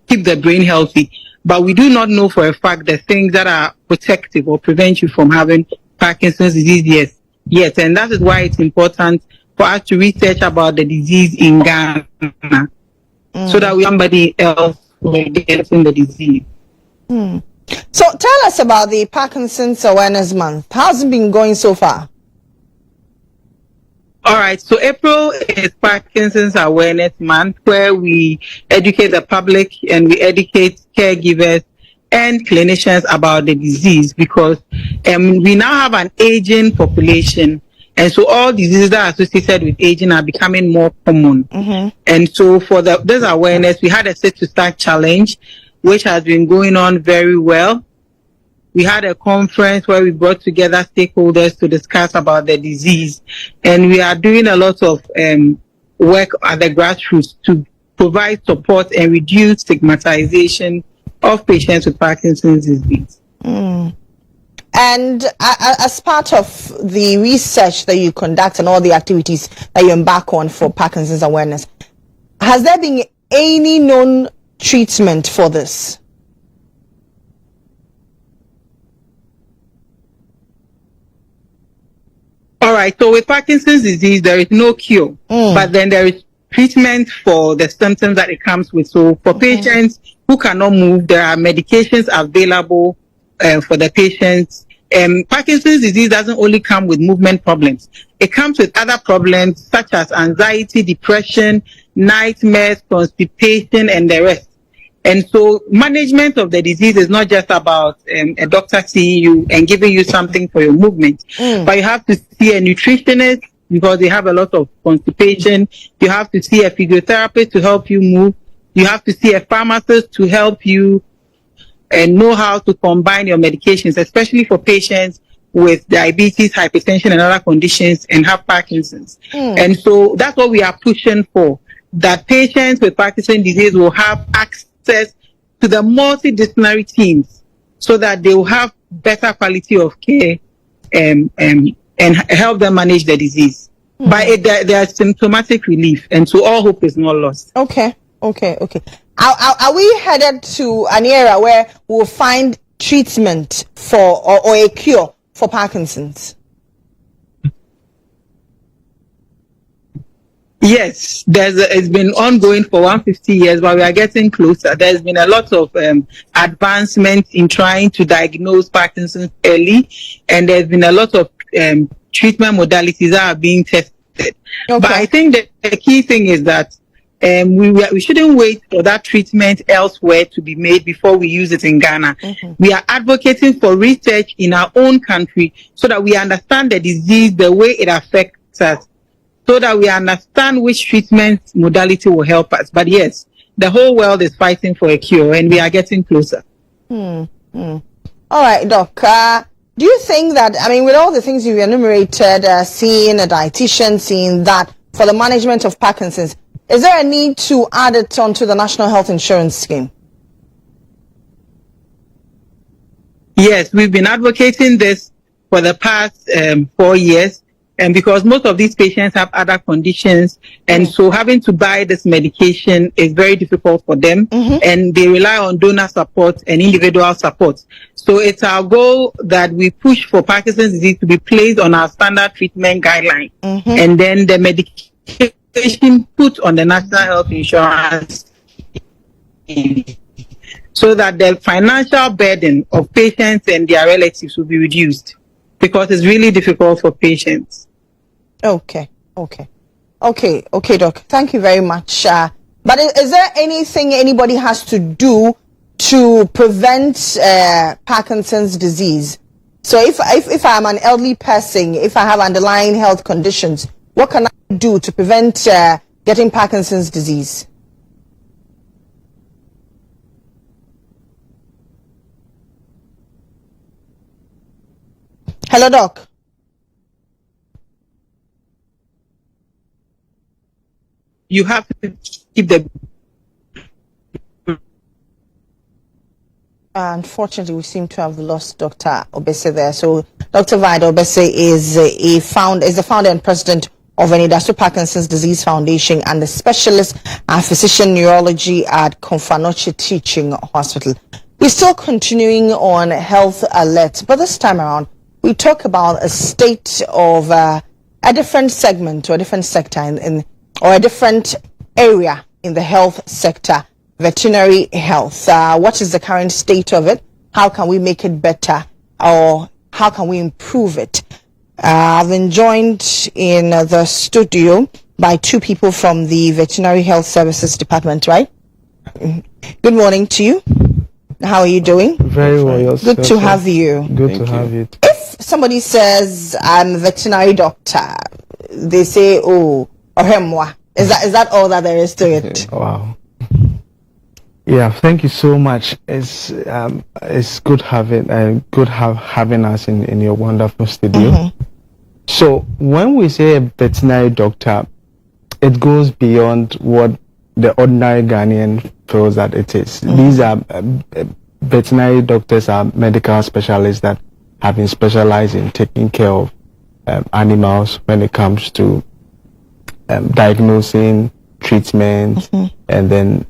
keep the brain healthy. But we do not know for a fact the things that are protective or prevent you from having Parkinson's disease yet. And that is why it's important for us to research about the disease in Ghana so that somebody else will get in the disease. So tell us about the Parkinson's Awareness Month. How's it been going so far? All right, so April is Parkinson's Awareness Month, where we educate the public and we educate caregivers and clinicians about the disease, because we now have an aging population, and so all diseases that are associated with aging are becoming more common. And so for this awareness, we had a Sit to Start challenge, which has been going on very well. We had a conference where we brought together stakeholders to discuss about the disease, and we are doing a lot of work at the grassroots to provide support and reduce stigmatization of patients with Parkinson's disease. And as part of the research that you conduct and all the activities that you embark on for Parkinson's awareness, has there been any known treatment for this? All right, so with Parkinson's disease, there is no cure, but then there is treatment for the symptoms that it comes with. So for patients who cannot move, there are medications available for the patients. Parkinson's disease doesn't only come with movement problems. It comes with other problems such as anxiety, depression, nightmares, constipation, and the rest. And so management of the disease is not just about a doctor seeing you and giving you something for your movement, but you have to see a nutritionist because they have a lot of constipation. You have to see a physiotherapist to help you move. You have to see a pharmacist to help you and know how to combine your medications, especially for patients with diabetes, hypertension, and other conditions and have Parkinson's. And so that's what we are pushing for, that patients with Parkinson's disease will have access to the multidisciplinary teams so that they will have better quality of care and help them manage the disease. But there is symptomatic relief, and so all hope is not lost. Okay. Are we headed to an era where we'll find treatment for or a cure for Parkinson's? Yes, it's been ongoing for 150 years, but we are getting closer. There's been a lot of advancement in trying to diagnose Parkinson's early, and there's been a lot of treatment modalities that are being tested. But I think that the key thing is that we shouldn't wait for that treatment elsewhere to be made before we use it in Ghana. We are advocating for research in our own country so that we understand the disease, the way it affects us, so that we understand which treatment modality will help us. But yes, the whole world is fighting for a cure, and we are getting closer. All right, Doc. Do you think that, with all the things you enumerated, seeing a dietitian, seeing that for the management of Parkinson's, is there a need to add it onto the National Health Insurance Scheme? Yes, we've been advocating this for the past 4 years. And because most of these patients have other conditions, and so having to buy this medication is very difficult for them, and they rely on donor support and individual support. So it's our goal that we push for Parkinson's disease to be placed on our standard treatment guideline, and then the medication put on the National Health Insurance so that the financial burden of patients and their relatives will be reduced, because it's really difficult for patients. Okay. Okay, Doc. Thank you very much. But is there anything anybody has to do to prevent Parkinson's disease? So if I'm an elderly person, if I have underlying health conditions, what can I do to prevent getting Parkinson's disease? Hello, Doc. You have to keep the... Unfortunately, we seem to have lost Dr. Obese there. So Dr. Vida Obese is the founder and president of Enidaso Parkinson's Disease Foundation and the specialist physician neurology at Konfanoche Teaching Hospital. We're still continuing on Health Alert, but this time around, we talk about a state of a different segment or a different sector or a different area in the health sector, veterinary health. What is the current state of it? How can we make it better, or how can we improve it? I've been joined in the studio by two people from the Veterinary Health Services Department, right? Good morning to you. How are you doing? Very well. Good to have you. Good to have you. If somebody says, I'm a veterinary doctor, they say, oh, ohemwa. Is that all that there is to it? Wow. Yeah, thank you so much. It's good having us in your wonderful studio. Mm-hmm. So when we say a veterinary doctor, it goes beyond what the ordinary Ghanaian feels that it is. Mm-hmm. These are veterinary doctors are medical specialists that have been specialized in taking care of animals when it comes to diagnosing, treatment, mm-hmm. and then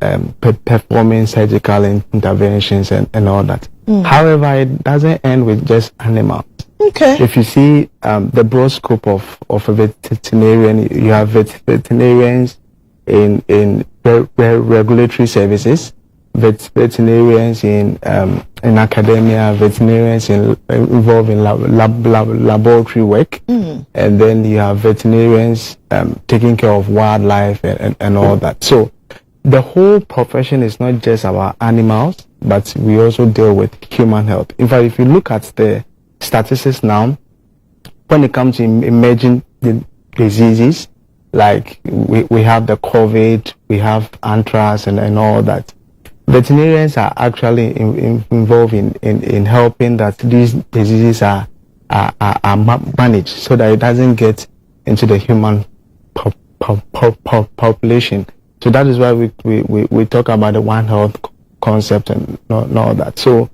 performing surgical interventions and all that. Mm. However, it doesn't end with just animals. Okay. If you see the broad scope of a veterinarian, you have veterinarians in regulatory services, veterinarians in academia, veterinarians involved in laboratory work, and then you have veterinarians taking care of wildlife and all that. So the whole profession is not just about animals, but we also deal with human health. In fact, if you look at the statistics now, when it comes to emerging diseases, like we have the COVID, we have anthrax and all that, veterinarians are actually involved in helping that these diseases are managed so that it doesn't get into the human population. So that is why we talk about the One Health concept and all that. So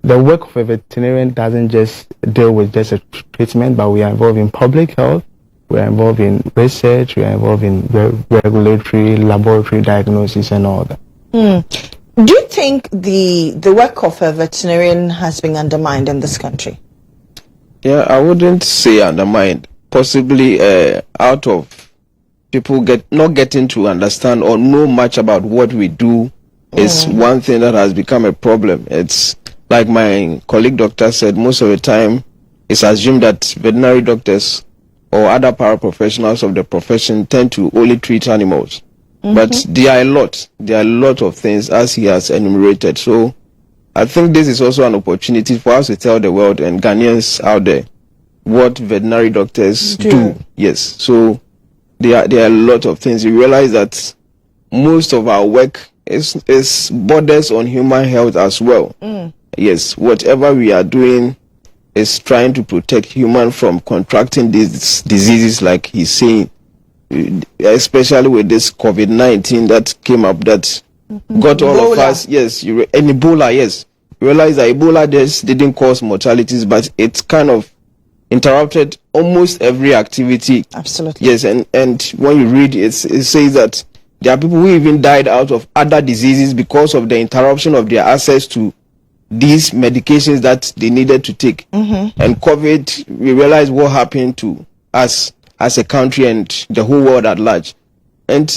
the work of a veterinarian doesn't just deal with just a treatment, but we are involved in public health, we are involved in research, we are involved in regulatory, laboratory diagnosis and all that. Do you think the work of a veterinarian has been undermined in this country? Yeah, I wouldn't say undermined. Possibly out of people not getting to understand or know much about what we do is one thing that has become a problem. It's like my colleague doctor said, most of the time it's assumed that veterinary doctors or other paraprofessionals of the profession tend to only treat animals. But there are a lot of things as he has enumerated. So I think this is also an opportunity for us to tell the world and Ghanaians out there what veterinary doctors do. Yes. So there are a lot of things. You realize that most of our work is borders on human health as well. Yes. Whatever we are doing is trying to protect human from contracting these diseases, like he's saying. Especially with this COVID-19 that came up that got all of us, yes, and Ebola, yes. You realize that Ebola just didn't cause mortalities, but it kind of interrupted almost every activity. Absolutely. Yes, and when you read it, it says that there are people who even died out of other diseases because of the interruption of their access to these medications that they needed to take. And COVID, we realized what happened to us as a country and the whole world at large. And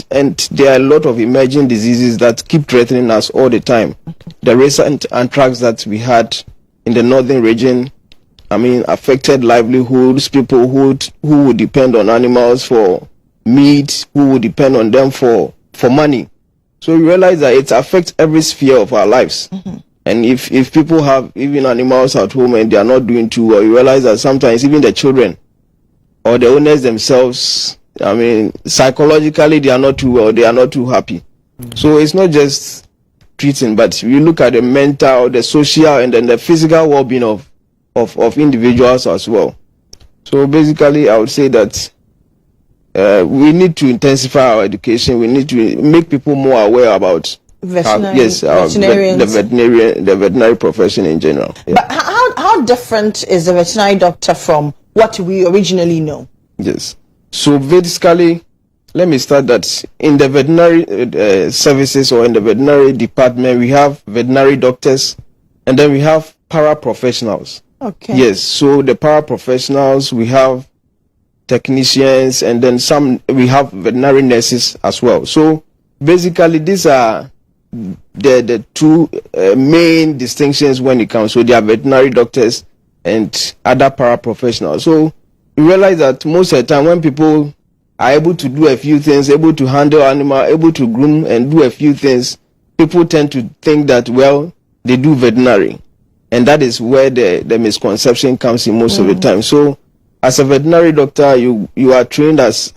there are a lot of emerging diseases that keep threatening us all the time. The recent anthrax that we had in the northern region, affected livelihoods, people who would depend on animals for meat, who will depend on them for money. So we realize that it affects every sphere of our lives. And if people have even animals at home and they are not doing too well, you realize that sometimes even the children or the owners themselves, I mean, psychologically they are not too well, they are not too happy. So it's not just treating, but you look at the mental, the social, and then the physical well-being of individuals as well. So basically, I would say that we need to intensify our education. We need to make people more aware about the veterinary profession in general. Yeah. But how different is the veterinary doctor from what we originally know? Yes. So basically, let me start that in the veterinary services or in the veterinary department, we have veterinary doctors and then we have paraprofessionals. Okay. Yes. So the paraprofessionals, we have technicians, and then we have veterinary nurses as well. So basically, these are the two main distinctions when it comes. So they are veterinary doctors and other paraprofessionals. So we realize that most of the time when people are able to do a few things, able to handle animal, able to groom and do a few things, people tend to think that, well, they do veterinary. And that is where the misconception comes in most of the time. So as a veterinary doctor, you are trained as,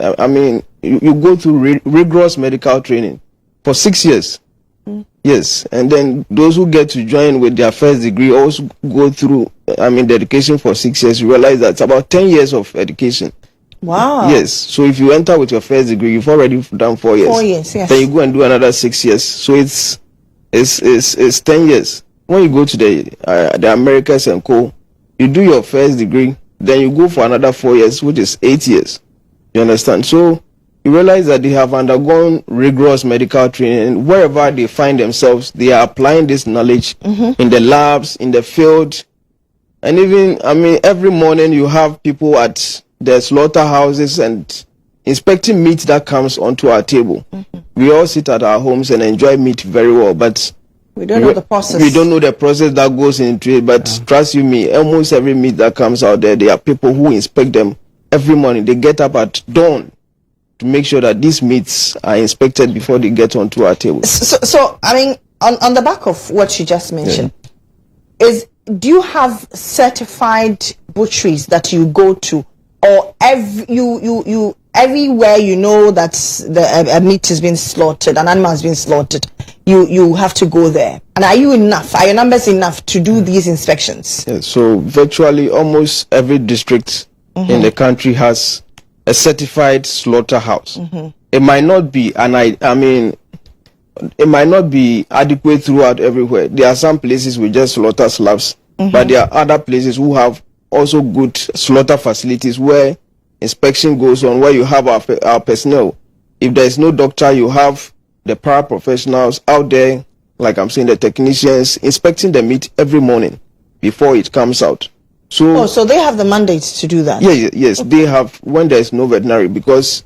you go through rigorous medical training for 6 years. Yes, and then those who get to join with their first degree also go through, the education for 6 years. You realize that's about 10 years of education. Wow. Yes, so if you enter with your first degree, you've already done 4 years. 4 years, yes. Then you go and do another 6 years. So it's 10 years. When you go to the Americas and co, you do your first degree, then you go for another 4 years, which is 8 years. You understand? So you realize that they have undergone rigorous medical training, and wherever they find themselves, they are applying this knowledge in the labs, in the field. And even, every morning you have people at the slaughterhouses and inspecting meat that comes onto our table. We all sit at our homes and enjoy meat very well, but we don't know the process. We don't know the process that goes into it, but trust you me, almost every meat that comes out there are people who inspect them every morning. They get up at dawn to make sure that these meats are inspected before they get onto our table. So on the back of what you just mentioned, do you have certified butcheries that you go to, or everywhere you know that a meat has been slaughtered, an animal has been slaughtered, you have to go there? And are your numbers enough to do these inspections? Yes, so virtually almost every district in the country has a certified slaughterhouse. It might not be, it might not be adequate throughout everywhere. There are some places with just slaughter slabs, but there are other places who have also good slaughter facilities where inspection goes on, where you have our personnel. If there is no doctor, you have the paraprofessionals out there, like I'm saying, the technicians inspecting the meat every morning before it comes out. So they have the mandate to do that? Yes, they have when there is no veterinary, because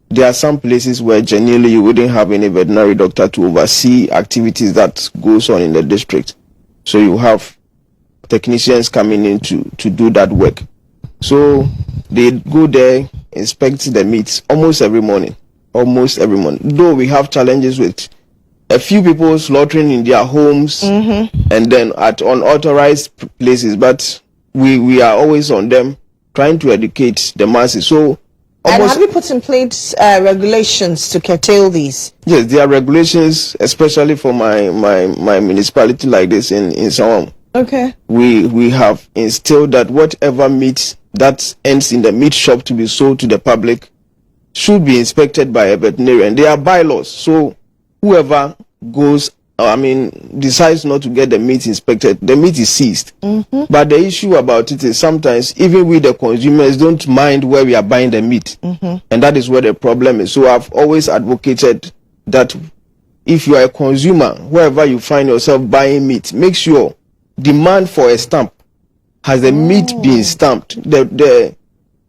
there are some places where genuinely you wouldn't have any veterinary doctor to oversee activities that goes on in the district. So you have technicians coming in to do that work. So they go there, inspect the meats almost every morning. Though we have challenges with a few people slaughtering in their homes and then at unauthorized places, but we are always on them trying to educate the masses. So and have you put in place regulations to curtail these? Yes, there are regulations, especially for my municipality like this in Sawam. Okay. We have instilled that whatever meat that ends in the meat shop to be sold to the public should be inspected by a veterinarian. There are bylaws, so whoever decides not to get the meat inspected, the meat is seized. But the issue about it is sometimes even we the consumers don't mind where we are buying the meat, and that is where the problem is. So I've always advocated that if you are a consumer, wherever you find yourself buying meat, make sure demand for a stamp. Has the meat been stamped? The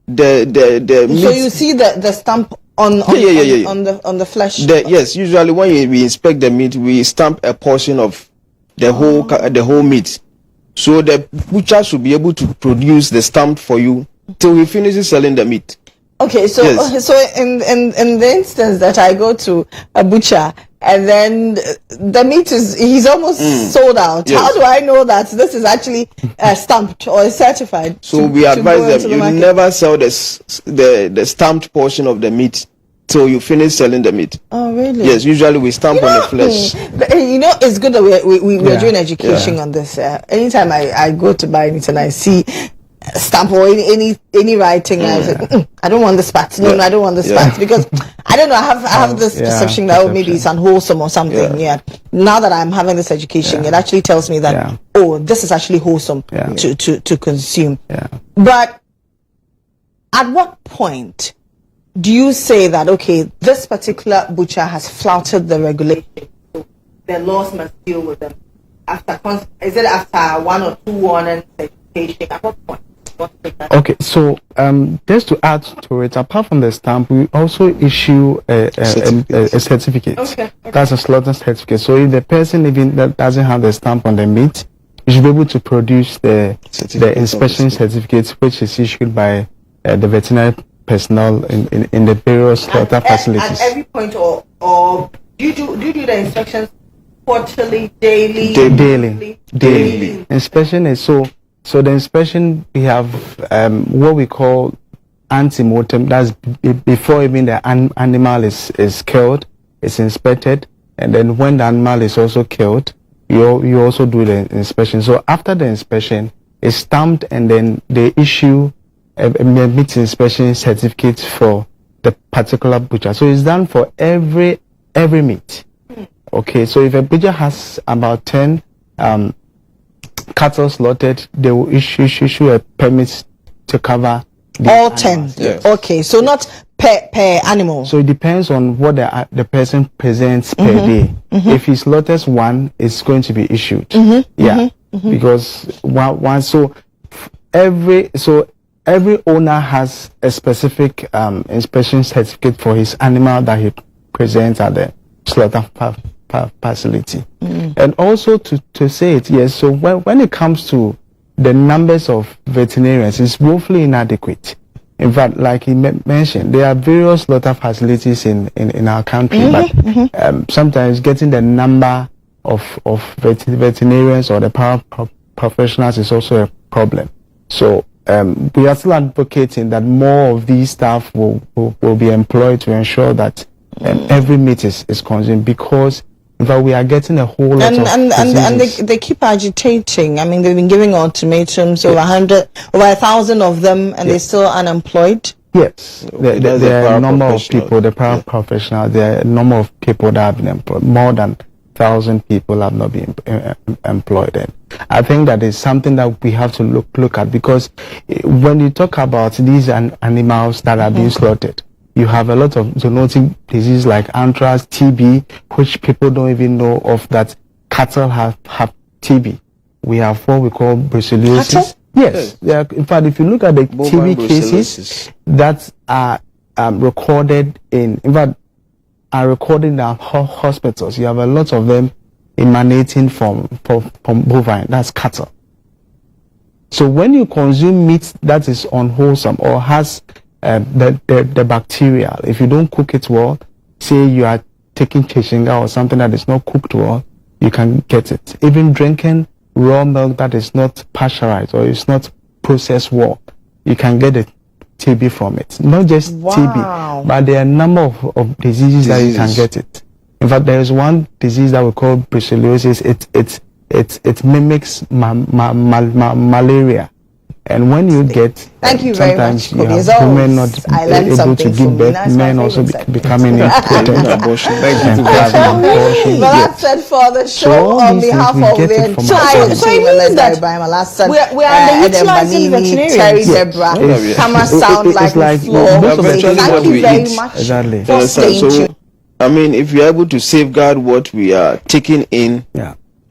meat. So you see the stamp on the flesh. Yes, usually when we inspect the meat, we stamp a portion of the whole meat. So the butcher should be able to produce the stamp for you till he finishes selling the meat. Okay, so in the instance that I go to a butcher and then the meat he's almost sold out. Yes. How do I know that this is actually stamped or certified? So we advise them you never sell the stamped portion of the meat till you finish selling the meat. Oh, really? Yes, usually we stamp on the flesh. It's good that we're doing education on this. Anytime I go to buy meat and I see stamp or any writing, I was like, I don't want this part. No, I don't want this part, because I don't know. I have this perception that maybe it's unwholesome or something. Now that I'm having this education, it actually tells me that this is actually wholesome to consume. But at what point do you say that this particular butcher has flouted the regulation, so the laws must deal with them? Is it after 1 or 2 warnings, certification? At what point? Okay, so just to add to it, apart from the stamp, we also issue a certificate. Okay. That's a slaughter certificate. So if the person even that doesn't have the stamp on the meat, you should be able to produce the inspection certificate, which is issued by the veterinary personnel in the various slaughter facilities. At every point, or do you do the inspections quarterly, daily? Daily. Inspection is so the inspection, we have what we call ante-mortem. That's before even the animal is killed, it's inspected, and then when the animal is also killed, you also do the inspection. So after the inspection, it's stamped, and then they issue a meat inspection certificate for the particular butcher. So it's done for every meat. Okay, so if a butcher has about 10 cattle slaughtered, they will issue a permit to cover all 10. Yes. Okay, so not per animal. So it depends on what the person presents per day. If he slaughters 1, it's going to be issued. Because every owner has a specific inspection certificate for his animal that he presents at the slaughter facility. And also to say it, yes, so when it comes to the numbers of veterinarians, it's woefully inadequate. In fact, like he mentioned, there are various slaughter facilities in our country, but sometimes getting the number of veterinarians or the paraprofessionals is also a problem. So we are still advocating that more of these staff will be employed to ensure that every meat is consumed, because but we are getting a whole lot of diseases. And they keep agitating. I mean, they've been giving ultimatums, over 1,000 of them, and they're still unemployed. Yes, there are a number of people, the paraprofessionals, there are a number of people that have been employed. More than 1,000 people have not been employed. And I think that is something that we have to look at, because when you talk about these animals that are being slaughtered, you have a lot of zoonotic diseases like anthrax, TB, which people don't even know of, that cattle have TB. We have what we call brucellosis. Cattle? Yes. In fact, if you look at the TB cases that are recorded in our hospitals, you have a lot of them emanating from bovine, that's cattle. So when you consume meat that is unwholesome or has the bacteria, if you don't cook it well, say you are taking chinga or something that is not cooked well, you can get it. Even drinking raw milk that is not pasteurized or is not processed well, you can get a TB from it. Not just TB, but there are a number of diseases that you can get it. In fact, there is one disease that we call brucellosis. It mimics malaria. And when you get, thank you very much, sometimes you have women not able to give birth, men also becoming impotent. Well, said for the show on behalf of the entire team, we are underutilizing veterinarians. Deborah, camera sound like floor. Thank you very much for staying tuned. I mean, if we are able to safeguard what we are taking in,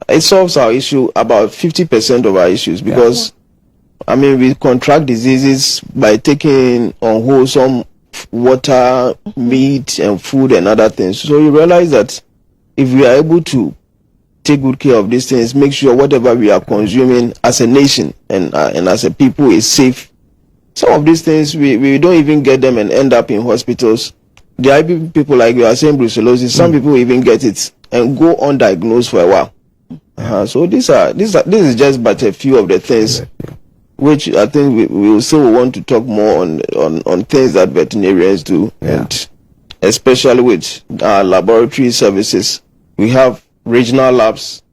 it solves our issue, about 50% of our issues, because I mean, we contract diseases by taking unwholesome water, meat, and food and other things. So you realize that if we are able to take good care of these things, make sure whatever we are consuming as a nation and as a people is safe, some of these things we don't even get them and end up in hospitals. There are people like you are saying brucellosis. Some people even get it and go undiagnosed for a while. So this is just but a few of the things which I think we will still want to talk more on things that veterinarians do, and especially with laboratory services. We have regional labs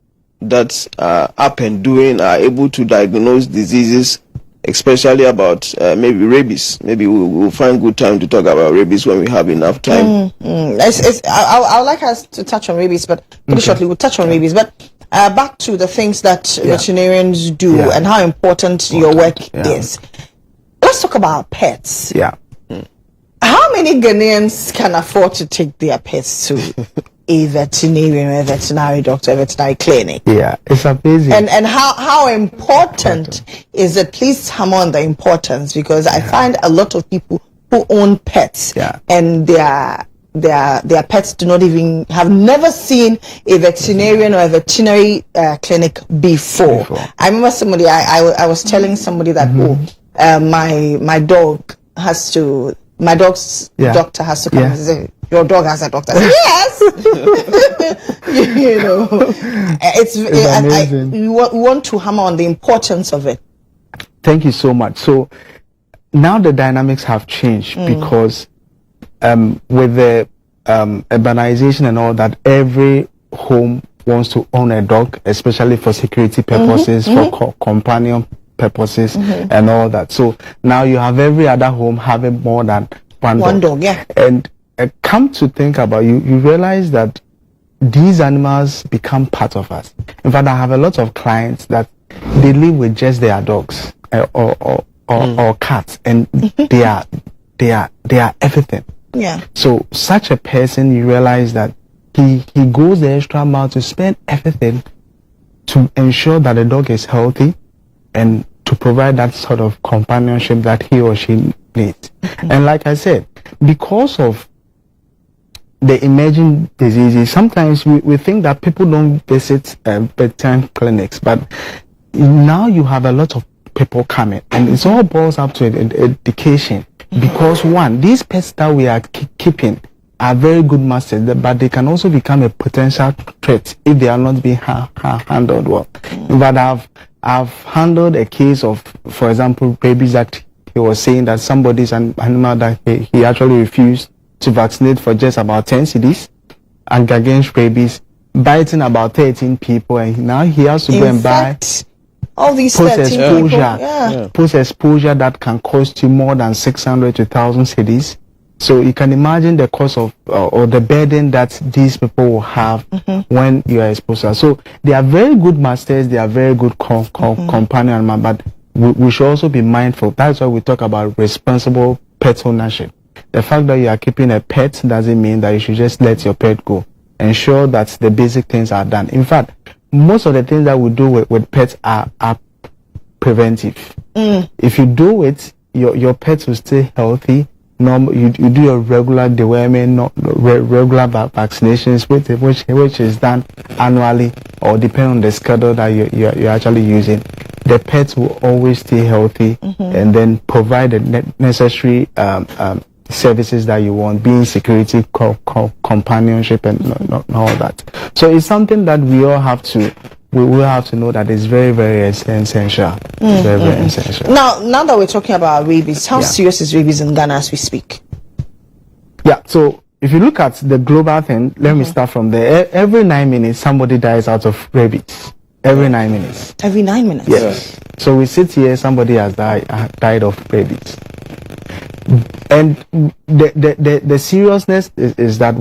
that are up and doing, are able to diagnose diseases, especially about maybe rabies. Maybe we'll find good time to talk about rabies when we have enough time. I would like us to touch on rabies, but pretty shortly we'll touch on rabies. But back to the things that veterinarians do and how important your work is. Let's talk about pets. How many Ghanaians can afford to take their pets to a veterinarian, a veterinary doctor, a veterinary clinic? It's amazing. And how important is it? Please hammer on the importance, because I find a lot of people who own pets and their pets do not even have never seen a veterinarian or a veterinary clinic before. I remember somebody I was telling somebody that my dog has to. My dog's doctor has to come and say, your dog has a doctor. I said, yes. You know, it's amazing. We want to hammer on the importance of it. Thank you so much. So now the dynamics have changed because with the urbanization and all that, every home wants to own a dog, especially for security purposes, for companion purposes and all that. So now you have every other home having more than one dog. And come to think about you realize that these animals become part of us. In fact, I have a lot of clients that they live with just their dogs or cats, and they are everything. So such a person, you realize that he goes the extra mile to spend everything to ensure that the dog is healthy and to provide that sort of companionship that he or she needs. And like I said, because of the emerging diseases, sometimes we think that people don't visit bedtime clinics, but now you have a lot of people coming, and it's all boils up to education. Because one, these pets that we are keeping are very good masters, but they can also become a potential threat if they are not being handled well. But I've handled a case of, for example, rabies, that he was saying that somebody's an animal that he actually refused to vaccinate for just about 10 cedis and against rabies, biting about 13 people, and now he has to go and buy all these post-exposure that can cost you more than 600 to 1,000 cedis. So you can imagine the cost of or the burden that these people will have when you are exposed to. So they are very good masters, they are very good companion, but we should also be mindful. That's why we talk about responsible pet ownership. The fact that you are keeping a pet doesn't mean that you should just let your pet go. Ensure that the basic things are done. In fact, most of the things that we do with pets are preventive. If you do it, your pet will stay healthy. You do your regular deworming, regular vaccinations, which is done annually or depending on the schedule that you're actually using. The pets will always stay healthy and then provide the necessary services that you want, being security, companionship, and all that. So it's something that we all have to. We will have to know that it's very, very essential. Very, very essential. Now that we're talking about rabies, how serious is rabies in Ghana as we speak? So if you look at the global thing, let me start from there. Every 9 minutes, somebody dies out of rabies. Every 9 minutes. Every 9 minutes? Yes. So we sit here, somebody has died of rabies. And the seriousness is that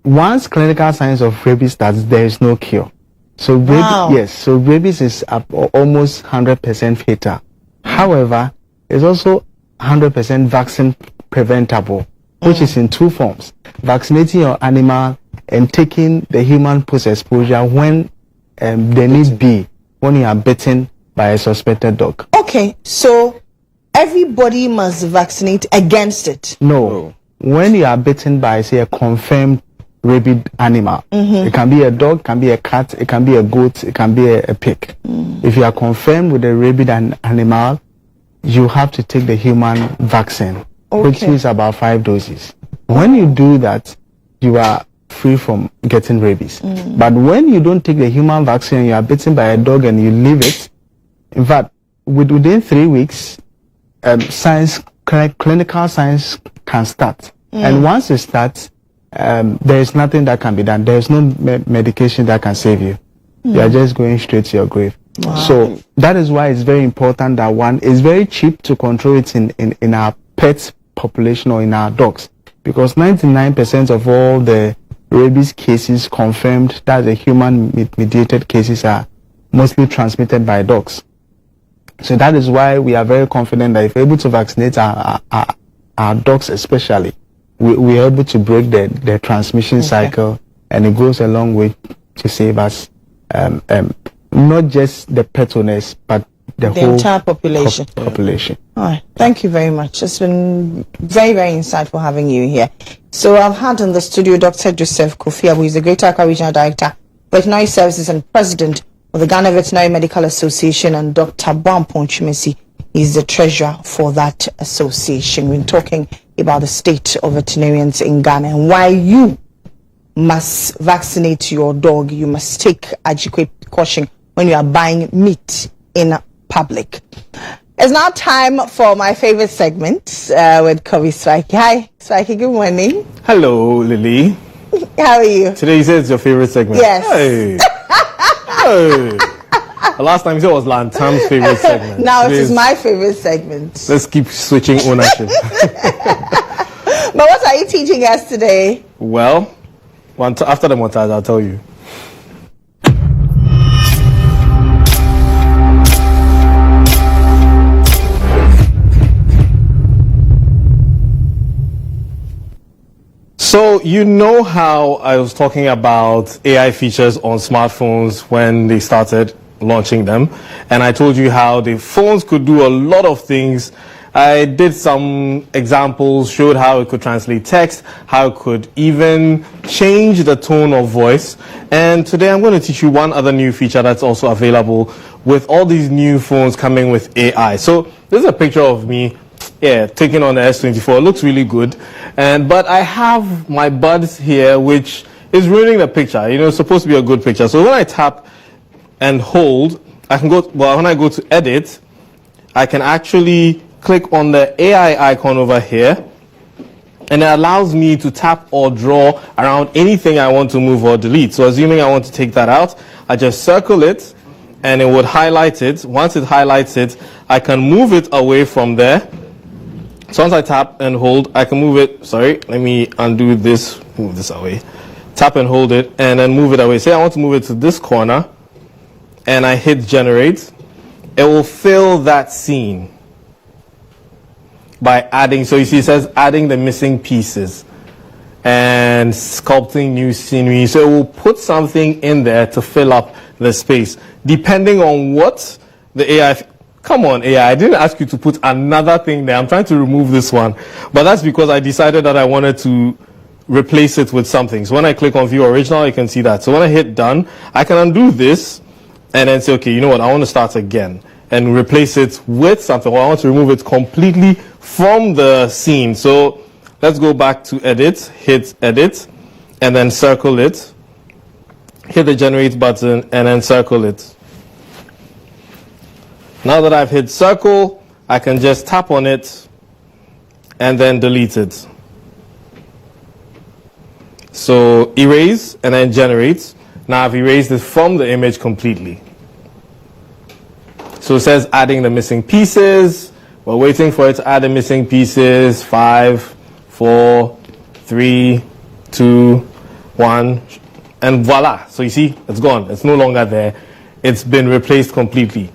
once clinical signs of rabies starts, there is no cure. So rabies is almost 100% fatal. However, it's also 100% vaccine preventable, which is in two forms: vaccinating your animal and taking the human post-exposure when there need be, when you are bitten by a suspected dog. Okay, so everybody must vaccinate against it? No. When you are bitten by, say, a confirmed rabid animal, it can be a dog, it can be a cat, it can be a goat, it can be a pig. If you are confirmed with a rabid animal, you have to take the human vaccine, which Okay. is about 5 doses. When you do that, you are free from getting rabies. But when you don't take the human vaccine, you are bitten by a dog and you leave it, in fact, within 3 weeks, clinical science can start. And once it starts, there is nothing that can be done. There is no medication that can save you. You are just going straight to your grave. Wow. So that is why it's very important that one, it's very cheap to control it in our pet population or in our dogs. Because 99% of all the rabies cases confirmed that the human-mediated cases are mostly transmitted by dogs. So that is why we are very confident that if we're able to vaccinate our dogs especially, we are able to break the transmission cycle, and it goes a long way to save us, not just the pet owners, but the whole entire population. population. All right. Thank you very much. It's been very, very insightful having you here. So I've had in the studio Dr. Joseph Kofi, who is the Greater Accra Regional Director, Veterinary Services and President of the Ghana Veterinary Medical Association, and Dr. Bampon Chumesi is the treasurer for that association. We're talking about the state of veterinarians in Ghana and why you must vaccinate your dog. You must take adequate caution when you are buying meat in public. It's now time for my favorite segment with Kobe Swikey. Hi, Swikey, good morning. Hello, Lily. How are you? Today you said it's your favorite segment. Yes. Hey. Hey. The last time you said it was Lantam's favorite segment. Now it is my favorite segment. Let's keep switching ownership. But what are you teaching us today? Well, after the montage, I'll tell you. So you know how I was talking about AI features on smartphones when they started launching them, and I told you how the phones could do a lot of things. I did some examples, showed how it could translate text, how it could even change the tone of voice. And today I'm going to teach you one other new feature that's also available with all these new phones coming with AI. So this is a picture of me, taking on the S24. It looks really good. But I have my buds here, which is ruining the picture. You know, it's supposed to be a good picture. So when I tap and hold, I can go, when I go to edit, I can actually click on the AI icon over here, and it allows me to tap or draw around anything I want to move or delete. So assuming I want to take that out, I just circle it and it would highlight it. Once it highlights it, I can move it away from there. So once I tap and hold, I can move it. Sorry, let me undo this, move this away. Tap and hold it and then move it away. Say I want to move it to this corner and I hit generate. It will fill that scene by adding, so you see it says adding the missing pieces and sculpting new scenery. So it will put something in there to fill up the space depending on what the AI, come on AI, I didn't ask you to put another thing there. I'm trying to remove this one, but that's because I decided that I wanted to replace it with something. So when I click on view original, you can see that. So when I hit done, I can undo this and then say, okay, you know what, I want to start again and replace it with something. Well, I want to remove it completely from the scene. So let's go back to edit, hit edit, and then circle it. Hit the generate button and then circle it. Now that I've hit circle, I can just tap on it and then delete it. So erase and then generate. Now I've erased it from the image completely. So it says adding the missing pieces. We're waiting for it to add the missing pieces. 5, 4, 3, 2, 1. And voila. So you see, it's gone. It's no longer there. It's been replaced completely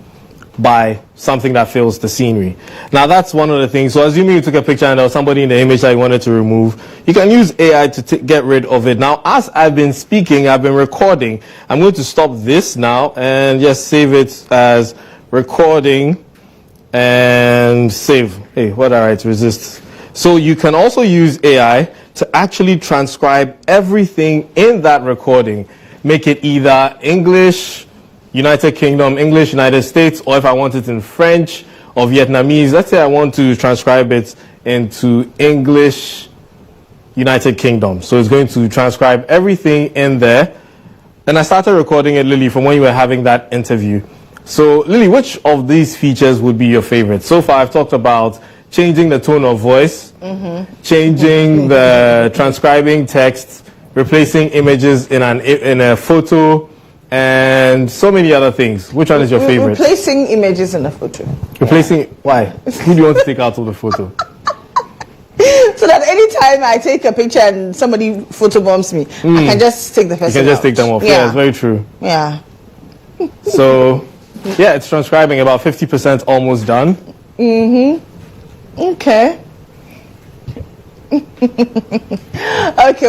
by something that fills the scenery. Now that's one of the things. So assuming you took a picture and there was somebody in the image that you wanted to remove, you can use AI to get rid of it. Now as I've been speaking, I've been recording. I'm going to stop this now and just save it as recording and save. Hey, what did I write? Resist. So you can also use AI to actually transcribe everything in that recording. Make it either English, United Kingdom, English, United States, or if I want it in French, of Vietnamese. Let's say I want to transcribe it into English, United Kingdom. So it's going to transcribe everything in there. And I started recording it, Lily, from when you were having that interview. So, Lily, which of these features would be your favorite? So far, I've talked about changing the tone of voice, changing the transcribing text, replacing images in a photo, and so many other things. Which one is your favorite? Replacing images in a photo. Replacing, why? Who do you want to take out of the photo? So that anytime I take a picture and somebody photobombs me, I can just take the person You can just out. take them off. Yeah, it's very true. Yeah. So, yeah, it's transcribing, about 50% almost done. Okay. Okay.